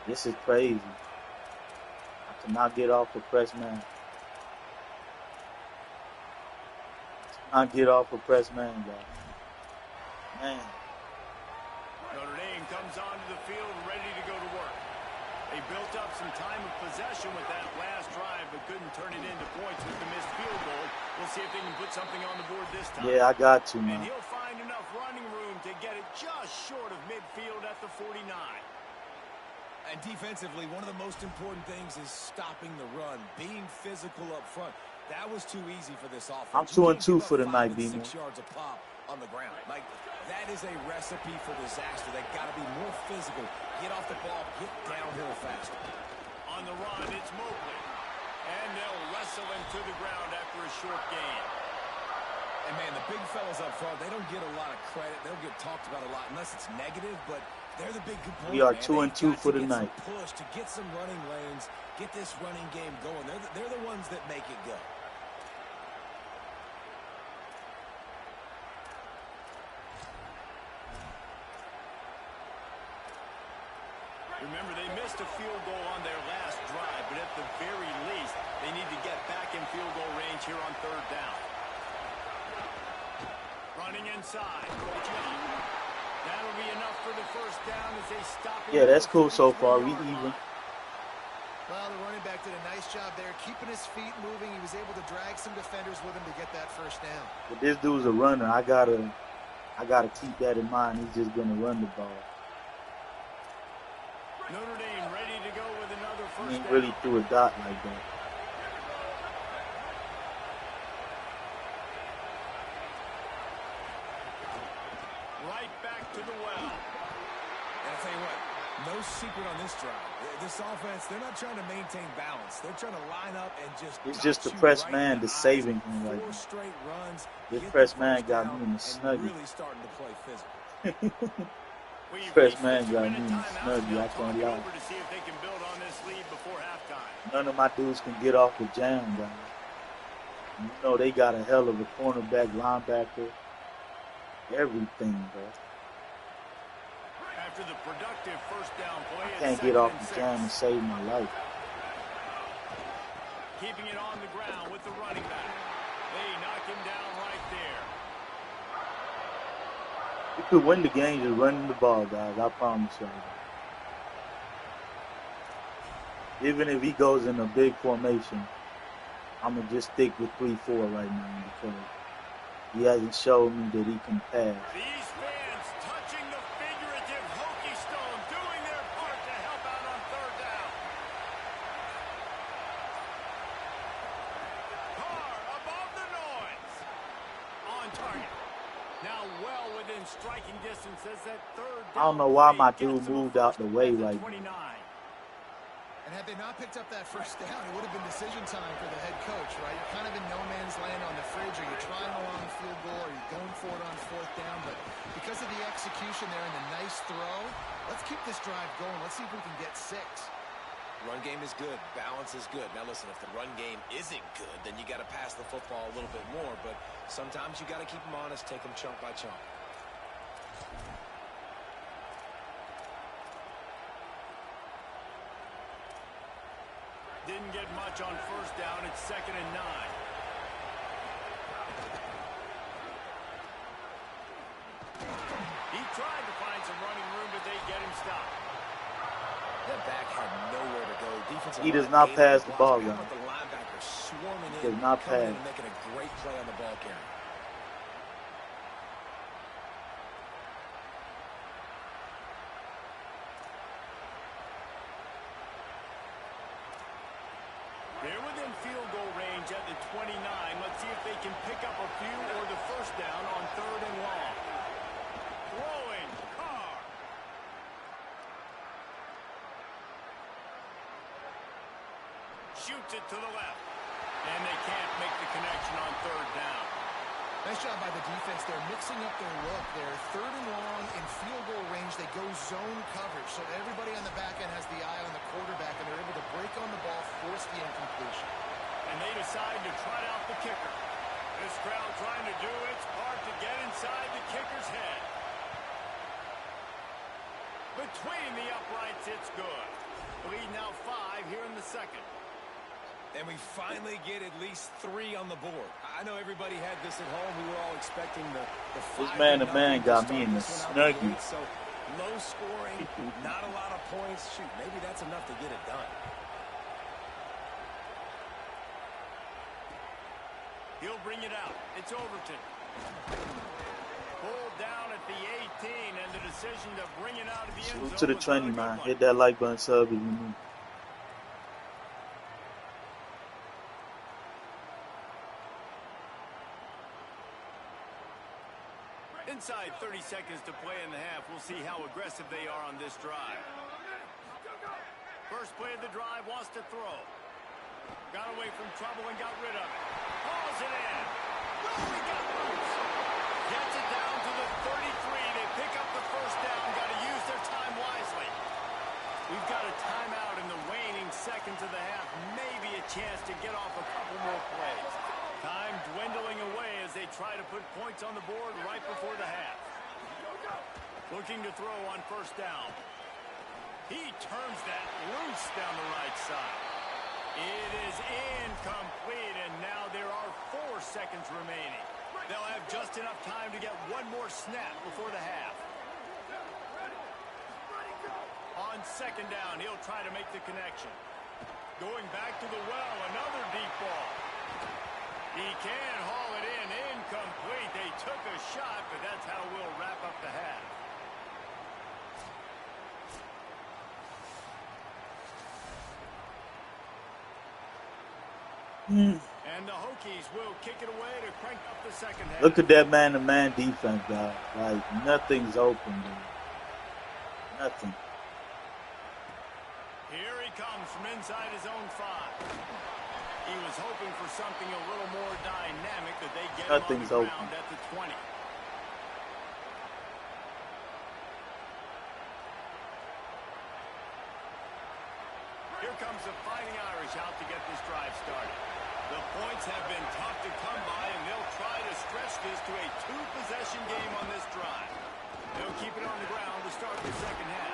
This is crazy. I cannot get off the press man. Cannot get off the press man, bro. Man. Notre Dame comes onto the field ready to go to work. They built up some time of possession with that last drive, but couldn't turn it into points with the missed field goal. We'll see if they can put something on the board this time. Yeah, I got to, And man. he'll find enough running room to get it just short of midfield at the 49. And defensively, one of the most important things is stopping the run, being physical up front. That was too easy for this offense. I'm 2-2 for the night, B-Man. 6 yards a pop on the ground. Like, that is a recipe for disaster. They got to be more physical. Get off the ball, get downhill faster. On the run, it's Mobley. And they'll wrestle him to the ground after a short gain. And, man, the big fellas up front, they don't get a lot of credit. They don't get talked about a lot unless it's negative, but they're the big component. We are man. 2-2 for the night. Push to get some running lanes, get this running game going. They're the ones that make it go. Remember, they missed a field goal on their last drive, but at the very least, they need to get back in field goal range here on 3rd down. Running inside. That'll be enough for the 1st down as they stop. Yeah, that's cool so far. We even. Well, the running back did a nice job there, keeping his feet moving. He was able to drag some defenders with him to get that first down. But this dude's a runner. I gotta keep that in mind. He's just gonna run the ball. Notre Dame ready to go with another first He ain't down. really threw a dot like that. Right back to the well. And I'll tell you what, no secret on this drive. This offense, they're not trying to maintain balance. They're trying to line up and just It's just the press man that's saving him right now. Straight runs. This press man got me in the snuggie. Really starting to play physical. Press man got me in the snuggie. I can't lie. To see if they can build on this lead before halftime. None of my dudes can get off the jam, guys. You know they got a hell of a cornerback, linebacker, everything, bro. After the productive first down play, I can't get off the jam and save my life. Keeping it on the ground with the running back. They knock him down right there. You could win the game just running the ball, guys. I promise you. Even if he goes in a big formation, I'm going to just stick with 3-4 right now because he hasn't showed me that he can pass. These fans touching the figurative Hokie stone, doing their part to help out on third down. Carr above the noise. On target. Now well within striking distance as that third down. I don't know why my play dude gets him moved out the way right 29. And had they not picked up that first down, it would have been decision time for the head coach, right? You're kind of in no man's land on the fridge. Are you trying along the field goal? Are you going for it on fourth down? But because of the execution there and the nice throw, let's keep this drive going. Let's see if we can get 6. Run game is good. Balance is good. Now, listen, if the run game isn't good, then you got to pass the football a little bit more. But sometimes you got to keep them honest, take them chunk by chunk. Didn't get much on first down. It's 2nd and 9. He tried to find some running room, but they get him stopped. That back had nowhere to go. Defensive He does line not gave pass him the ball, blocks. guys. How about the linebacker swarming He in, does not coming in pass. and making a great play on the ball carrier. They're within field goal range at the 29. Let's see if they can pick up a few or the first down on 3rd and long. Throwing, Carr. Shoots it to the left. And they can't make the connection on 3rd down. Nice job by the defense. They're mixing up their look. They're 3rd and long in field goal range. They go zone coverage. So everybody on the back end has the eye on the quarterback, and they're able to break on the ball, force the incompletion. And they decide to trot out the kicker. This crowd trying to do its part to get inside the kicker's head. Between the uprights, it's good. Lead now 5 here in the 2nd. And we finally get at least 3 on the board. I know everybody had this at home. We were all expecting the This 5-0 man-to-man got to me in the start this one out the snuggie. gate. So low scoring, not a lot of points. Shoot, maybe that's enough to get it done. He'll bring it out. It's Overton. Pulled down at the 18, and the decision to bring it out of the end zone. Salute to the was trendy, not a good man. one. Hit that like button, sub if you new. Inside 30 seconds to play in the half. We'll see how aggressive they are on this drive. First play of the drive, wants to throw. Got away from trouble and got rid of it. Hauls it in. Oh, he got loose. Gets it down to the 33. They pick up the first down. Got to use their time wisely. We've got a timeout in the waning seconds of the half. Maybe a chance to get off a couple more plays. Time dwindling away as they try to put points on the board right before the half. Looking to throw on first down. He turns that loose down the right side. It is incomplete, and now there are 4 seconds remaining. They'll have just enough time to get one more snap before the half. On second down, he'll try to make the connection. Going back to the well, another deep ball. He can haul it in, incomplete. They took a shot, but that's how we'll wrap up the half. And the Hokies will kick it away to crank up the second half. Look at that man-to-man defense, guys. Like, nothing's open, dude. Nothing. Here he comes from inside his own 5. He was hoping for something a little more dynamic, that they get Nothing's him on the open. ground at the 20. Here comes the Fighting Irish out to get this drive started. The points have been tough to come by, and they'll try to stretch this to a 2-possession game on this drive. They'll keep it on the ground to start the second half.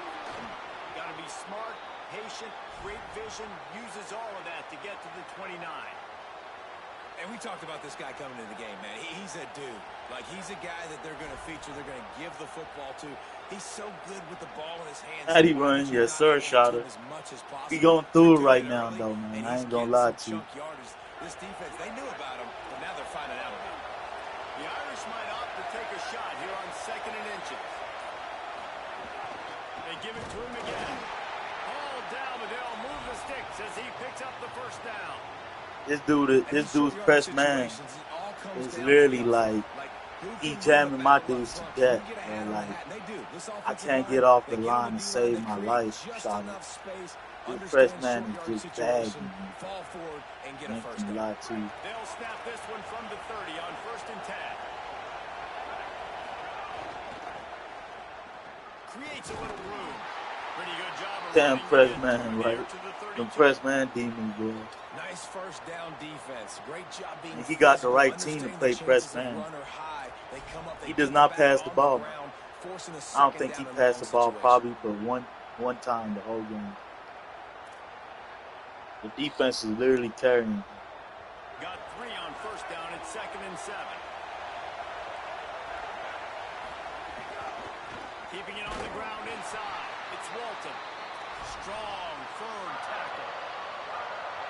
Got to be smart, patient, great vision, uses all of that to get to the 29. And we talked about this guy coming into the game, man. He's a dude. Like, he's a guy that they're going to feature, they're going to give the football to. He's so good with the ball in his hands. How'd he run? Yes, sir, Shotter. He going through it right now, though, man. I ain't going to lie to you. This defense, they knew about him, but now they're finding out about him. The Irish might opt to take a shot here on 2nd and inches. They give it to him again. All down, but they'll move the sticks as he picks up the first down. This dude's press man is literally like, he jamming my dudes to death, man. Like, I can't get off the line to save my life, Shotter. This press man is just bagging me. I ain't gonna lie to you. They'll snap this one from the 30 on 1st and 10. Creates a little room. Pretty good job of Damn running press it man, here right? to the The 32. press man demon, bro. Nice first down defense. Great job being And he got the physical, right team to understanding play the press chances of man. run are high. They come up, they He get does it not back pass the on ball. ground, forcing a I don't second think he down and passed long the ball situation. probably but one time the whole game. The defense is literally carrying him. Got 3 on 1st down. It's 2nd and 7. Keeping it on the ground inside. It's Walton. Strong, firm tackle.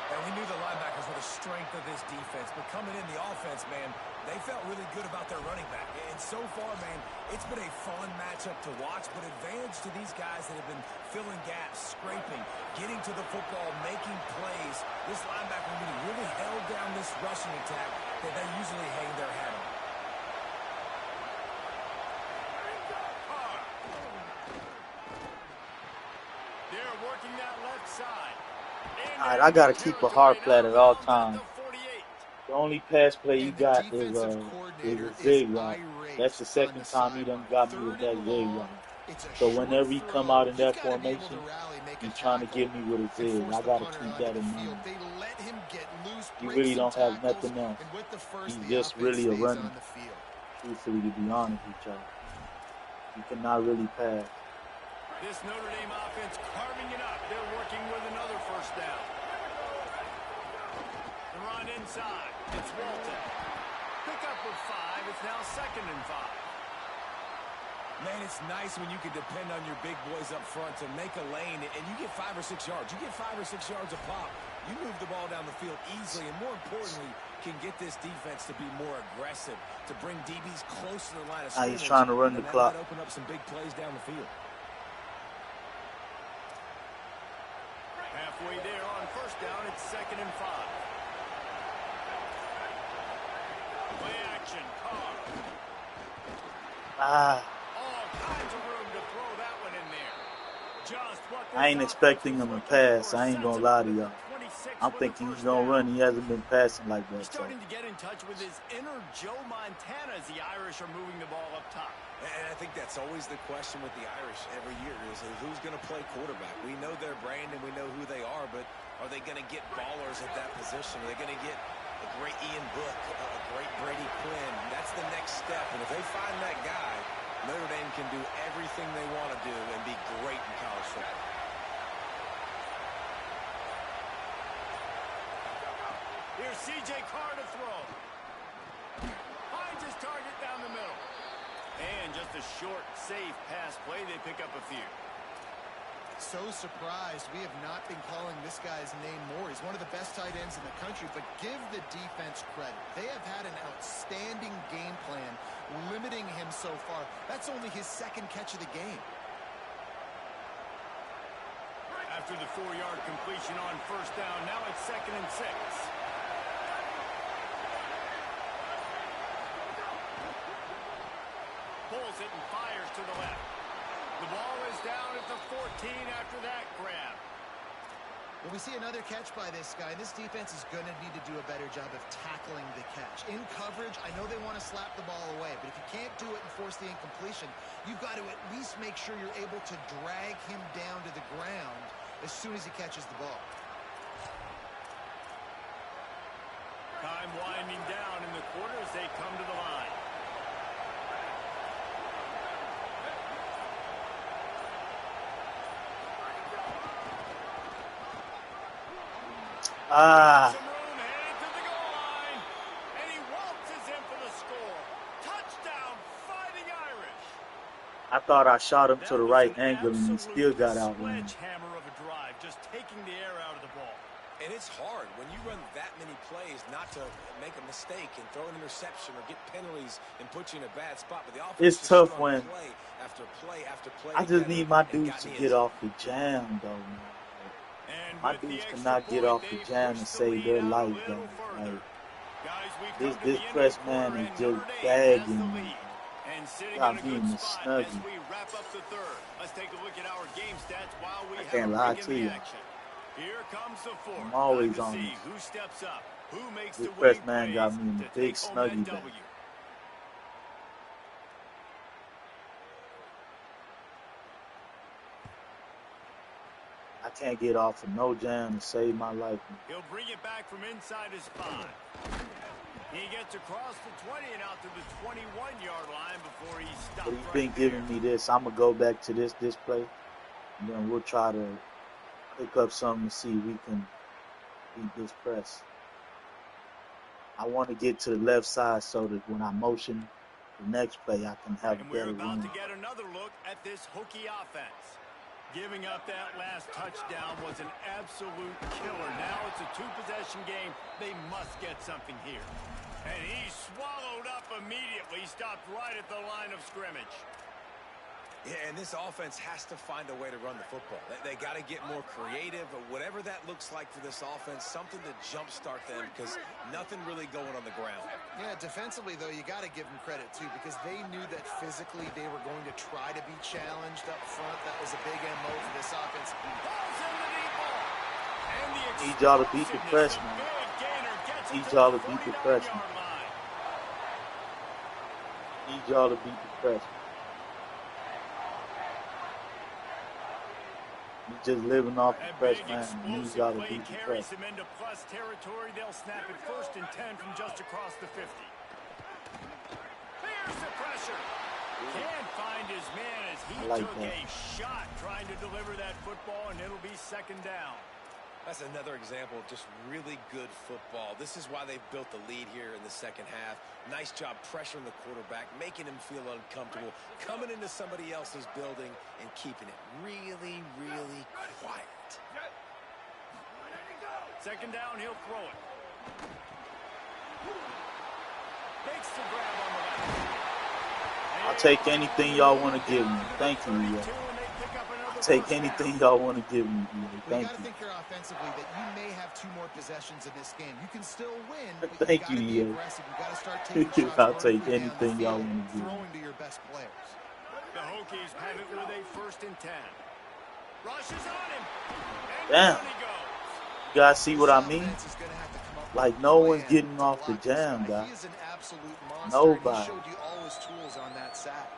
And we knew the linebackers were the strength of this defense, but coming in the offense, man, they felt really good about their running back. And so far, man, it's been a fun matchup to watch, but advantage to these guys that have been filling gaps, scraping, getting to the football, making plays. This linebacker really held down this rushing attack that they usually hang their hat on. They're working that left side. All right, I gotta keep a hard flat at all times. The only pass play he got is a zig route. That's the second time he done got me with that zig route. So whenever he come out in that formation, he's trying to get me with a zig. I gotta keep that in mind. He really don't have nothing else. He's just really a runner. Truthfully, to be honest with y'all, he cannot really pass. This Notre Dame offense carving it up. They're working with another 1st down. The run inside. It's Walton. Pick up with 5. It's now 2nd and 5. Man, it's nice when you can depend on your big boys up front to make a lane, and you get 5 or 6 yards. You get 5 or 6 yards a pop. You move the ball down the field easily, and more importantly, can get this defense to be more aggressive, to bring DBs close to the line of scrimmage. He's trying to run the and clock. That might open up some big plays down the field. Halfway there on 1st down. It's 2nd and 5. Play action. Carr. All kinds of room to throw that one in there. Just what I ain't expecting him to pass. I ain't gonna lie to y'all. I'm thinking he's gonna run. He hasn't been passing like that. He's starting to get in touch with his inner Joe Montana as the Irish are moving the ball up top. And I think that's always the question with the Irish every year is who's going to play quarterback. We know their brand and we know who they are, but are they going to get ballers at that position? Are they going to get a great Ian Book, a great Brady Quinn? That's the next step. And if they find that guy, Notre Dame can do everything they want to do and be great in college football. Here's C.J. Carr to throw. Finds his target down the middle. And just a short, safe pass play. They pick up a few. So surprised we have not been calling this guy's name more. He's one of the best tight ends in the country, but give the defense credit. They have had an outstanding game plan limiting him so far. That's only his second catch of the game. After the 4-yard completion on first down, now it's 2nd and 6. Pulls it and fires to the left. The ball is down at the 14 after that grab. Well, we see another catch by this guy. This defense is going to need to do a better job of tackling the catch. In coverage, I know they want to slap the ball away, but if you can't do it and force the incompletion, you've got to at least make sure you're able to drag him down to the ground as soon as he catches the ball. Time winding down in the quarter as they come to the line. Some room headed to the goal line. And he waltzes in for the score. Touchdown, Fighting Irish. I thought I shot him to the That was right an angle and he still absolute got outrun. sledgehammer of a drive, just taking the air out of the ball. And it's hard when you run that many plays not to make a mistake and throw an interception or get penalties and put you in a bad spot. But the offense It's just tough strung when play after play after play I just together need my and dudes got to in the get end off the jam, though, man. And My with the dudes extra cannot get point, off the they jam push and the save lead their out a life, little though. further. Like, Guys, we've this come to the end of press the man quarter, is and just Notre Dame has bagging the me. lead. And sitting Got in a me good in the spot as snuggie. we wrap up the third. Let's take a look at our game stats while we I have can't a lie break to in the you. action. Here comes the fourth. I'm Time always to on see this. who steps up, who makes This the press winning man got plays me in to a big take home that snuggie bag. W. I can't get off of no jam to save my life. He'll bring it back from inside his 5. He gets across the 20 and out to the 21-yard line before he stops But he's right been there. giving me this. I'm going to go back to this play, and then we'll try to pick up something to see if we can beat this press. I want to get to the left side so that when I motion the next play, I can have And we're better about room. to get another look at this Hokie offense. Giving up that last touchdown was an absolute killer. Now it's a 2-possession game. They must get something here. And he swallowed up immediately. Stopped right at the line of scrimmage. Yeah, and this offense has to find a way to run the football. They got to get more creative, or whatever that looks like for this offense, something to jumpstart them because nothing really going on the ground. Yeah, defensively, though, you got to give them credit, too, because they knew that physically they were going to try to be challenged up front. That was a big MO for this offense. Balls in the deep ball. And the Need y'all to beat the press, explosiveness, man. a big gainer, gets it Need to y'all the to beat the press, man. 49-yard line. Need y'all to beat the press. We just living off the That press, big man. Need explosive y'all to play beat the carries press. him into plus territory. They'll snap it 1st and 10 from just across the 50. There's the pressure. Can't find his man as he I like took that. a shot trying to deliver that football, and it'll be 2nd down. That's another example of just really good football. This is why they've built the lead here in the second half. Nice job pressuring the quarterback, making him feel uncomfortable, coming into somebody else's building and keeping it really, really quiet. 2nd down, he'll throw it. Makes the grab on the left. I'll take anything y'all want to give me. Thank you, EA. I'll take anything y'all want to give me, EA. Well, you Thank got to you. think here offensively that you may have 2 more possessions in this game. You can still win, but you Thank got to you, be EA. aggressive. You got to start taking shots I'll vertically take down the anything y'all field, want to give me. throwing to your best players. The Hokies have it with a 1st and 10. Rushes on him. And Damn. down he goes. You guys see what I mean? Offense is gonna have to come up with Like, a no one's plan getting to off the block this jam, guy. guys. He is an absolute monster. Nobody. And he showed you all his tools on that sack.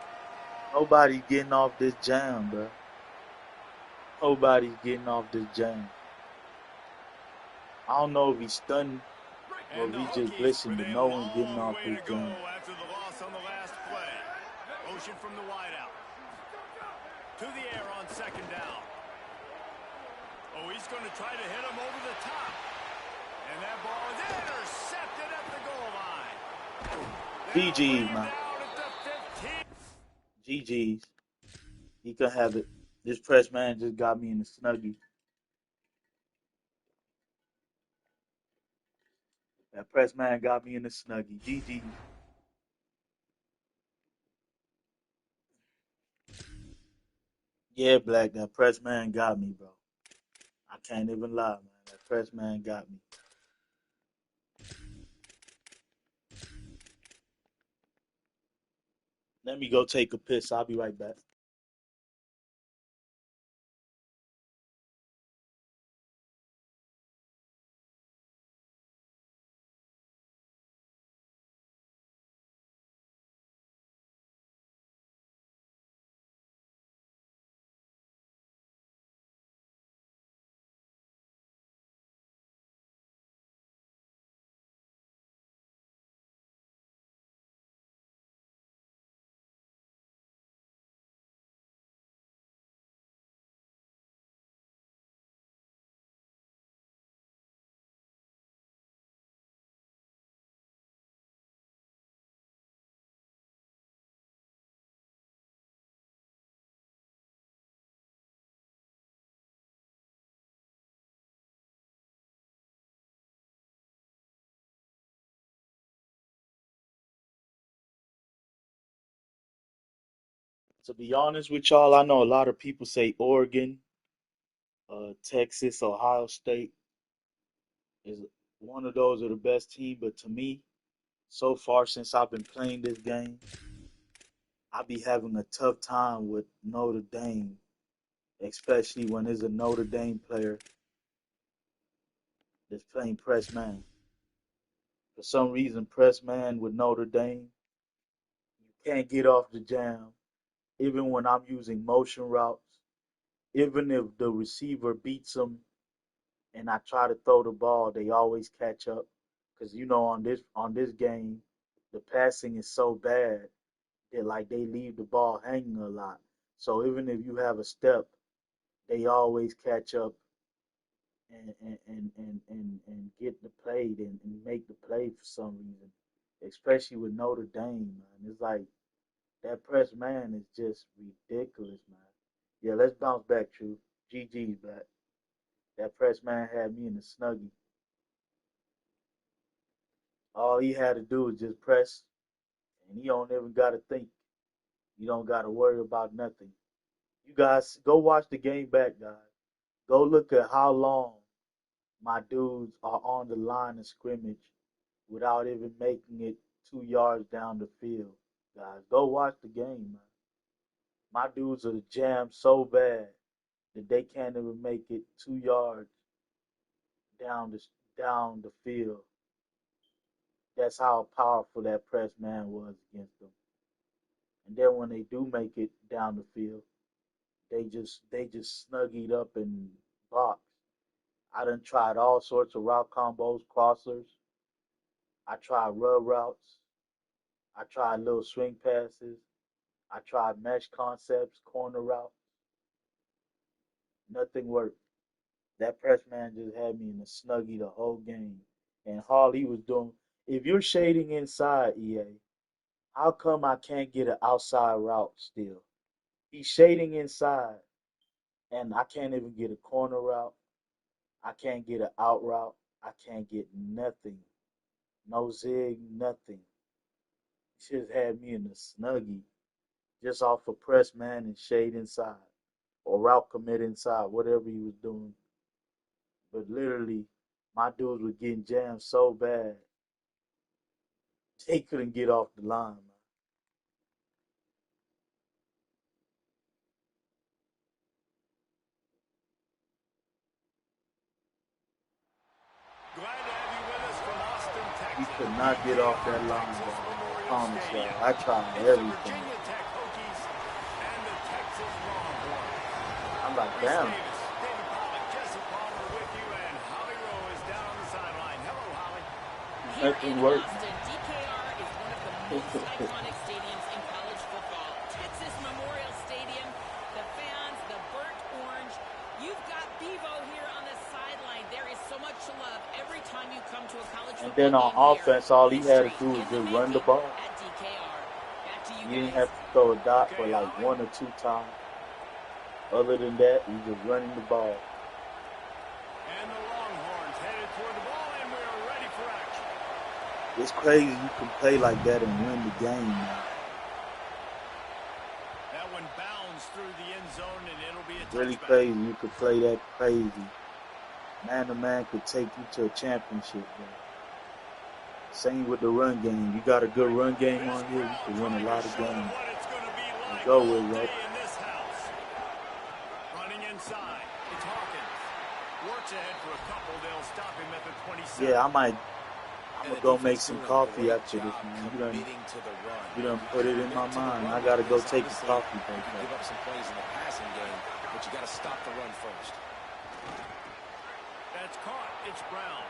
Nobody's getting off this jam, bro. Nobody's getting off this jam. I don't know if he's stunned or And if the he's just Hokies glitching, with but a no one's getting long off way this to go jam. after the loss on the last play. Motion from the wideout. To the air on 2nd down. Oh, he's going to try to hit him over the top. And that ball is intercepted at the goal line. That'll bring GG's, him man. down at the 15. GG's. He can have it. This press man just got me in the snuggie. That press man got me in the snuggie. GG. Yeah, Black, that press man got me, bro. I can't even lie, man. That press man got me. Let me go take a piss. I'll be right back. To be honest with y'all, I know a lot of people say Oregon, Texas, Ohio State is one of those are the best team, but to me, so far since I've been playing this game, I be having a tough time with Notre Dame, especially when there's a Notre Dame player that's playing press man. For some reason, press man with Notre Dame, you can't get off the jam, even when I'm using motion routes, even if the receiver beats them and I try to throw the ball, they always catch up. Cause on this game, the passing is so bad that like they leave the ball hanging a lot. So even if you have a step, they always catch up and get the play and make the play for some reason. Especially with Notre Dame, man. It's like that press man is just ridiculous, man. Yeah, let's bounce back, True. GG's back. That press man had me in the snuggie. All he had to do was just press, and he don't even got to think. You don't got to worry about nothing. You guys go watch the game back, guys. Go look at how long my dudes are on the line of scrimmage without even making it 2 yards down the field, guys. Go watch the game, man. My dudes are jammed so bad that they can't even make it 2 yards down the down the field. That's how powerful that press man was against them. And then when they do make it down the field, they just snuggied up and box. I done tried all sorts of route combos, crossers. I tried rub routes. I tried little swing passes. I tried mesh concepts, corner routes. Nothing worked. That press man just had me in the snuggie the whole game. And all he was doing, if you're shading inside, EA, how come I can't get an outside route still? He's shading inside, and I can't even get a corner route. I can't get an out route. I can't get nothing. No zig, nothing. He just had me in the snuggie just off of press man and shade inside or route commit inside, whatever he was doing. But literally, my dudes were getting jammed so bad they couldn't get off the line, man. Glad to have you with us from Austin, We Texas. could not get off that line, Texas guys. I Memorial promise y'all. Stadium. I tried It's the everything. Virginia Tech Hokies and the Texas Longhorns. I'm like, Reese damn, Davis, David Pollock, Jesse Palmer with you, and Holly Rowe is down on the sideline. Hello, Holly. Here in nothing worked, Austin, DKR is one of the most man. iconic stadiums in college football. Texas Memorial Stadium, the fans, the burnt orange. You've got Bevo here on the sideline. There is so much to love every time you come to a college And football then on game here. offense, all he had to History do was in the just run the making ball. at DKR. Back to you He didn't guys. have to throw a dot Okay, but like Holly. one or two times. Other than that, we just running the ball. And the Longhorns headed toward the ball, and we're ready for action. It's crazy you can play like that and win the game, man. That one bounds through the end zone, and it'll be a Really touchback. crazy you could play that crazy. Man-to-man could take you to a championship, man. Same with the run game. You got a good run game on here, you can win a lot of games. Like go with it, right? in this house. Running inside, it's Hawkins. Works ahead for a couple. They'll stop him at the 27. Yeah, I'm gonna go make some coffee after this, man. You done put it in my mind. I gotta go take a coffee break. Give up some plays in the passing game, but you gotta stop the run first. That's caught. It's Brown.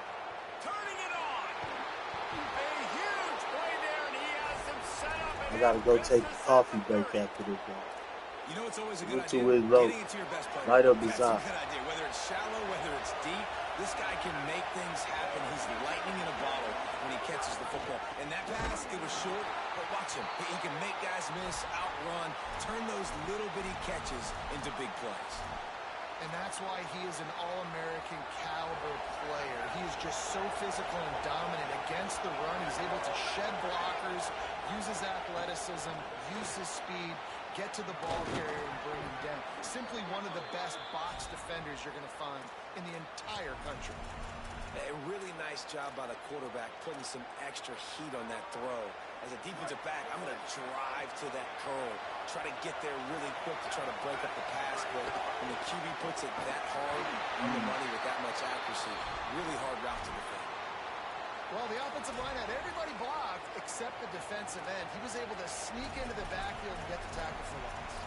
Turning it on. A huge play there, and he has him set up. I gotta go take a coffee break after this, man. You know it's always a good Look idea. to his low. Getting it to your best player. Right up his That's a eye. good idea. Whether it's shallow, whether it's deep, this guy can make things happen. He's lightning in a bottle when he catches the football. And that pass, it was short, but watch him. He can make guys miss, outrun, turn those little bitty catches into big plays. And that's why he is an all-American caliber player. He is just so physical and dominant against the run. He's able to shed blockers, use his athleticism, use his speed, get to the ball carrier and bring him down. Simply one of the best box defenders you're going to find in the entire country. A really nice job by the quarterback putting some extra heat on that throw. As a defensive back, I'm going to drive to that curl, try to get there really quick to try to break up the pass, but when the QB puts it that hard on the money with that much accuracy, really hard route to defend. Well, the offensive line had everybody blocked except the defensive end. He was able to sneak into the backfield and get the tackle for loss.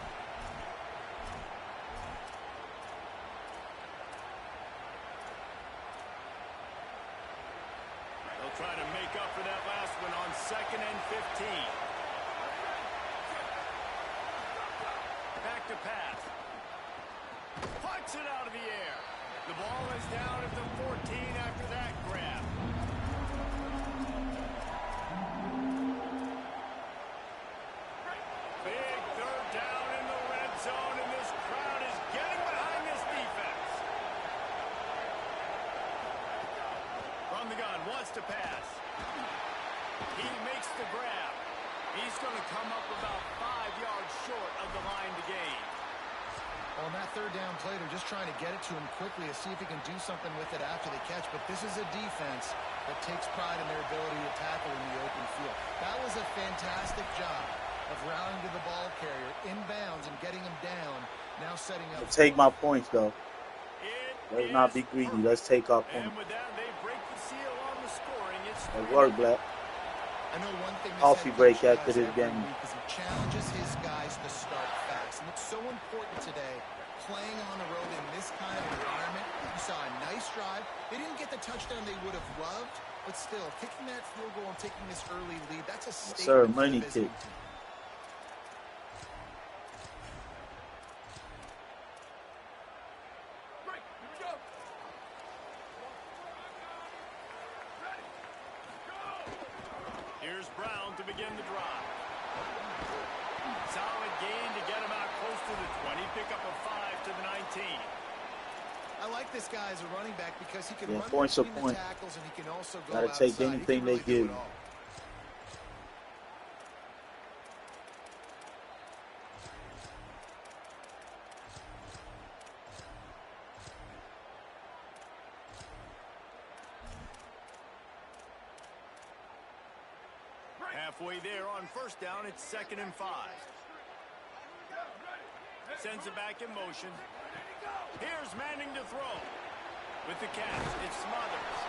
They'll try to make up for that last one on 2nd and 15. Back to pass. Puts it out of the air. The ball is down at the 14 after that grab. Big third down in the red zone, and this crowd is getting behind this defense. From the gun, wants to pass. He makes the grab. He's going to come up about 5 yards short of the line to gain. On that third down play, they're just trying to get it to him quickly to see if he can do something with it after the catch. But this is a defense that takes pride in their ability to tackle in the open field. That was a fantastic job of routing to the ball carrier inbounds and getting him down. Now setting up. Take my points, though. Let's not be greedy. Let's take our points. And with that, they break the seal on the scoring. It's That work, Black. I know one thing Coffee break after this game. Because he challenges his guys to start fast. And it's so important today, playing on the road in this kind of environment. You saw a nice drive. They didn't get the touchdown they would have loved, but still, kicking that field goal and taking this early lead, that's a statement. Sir, money kick. Right, here we go. Ready, go. Here's Brown to begin the drive. Solid gain to get him out close to the 20. Pick up a 5 to the 19. I like this guy as a running back because he can run points are between the point. tackles and he can also go Gotta outside. take anything they give you. Halfway there on first down, it's 2nd and 5. Sends it back in motion. Here's Manning to throw. With the catch, it's Smothers.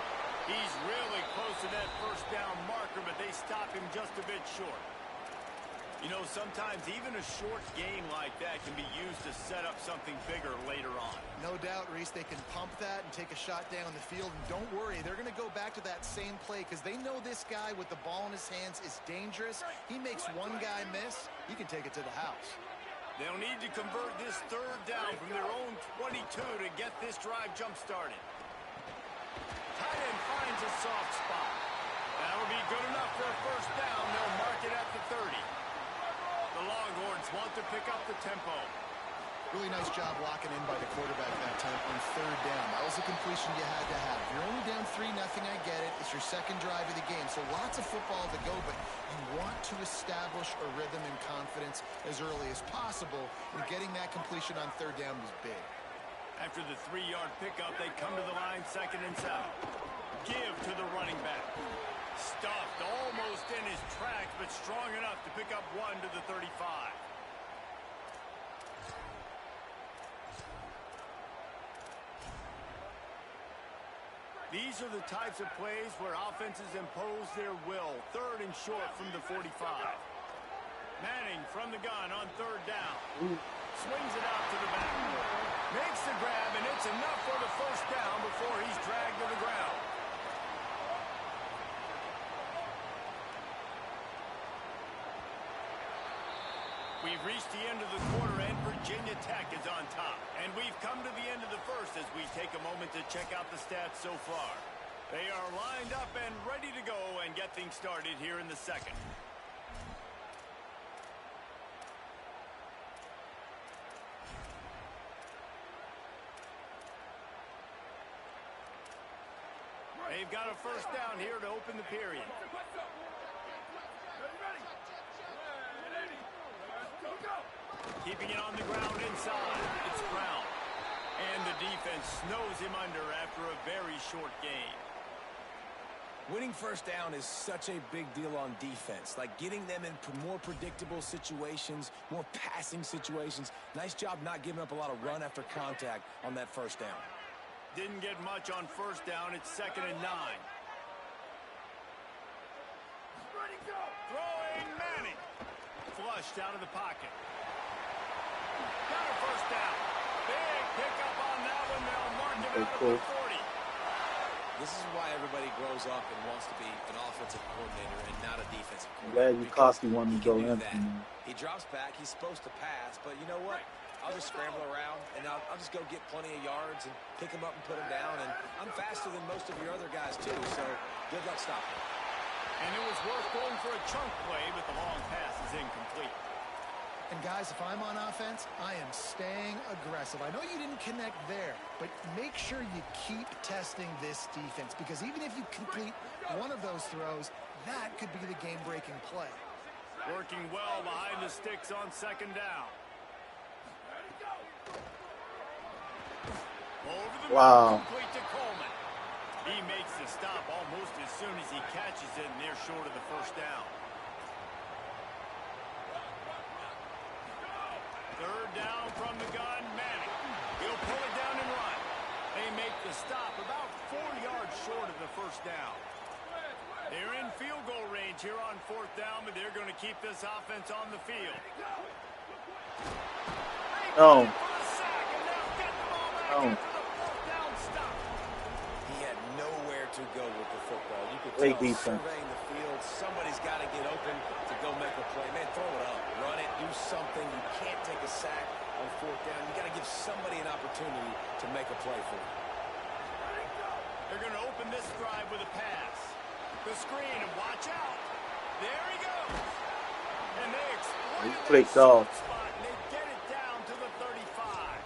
He's really close to that first down marker, but they stop him just a bit short. You know, sometimes even a short game like that can be used to set up something bigger later on. No doubt, Reese, they can pump that and take a shot down the field. And don't worry, they're going to go back to that same play because they know this guy with the ball in his hands is dangerous. He makes one guy miss, he can take it to the house. They'll need to convert this third down from their own 22 to get this drive jump-started. Tight end finds a soft spot. That'll be good enough for a first down. They'll mark it at the 30. The Longhorns want to pick up the tempo. Really nice job locking in by the quarterback that time on third down. That was a completion you had to have. You're only down 3-0, I get it. It's your second drive of the game, so lots of football to go, but you want to establish a rhythm and confidence as early as possible, and getting that completion on third down was big. After the 3-yard pickup, they come to the line 2nd and 7. Give to the running back. Stuffed almost in his tracks, but strong enough to pick up 1 to the 35. These are the types of plays where offenses impose their will. 3rd and short from the 45. Manning from the gun on 3rd down. Swings it out to the back. Makes the grab, and it's enough for the 1st down before he's dragged to the ground. We've reached the end of the quarter, and Virginia Tech is on top. And we've come to the end of the first as we take a moment to check out the stats so far. They are lined up and ready to go and get things started here in the second. They've got a 1st down here to open the period. Keeping it on the ground inside. It's Brown. And the defense snows him under after a very short game. Winning 1st down is such a big deal on defense. Like getting them in more predictable situations, more passing situations. Nice job not giving up a lot of run after contact on that 1st down. Didn't get much on 1st down. It's 2nd and 9. Throwing Manning. Flushed out of the pocket. Got a 1st down. Big pickup on that one. They'll mark him out at the 40. This is why everybody grows up and wants to be an offensive coordinator and not a defensive I'm coordinator. glad you Hokie wanted to go in. He drops back. He's supposed to pass, but you know what? I'll just scramble around, and I'll just go get plenty of yards and pick him up and put him down. And I'm faster than most of your other guys, too, so good luck stopping. And it was worth going for a chunk play, but the long pass is incomplete. And guys, if I'm on offense, I am staying aggressive. I know you didn't connect there, but make sure you keep testing this defense, because even if you complete one of those throws, that could be the game-breaking play. Working well behind the sticks on 2nd down. Over the middle, complete to Coleman. He makes the stop almost as soon as he catches it, and they're short of the 1st down. 3rd down from the gun, Manning. He'll pull it down and run. They make the stop about 4 yards short of the 1st down. They're in field goal range here on 4th down, but they're going to keep this offense on the field. Oh. He had nowhere to go with the football. You could Great tell defense. surveying the field, somebody's got to get open to go make a play. Man, throw it up, run it, do something. You can't take a sack on 4th down. You got to give somebody an opportunity to make a play for you. They're going to open this drive with a pass. The screen, and watch out. There he goes. And they exploit that spot, and they get it down to the 35.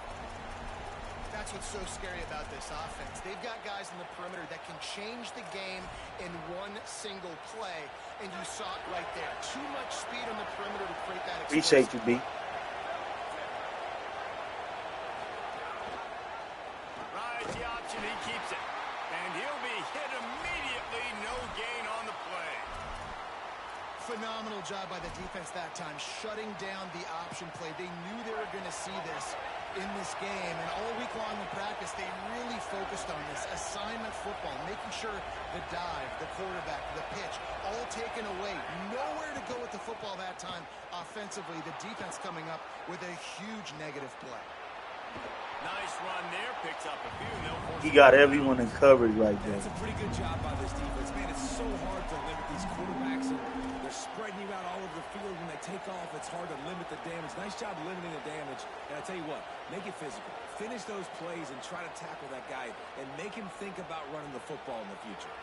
That's what's so scary about this offense. They've got guys in the perimeter that can change the game in one single play, and you saw it right there. Too much speed on the perimeter to create that Appreciate you, B. Rides the option, he keeps it. And he'll be hit immediately, no gain on the play. Phenomenal job by the defense that time, shutting down the option play. They knew they were going to see this in this game, and all week long in practice, they really focused on this assignment football, making sure the dive, the quarterback, the pitch, all taken away. Nowhere to go with the football that time offensively. The defense coming up with a huge negative play. Nice run there, picks up a few. He got everyone in coverage right there. That's a pretty good job by this defense. Man, it's so hard to limit these quarterbacks, and they're spreading you out all over the field. When they take off, it's hard to limit the damage. Nice job limiting the damage. And I tell you what, make it physical. Finish those plays and try to tackle that guy and make him think about running the football in the future.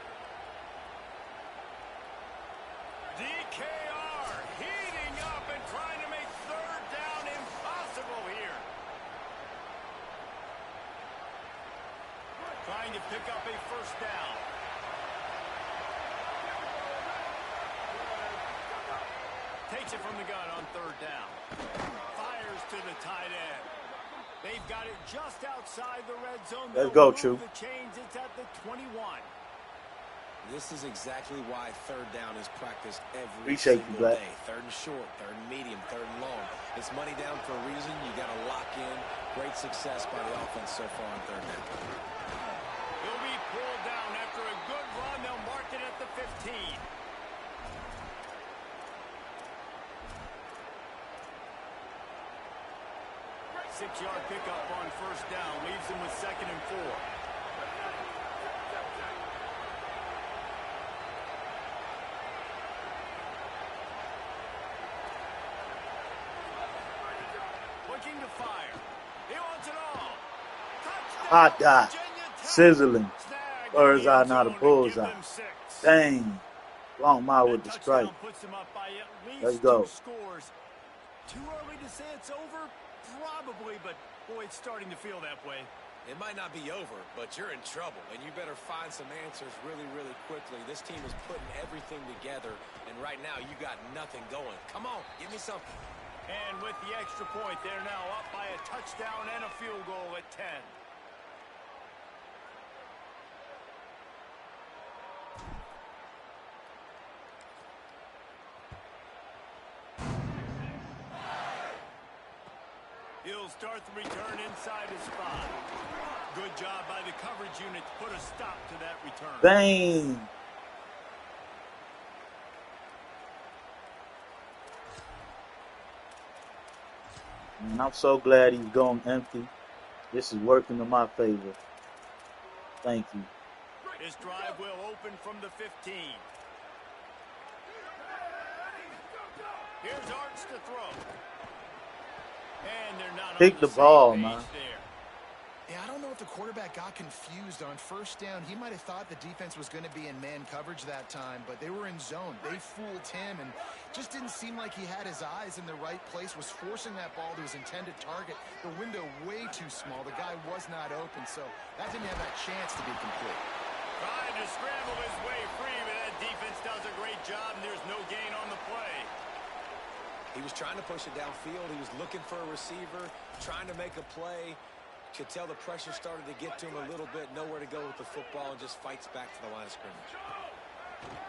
DKR heating up and trying to make 3rd down impossible here. pick up a first down. Takes it from the gun on third down. Fires to the tight end. They've got it just outside the red zone. Let's go, Chu. The chains. It's at the 21. This is exactly why third down is practiced every Appreciate single you, Black. day. Third and short, third and medium, third and long. It's money down for a reason. You got to lock in. Great success by the offense so far on third down. He'll be pulled down after a good run. They'll mark it at the 15. 6-yard pickup on first down. Leaves him with 2nd and 4. Looking to fire. He wants it all. Touchdown, Hot dot. Virginia Tech. Sizzling. Snag Bird's in the eye, end not a zone to bullseye. give them 6. Dang. Long mile with the That strike. touchdown puts them up by at least Let's go. 2 scores. Too early to say it's over? Probably, but boy, it's starting to feel that way. It might not be over, but you're in trouble, and you better find some answers really, really quickly. This team is putting everything together, and right now you got nothing going. Come on, give me something. And with the extra point, they're now up by a touchdown and a field goal at 10. He'll start the return inside his spot. Good job by the coverage unit to put a stop to that return. Dang. And I'm so glad he's going empty. This is working in my favor. Thank you. This drive will open from the 15. Here's Arts to throw. And they're not Pick on the same ball, page man. there. Yeah, I don't know if the quarterback got confused on first down. He might have thought the defense was going to be in man coverage that time, but they were in zone. They fooled him and just didn't seem like he had his eyes in the right place, was forcing that ball to his intended target. The window way too small. The guy was not open, so that didn't have that chance to be complete. Trying to scramble his way free, but that defense does a great job, and there's no gain on the play. He was trying to push it downfield. He was looking for a receiver, trying to make a play. Could tell the pressure started to get to him a little bit, nowhere to go with the football, and just fights back to the line of scrimmage.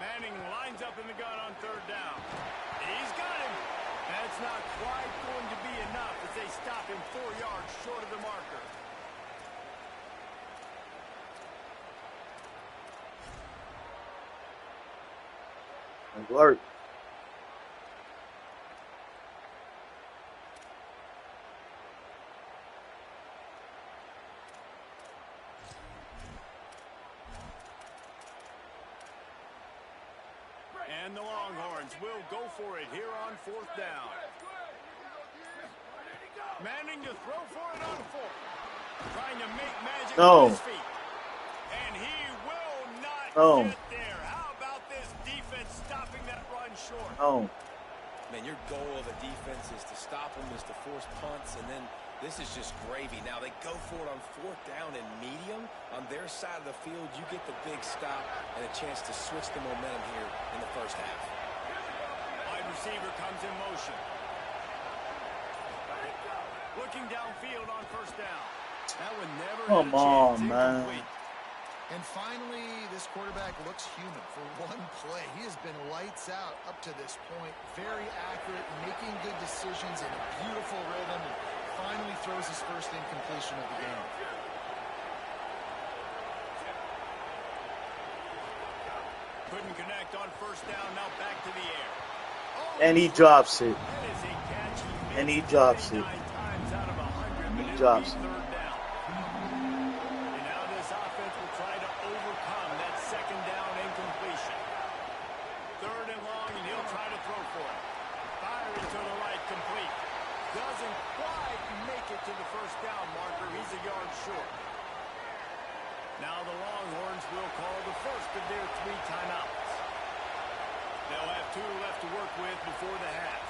Manning lines up in the gun on third down. He's got him. That's not quite going to be enough as they stop him 4 yards short of the marker. It worked. And the Longhorns will go for it here on fourth down. Manning to throw for it on fourth. Trying to make magic No. with his feet. And he will not No. get there. How about this defense stopping that run short? Oh. Man, your goal of a defense is to stop them, is to force punts, and then this is just gravy. Now they go for it on fourth down and medium. On their side of the field, you get the big stop and a chance to switch the momentum here in the first half. Wide receiver comes in motion. Looking downfield on first down. That one never Come had a chance. on, man. Incomplete. And finally, this quarterback looks human for one play. He has been lights out up to this point. Very accurate, making good decisions in a beautiful rhythm, and finally throws his first incompletion of the game. Couldn't connect on first down. Now back to the air. And he drops it. That is a catch he And he missed drops it. 29 times out of 100, but He it'll drops be it. third down. And now this offense will try to overcome that second down incompletion. Third and long, and he'll try to throw for it. Firing to the right, complete. Doesn't quite make it to the first down marker. He's a yard short. Now the Longhorns will call the first of their 3 timeouts. They'll have 2 left to work with before the half.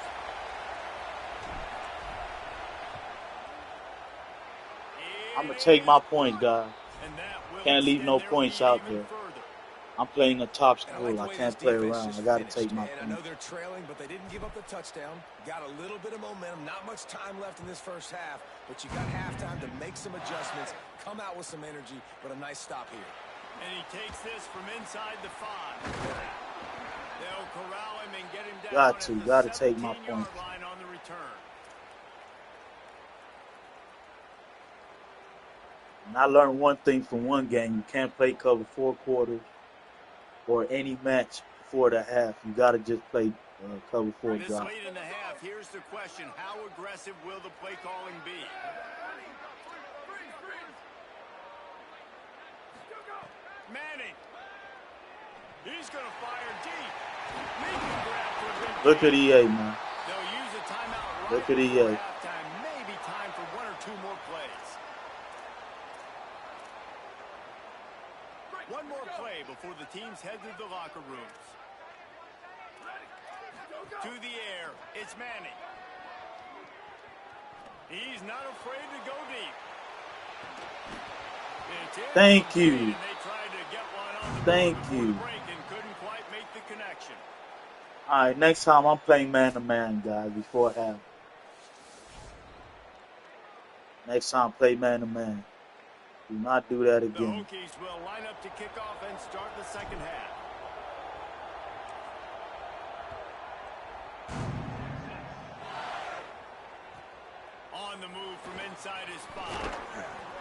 I'm going to take my point, guys. And that will Can't leave no extend their points lead out even there. further. I'm playing a top And I like school. the I way this can't play defense around. I just got to finished. take my And I know points. they're trailing, but they didn't give up the touchdown. Got a little bit of momentum. Not much time left in this first half, but you got halftime to make some adjustments, come out with some energy, but a nice stop here. And he takes this from inside the 5. They'll corral him and get him down Got at to. the Got to take my 17-yard points. line on the return. And I learned one thing from one game. You can't play cover 4 quarters or any match before the half. You got to just play cover 4 This drop. late in the half, here's the question. How aggressive will the play calling be? Manning. He's going to fire deep. Look at EA, man. They'll use a timeout right Look at before EA. halftime. Maybe time for 1 or 2 more plays. One more play before the teams head to the locker rooms. To the air, it's Manning. He's not afraid to go deep. Thank you. And they tried to get one on the Thank board before you. the break and couldn't quite make the connection. All right, next time I'm playing man-to-man, guys, before half. Next time, play man-to-man. Do not do that The again. Hokies will line up to kick off and start the second half. On the move from inside his 5.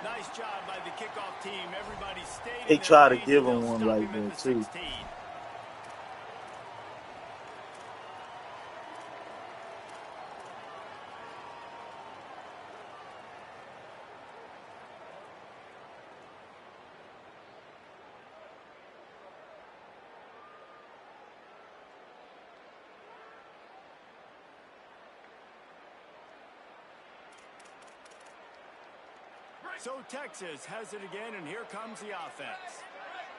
Nice job by the kickoff team. Everybody stayed They in their try to lane, give and him they'll one stop right him there, at the too. 16. So Texas has it again, and here comes the offense.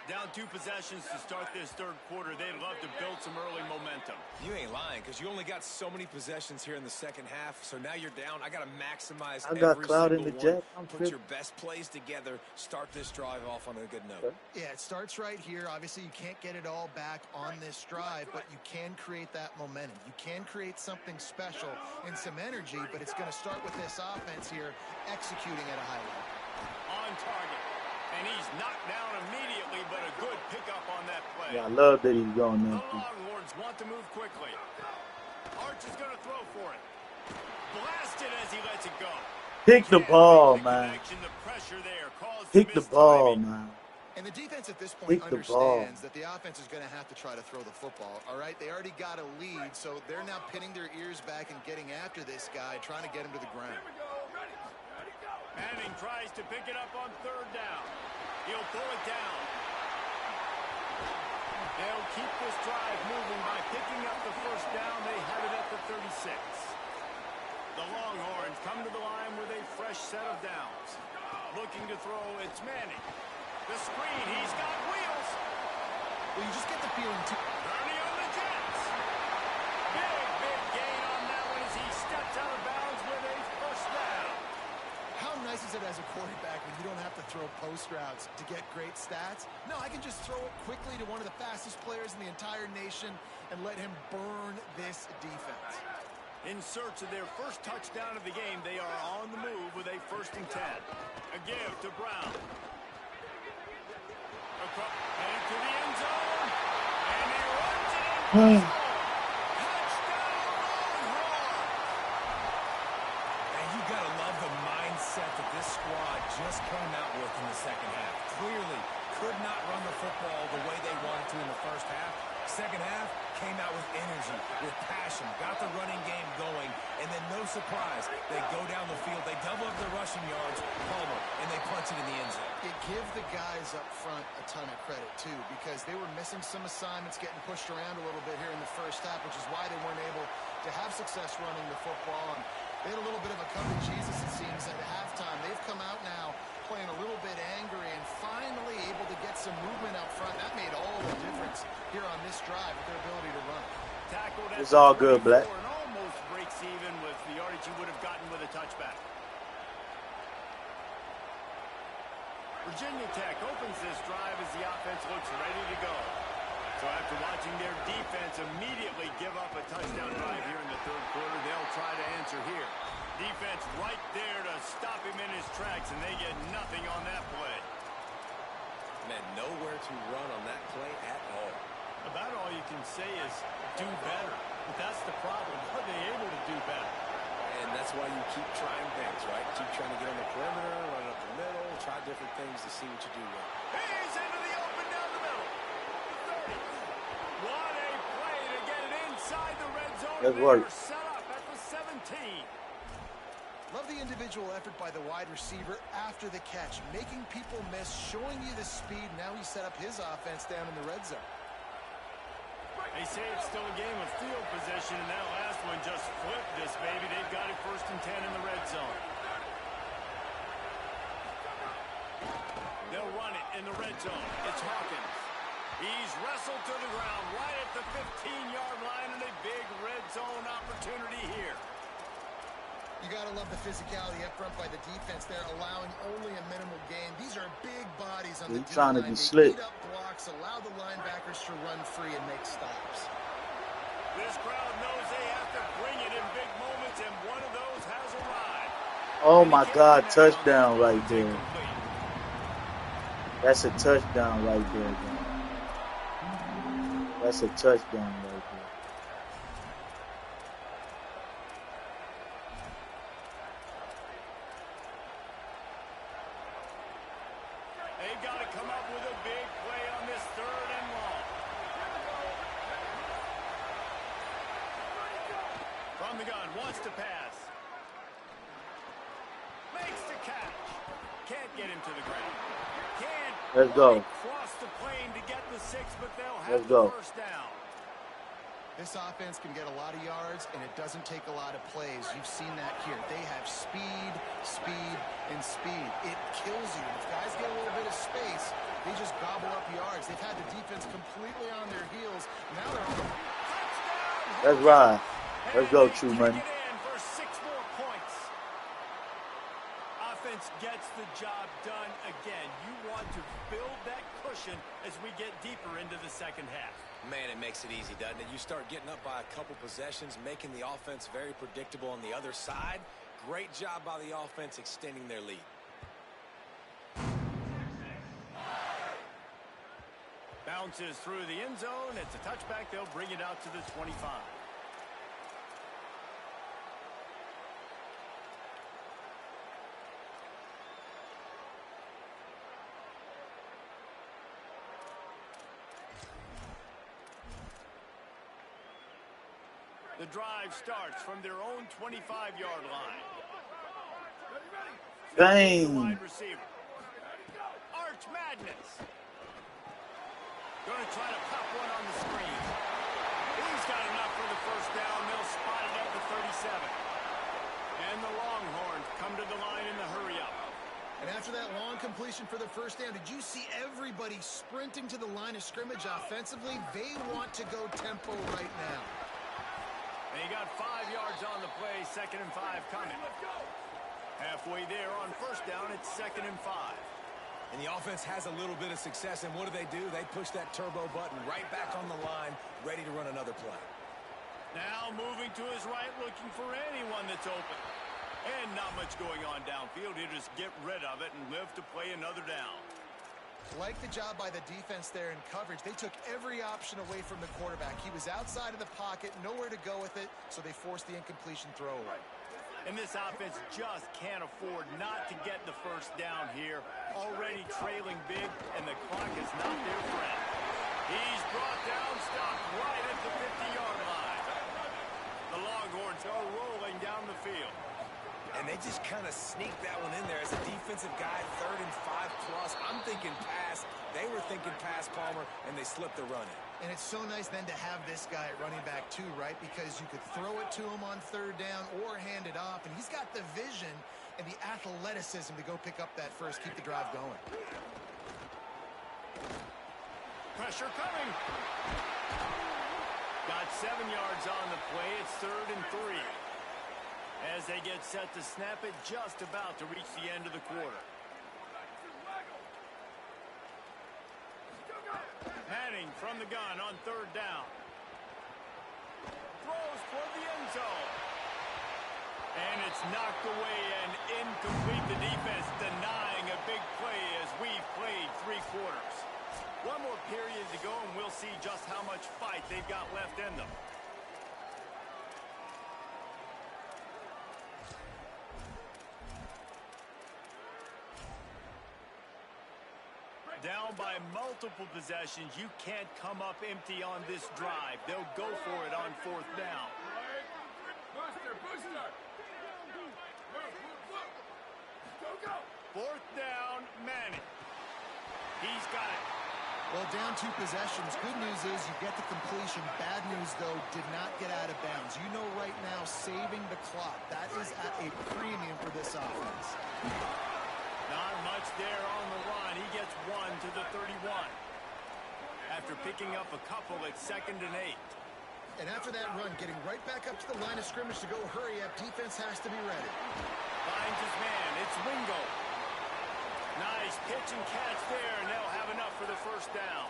Down 2 possessions to start this third quarter. They'd love to build some early momentum. You ain't lying, because you only got so many possessions here in the second half, so now you're down. I got to maximize I got every Cloud in single the one. jet. I'm Put tripping. your best plays together. Start this drive off on a good note. Yeah, it starts right here. Obviously, you can't get it all back on this drive, but you can create that momentum. You can create something special and some energy, but it's going to start with this offense here executing at a high level. On target. And he's knocked down immediately, but a good pickup on that play. Yeah, I love that he's going The there. Longhorns want to move quickly. Arch is going to throw for it. Blasted as he lets it go. Pick the Can't ball, make the man. connection. The pressure there caused Pick the missed ball, timing. man. And the defense at this point Pick the ball. understands that the offense is going to have to try to throw the football, all right? They already got a lead, so they're now pinning their ears back and getting after this guy, trying to get him to the ground. Manning tries to pick it up on third down. He'll pull it down. They'll keep this drive moving by picking up the first down. They have it at the 36. The Longhorns come to the line with a fresh set of downs. Looking to throw, it's Manning. The screen, he's got wheels. Well, you just get the feeling, too. Bernie on the Jets. Big gain on that one as he steps out of bounds with a first down. How nice is it as a quarterback when you don't have to throw post routes to get great stats? No, I can just throw it quickly to one of the fastest players in the entire nation and let him burn this defense. In search of their first touchdown of the game, they are on the move with a 1st and 10. A give to Brown. Headed to the end zone. And he runs it in. Touchdown, Longhorns! And you got to love the mindset that this squad just came out with in the second half. Clearly could not run the football the way they wanted to in the first half. Second half came out with energy, with passion, got the running game going, and then no surprise, they go down the field, they double up their rushing yards, Palmer, and they punch it in the end zone. It give the guys up front a ton of credit, too, because they were missing some assignments, getting pushed around a little bit here in the first half, which is why they weren't able to have success running the football. And they had a little bit of a come to Jesus, it seems, at halftime. They've come out now playing a little bit angry and finally able to get some movement out front. That made all the difference here on this drive with their ability to run. Tackled at It's all the good, Black. 34 and almost breaks even with the yardage he would have gotten with a touchback. Virginia Tech opens this drive as the offense looks ready to go. So after watching their defense immediately give up a touchdown drive here in the third quarter, they'll try to answer here. Defense right there to stop him in his tracks, and they get nothing on that play. Man, nowhere to run on that play at all. About all you can say is do better. But that's the problem. Are they able to do better? And that's why you keep trying things, right? Keep trying to get on the perimeter, run up the middle, try different things to see what you do well. He's into the open down the middle. 30. What a play to get it inside the red zone. Good work. Set up at the 17. Love the individual effort by the wide receiver after the catch, making people miss, showing you the speed. Now he set up his offense down in the red zone. They say it's still a game of field position, and that last one just flipped this baby. They've got it 1st and 10 in the red zone. They'll run it in the red zone. It's Hawkins. He's wrestled to the ground right at the 15-yard line, and a big red zone opportunity here. You got to love the physicality up front by the defense there, allowing only a minimal gain. These are big bodies on the trying to D-line. be They slick. beat up blocks, allow the linebackers to run free and make stops. This crowd knows they have to bring it in big moments, and one of those has arrived. Oh my God, touchdown right there. That's a touchdown right there, man. That's a touchdown right there. They've got to come up with a big play on this 3rd and long. From the gun, wants to pass. Makes the catch. Can't get him to the ground. Can't Let's go. cross the plane to get the 6, but they'll have Let's the go. 1st down. This offense can get a lot of yards, and it doesn't take a lot of plays. You've seen that here. They have speed, speed, and speed. It kills you. If guys get a little bit of space, they just gobble up yards. They've had the defense completely on their heels. Now they're on the touchdown. Let's ride. Let's go, And they True kick Money. it in for 6 more points. Offense gets the job done again. You want to build that cushion as we get deeper into the second half. Man, it makes it easy, doesn't it? You start getting up by a couple possessions, making the offense very predictable on the other side. Great job by the offense extending their lead. Bounces through the end zone. It's a touchback. They'll bring it out to the 25. The drive starts from their own 25-yard line. Dang. Wide receiver. Arch Madness. Going to try to pop one on the screen. He's got enough for the 1st down. They'll spot it at the 37. And the Longhorns come to the line in the hurry-up. And after that long completion for the 1st down, did you see everybody sprinting to the line of scrimmage offensively? They want to go tempo right now. They got 5 yards on the play, 2nd and 5 coming. Halfway there on 1st down, it's 2nd and 5. And the offense has a little bit of success, and what do? They push that turbo button right back on the line, ready to run another play. Now moving to his right, looking for anyone that's open. And not much going on downfield. He'll just get rid of it and live to play another down. Like the job by the defense there in coverage. They took every option away from the quarterback. He was outside of the pocket, nowhere to go with it, so they forced the incompletion throw away. And this offense just can't afford not to get the 1st down here. Already trailing big, and the clock is not their friend. He's brought down, stopped right at the 50-yard line. The Longhorns are rolling down the field. And they just kind of sneaked that one in there as a defensive guy, 3rd and 5 plus. I'm thinking pass. They were thinking pass, Palmer, and they slipped the run in. And it's so nice then to have this guy at running back too, right? Because you could throw it to him on 3rd down or hand it off. And he's got the vision and the athleticism to go pick up that first, keep the drive going. Pressure coming. Got 7 yards on the play. It's 3rd and 3. As they get set to snap it, just about to reach the end of the quarter. from the gun on 3rd down. Throws toward the end zone. And it's knocked away and incomplete. The defense denying a big play as we've played 3 quarters. One more period to go, and we'll see just how much fight they've got left in them. Down by multiple possessions. You can't come up empty on this drive. They'll go for it on 4th down. Booster. 4th down, Manning. He's got it. Well, down 2 possessions. Good news is you get the completion. Bad news, though, did not get out of bounds. You know right now, saving the clock. That is at a premium for this offense. Not much there on the run. He gets 1 to the 31. After picking up a couple at 2nd and 8. And after that run, getting right back up to the line of scrimmage to go hurry up, defense has to be ready. Finds his man. It's Wingo. Nice pitch and catch there, and they'll have enough for the 1st down.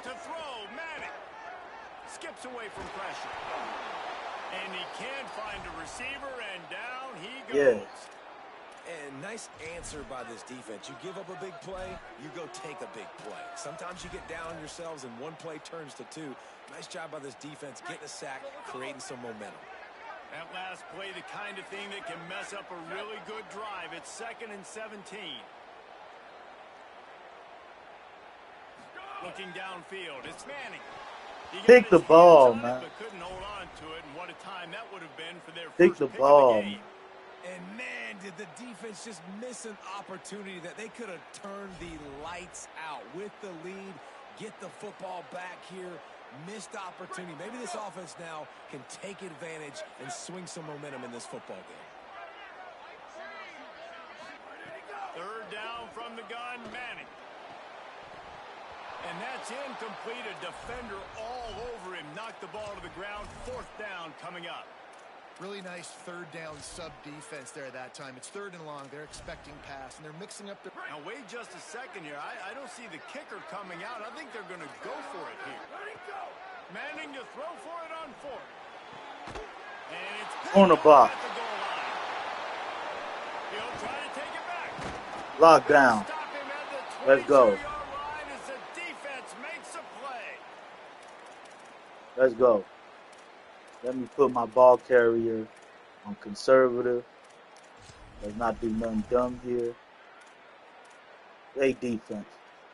To throw, Manning. Skips away from pressure. And he can't find a receiver, and down he goes. Yeah. And nice answer by this defense. You give up a big play, you go take a big play. Sometimes you get down on yourselves and one play turns to 2. Nice job by this defense getting a sack, creating some momentum. That last play, the kind of thing that can mess up a really good drive. It's 2nd and 17. Looking downfield, it's Manning. Pick the ball, man. But couldn't hold on to it, and what a time that would have been for their Pick first the pick ball, of the game. And man, did the defense just miss an opportunity that they could have turned the lights out with the lead, get the football back here, missed opportunity. Maybe this offense now can take advantage and swing some momentum in this football game. 3rd down from the gun, Manning. And that's incomplete. A defender all over him. Knocked the ball to the ground. 4th down coming up. Really nice 3rd down sub defense there that time. It's 3rd and long. They're expecting pass, and they're mixing up the... Now, wait just a second here. I don't see the kicker coming out. I think they're going to go for it here. Manning to throw for it on 4th. And it's On the block. at the goal line. He'll try to take it back. Lock down. Stop him at the Let's go. 22-yard line as the defense makes a play. Let's go. Let me put my ball carrier on conservative. Let's not do nothing dumb here. Great defense.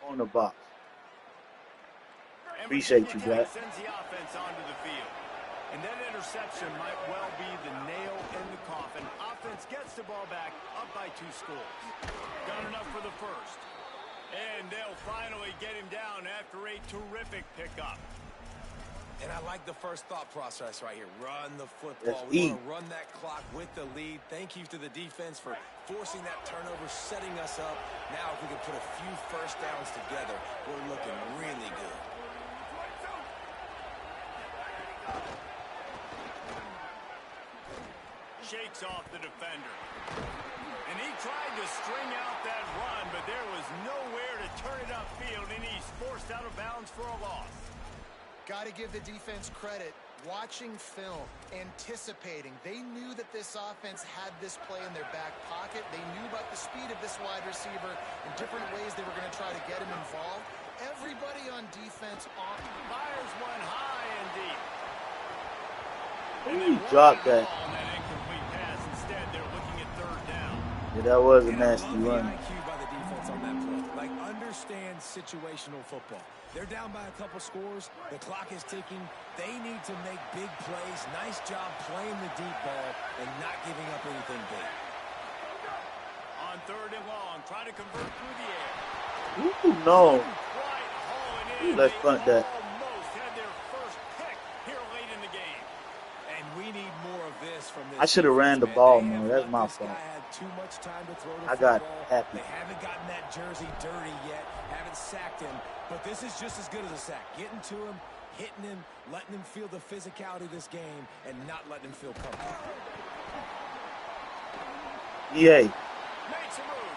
On the box. Appreciate you, Jack. Sends the offense onto the field. And that interception might well be the nail in the coffin. Offense gets the ball back, up by 2 scores. Got enough for the 1st. And they'll finally get him down after a terrific pickup. And I like the first thought process right here. Run the football. Let's We eat. want to run that clock with the lead. Thank you to the defense for forcing that turnover, setting us up. Now if we can put a few 1st downs together, we're looking really good. Shakes off the defender. And he tried to string out that run, but there was nowhere to turn it upfield, and he's forced out of bounds for a loss. Got to give the defense credit. Watching film, anticipating. They knew that this offense had this play in their back pocket. They knew about the speed of this wide receiver and different ways they were going to try to get him involved. Everybody on defense Fires one high and deep. Ooh, he dropped that. On that incomplete pass. Instead, they're looking at 3rd down. Yeah, that was a And I nasty love the run. IQ by the defense on that play. Like, understand situational football. They're down by a couple scores. The clock is ticking. They need to make big plays. Nice job playing the deep ball and not giving up anything big. On 3rd and long, trying to convert through the air. Ooh, no. Quite hauling in. Ooh, let's They punt that. almost had their first pick here late in the game. And we need more of this from this. I should have ran the defense, ball man. more. They That's have my let this fault. guy have too much time to throw the I got football. happy. They haven't gotten that jersey dirty yet. Haven't sacked him. But this is just as good as a sack. Getting to him, hitting him, letting him feel the physicality of this game, and not letting him feel comfortable. EA. Makes a move.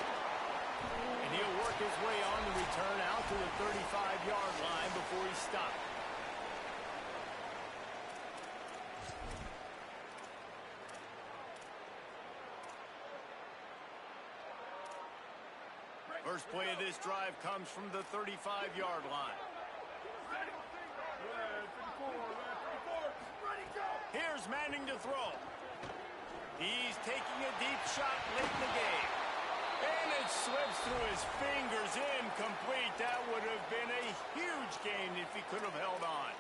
And he'll work his way on the return out to the 35-yard line before he stopped. First play of this drive comes from the 35-yard line. Here's Manning to throw. He's taking a deep shot late in the game. And it slips through his fingers, incomplete. That would have been a huge gain if he could have held on.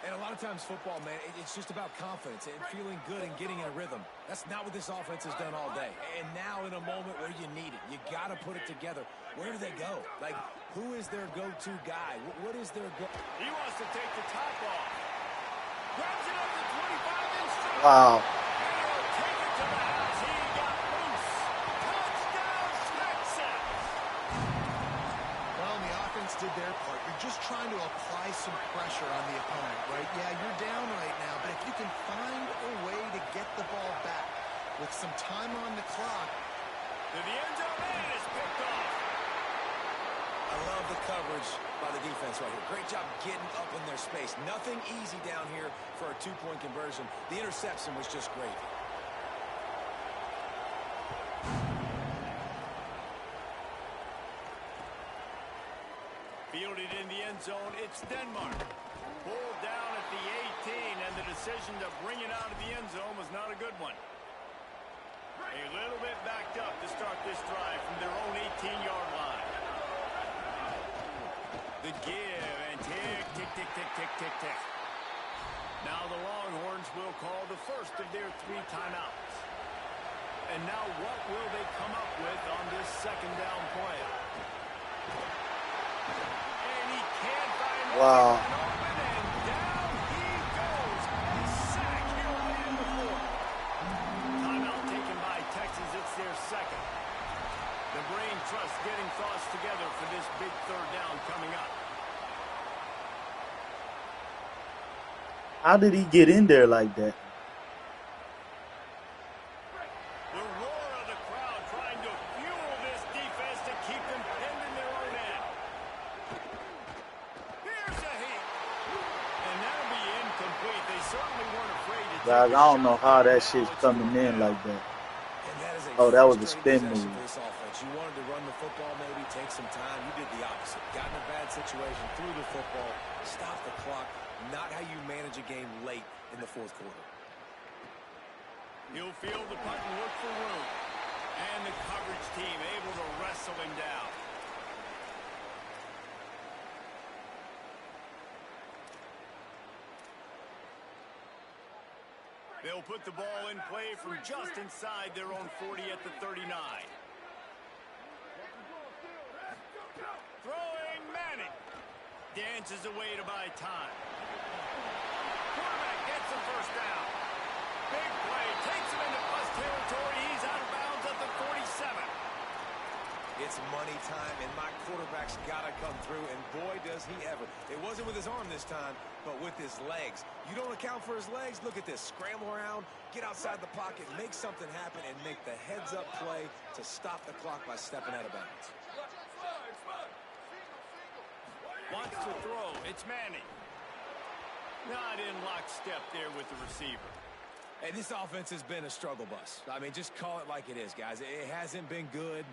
And a lot of times football, man, it's just about confidence and feeling good and getting in a rhythm. That's not what this offense has done all day. And now in a moment where you need it, you got to put it together. Where do they go? Like, who is their go-to guy? What is their go? He wants to take the top off. Grabs it up to 25-inch strike. Wow. And he'll take it to the house. He got loose. Touchdown, Texans. Well, the offense did their part. You're just trying to apply some pressure on the opponent, right? Yeah, you're down right now, but if you can find a way to get the ball back with some time on the clock. To the end zone, and it's picked off. I love the coverage by the defense right here. Great job getting up in their space. Nothing easy down here for a two-point conversion. The interception was just great. Fielded in the end zone, it's Denmark. Pulled down at the 18, and the decision to bring it out of the end zone was not a good one. A little bit backed up to start this drive from their own 18-yard line. The give, and tick, tick, tick, tick, tick, tick, tick. Now the Longhorns will call the first of their 3 timeouts. And now what will they come up with on this second down play? And he can't find Wow. open, and down he goes. A sack here late in the fourth. Timeout taken by Texas. It's their second. The brain trust getting thoughts together for this big third down coming up. How did he get in there like that? The roar of the crowd trying to fuel this defense to keep them pinned in their own end. Here's a hit. And that'll be incomplete. They certainly weren't afraid to take Guys, a I don't know shot how there that with shit's college coming football. in like that. And that is a Oh, that was a frustrating spin possession move. for this offense. You wanted to run the football, maybe take some time. You did the opposite. Got in a bad situation, threw the football, stopped the clock. Not how you manage a game late in the fourth quarter. He'll field the punt and look for room. And the coverage team able to wrestle him down. They'll put the ball in play from just inside their own 40 at the 39. Throwing Manning. Dances away to buy time. Quarterback gets the first down. Big play. Takes him into plus territory. He's out of bounds at the 47. It's money time, and my quarterback's got to come through, and boy, does he ever. It wasn't with his arm this time, but with his legs. You don't account for his legs? Look at this. Scramble around, get outside the pocket, make something happen, and make the heads-up play to stop the clock by stepping out of bounds. Wants to throw. It's Manning. Not in lockstep there with the receiver. And this offense has been a struggle bus. I mean, just call it like it is, guys. It hasn't been good,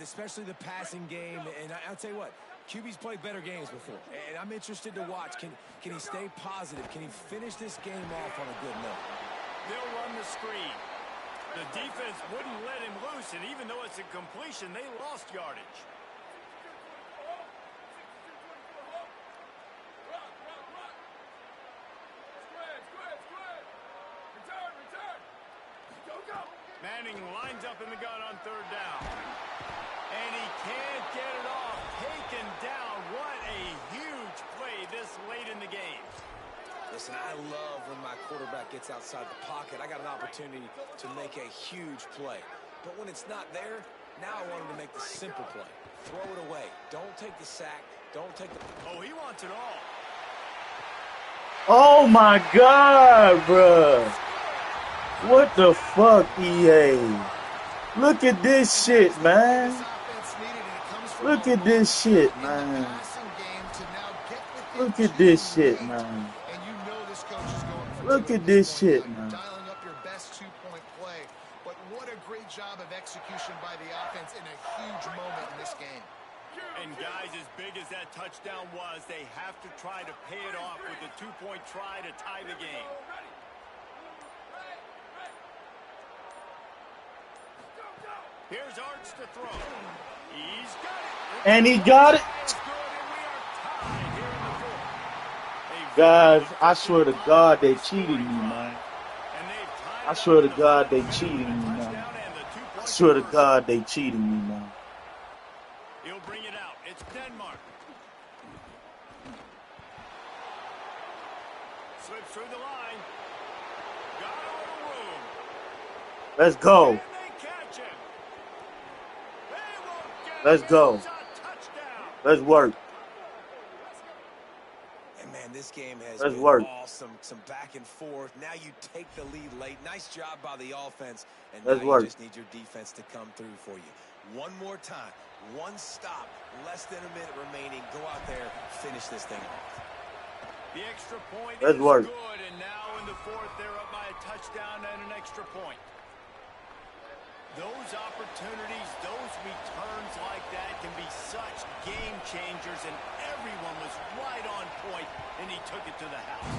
especially the passing game. And I'll tell you what, QB's played better games before. And I'm interested to watch. Can he stay positive? Can he finish this game off on a good note? They'll run the screen. The defense wouldn't let him loose, and even though it's a completion, they lost yardage. Manning lines up in the gun on third down. And he can't get it off. Taken down. What a huge play this late in the game. Listen, I love when my quarterback gets outside the pocket. I got an opportunity to make a huge play. But when it's not there, now I want him to make the simple play. Throw it away. Don't take the sack. Don't take the... Oh, he wants it all. Oh my God, bruh. What the fuck, EA? Look at this And shit, that's the play this man. offense needed, and it comes from Look a at moment this here shit, in the man. passing game to now get within Look at two this shit, late. man. And you know this coach is going for two Look at at this this point now. shit, You're man. dialing up your best two-point play. But what a great job of execution by the offense in a huge moment in this game. And guys, as big as that touchdown was, they have to try to pay it off with a two-point try to tie the game. Here's Arts to throw. He's got it. And he got it. Guys, I swear to God, they cheating me, man. I swear to God, they cheating me, man. I swear to God, they cheating me, man. He'll bring it out. It's Denmark. Slips through the line. Got a little room. Let's go. And they catch him. They won't get Let's him. go. It's a touchdown. Let's work. And man, this game has Let's been work. awesome. Some back and forth. Now you take the lead late. Nice job by the offense. And Let's now work. you just need your defense to come through for you. One more time. One stop. Less than a minute remaining. Go out there. Finish this thing off. The extra point Let's is work. good. And now in the fourth, they're up by a touchdown and an extra point. Those opportunities, those returns like that can be such game changers, and everyone was right on point, and he took it to the house.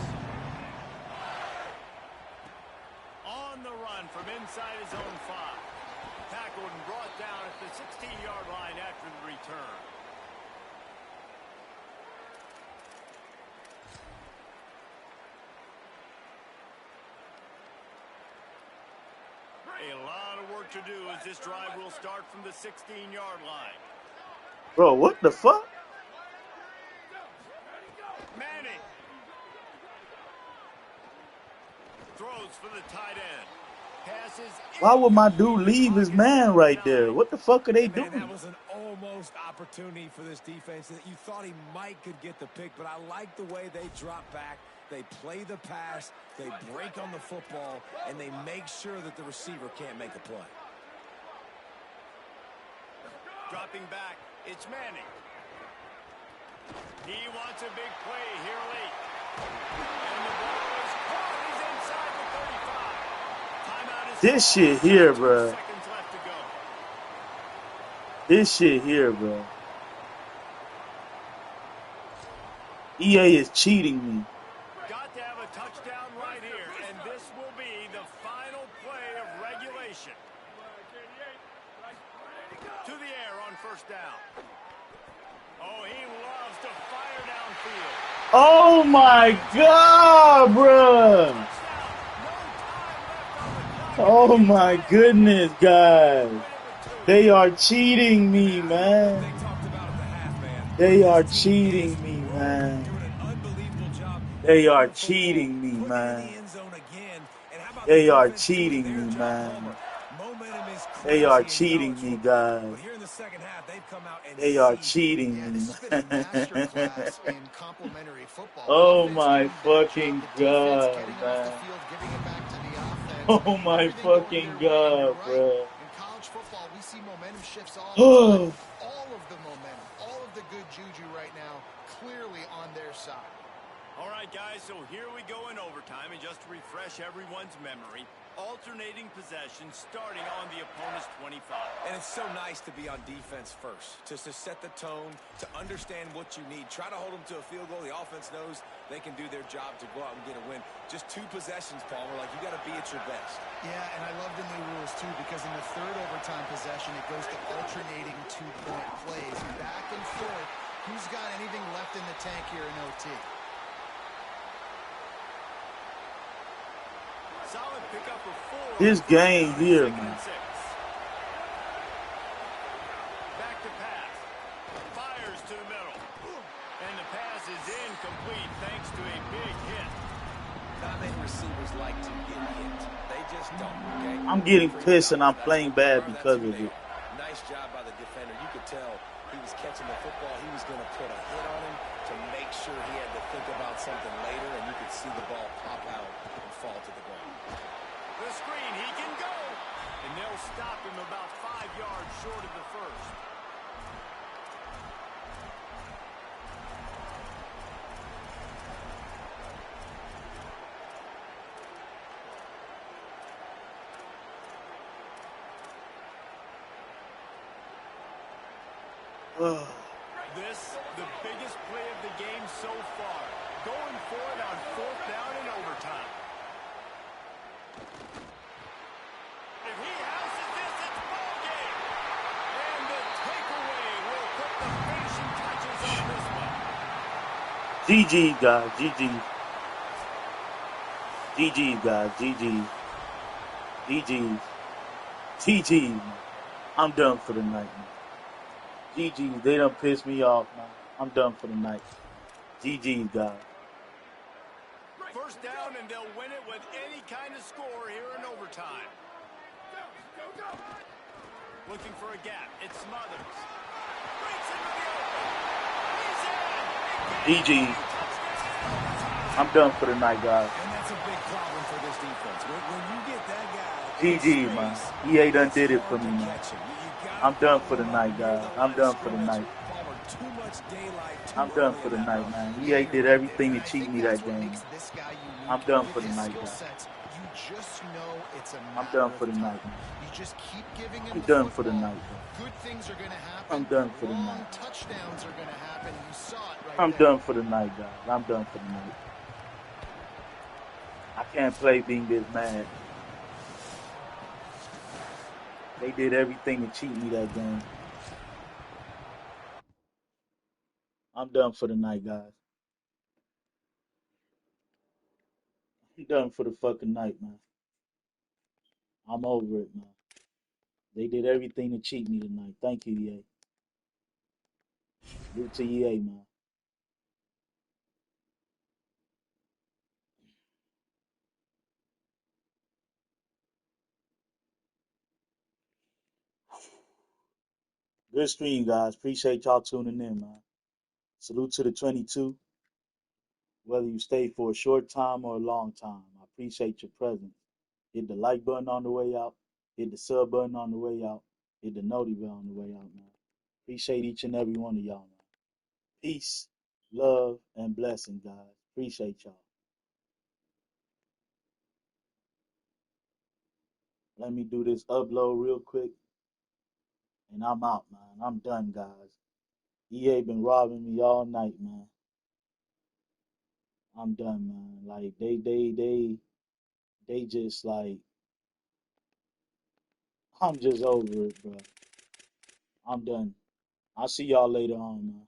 On the run from inside his own 5. Tackled and brought down at the 16-yard line after the return. A lot of work to do as this drive will start from the 16-yard line. Bro, what the fuck? Manning throws for the tight end. Passes. Why would my dude leave his man right there? What the fuck are they Man, that doing? was an almost opportunity for this defense that you thought he might could get the pick, but I like the way they drop back. They play the pass, they break on the football, and they make sure that the receiver can't make a play. Dropping back, it's Manning. He wants a big play here late. And the ball is caught. He's inside the 35. Timeout is This shit here, bro. seconds left to go. This shit here, bro. EA is cheating me. Got to have a touchdown right here, and this will be the final play of regulation. To the air on first down. Oh, he loves to fire downfield. Oh my God, bro. Oh my goodness, guys. They are cheating me, man. They talked about at the half, man. They are This team cheating is me, rolling. man. Doing an unbelievable job. They are Moving the football, cheating me, putting it in man. the end zone again. And how about They the are defense doing cheating their me, job, man. Homer? Momentum is They are crazy in cheating college me, football. guys. But here in the second half, they've come out and They are seized. cheating Yeah, me, this has been a man. masterclass in complementary football. Oh Offense my doing their fucking job, the defense God, getting off the man. field, giving it back to the offense. Oh my Everything going fucking their way, and you're God, right. bro. In college football, we see momentum shifts all the time. Oh, All of the momentum, all of the good juju right now, clearly on their side. All right, guys, so here we go in overtime, and just to refresh everyone's memory, alternating possession starting on the opponent's 25. And it's so nice to be on defense first, just to set the tone, to understand what you need. Try to hold them to a field goal. The offense knows they can do their job to go out and get a win. Just 2 possessions, Palmer. Like, you got to be at your best. Yeah, and I love the new rules, too, because in the third overtime possession, it goes to alternating 2-point plays. Back and forth. Who's got anything left in the tank here in OT? Solid pickup of 4. this game here, Second man. and 6. Back to pass. Fires to the middle. And the pass is incomplete thanks to a big hit. Not many receivers like to get hit. They just don't, okay? I'm getting pissed and I'm playing bad because of it. Nice job by the defender. You could tell he was catching the football. He was going to put a hit on him to make sure he had to think about something later, and you could see the ball pop out and fall to the ground. The screen, he can go. And they'll stop him about 5 yards short of the first. This, the biggest play of the game so far. Going for it on 4th down in overtime. If he houses this, it's ball game. And the takeaway will put the finishing touches on this one. GG, guys. GG. GG, guys. GG. GG. GG, man. I'm done for the night, man. GG. They done pissed me off, man. I'm done for the night. GG, guys. First down, and they'll win it with any kind of score here in overtime. Looking for a gap. It Smothers. Breaks into the open. He's in. GG. I'm done for the night, guys. And that's a big problem for this defense. When you get that guy GG, in man. space, EA done it's did it for hard me, to man. catch him. You gotta I'm done follow for the him night, up near guys. the I'm line done of for the scrimmage. night. Follow too much daylight too I'm done early for in the that night, run. man. Yeah, EA you're did right there. everything And to I cheat think me that's that what game, makes man. this guy unique. I'm done for With the his night, skill guys. sets, you just know it's a I'm matter done of for the night, time. man. You just keep giving him I'm the done for the football. night, man. Good things are going to I'm happen. done for the Long night. touchdowns are going to happen. You saw it right I'm there. done for the night, guys. I'm done for the night. I can't play being this mad. They did everything to cheat me that game. I'm done for the night, guys. I'm done for the fucking night, man. I'm over it, man. They did everything to cheat me tonight. Thank you, EA. Salute to EA, man. Good stream, guys. Appreciate y'all tuning in, man. Salute to the 22. Whether you stay for a short time or a long time, I appreciate your presence. Hit the like button on the way out. Hit the sub button on the way out. Hit the noti bell on the way out, man. Appreciate each and every one of y'all, man. Peace, love, and blessing, guys. Appreciate y'all. Let me do this upload real quick, and I'm out, man. I'm done, guys. EA been robbing me all night, man. I'm done, man. Like they just like I'm just over it, bro. I'm done. I'll see y'all later on, man.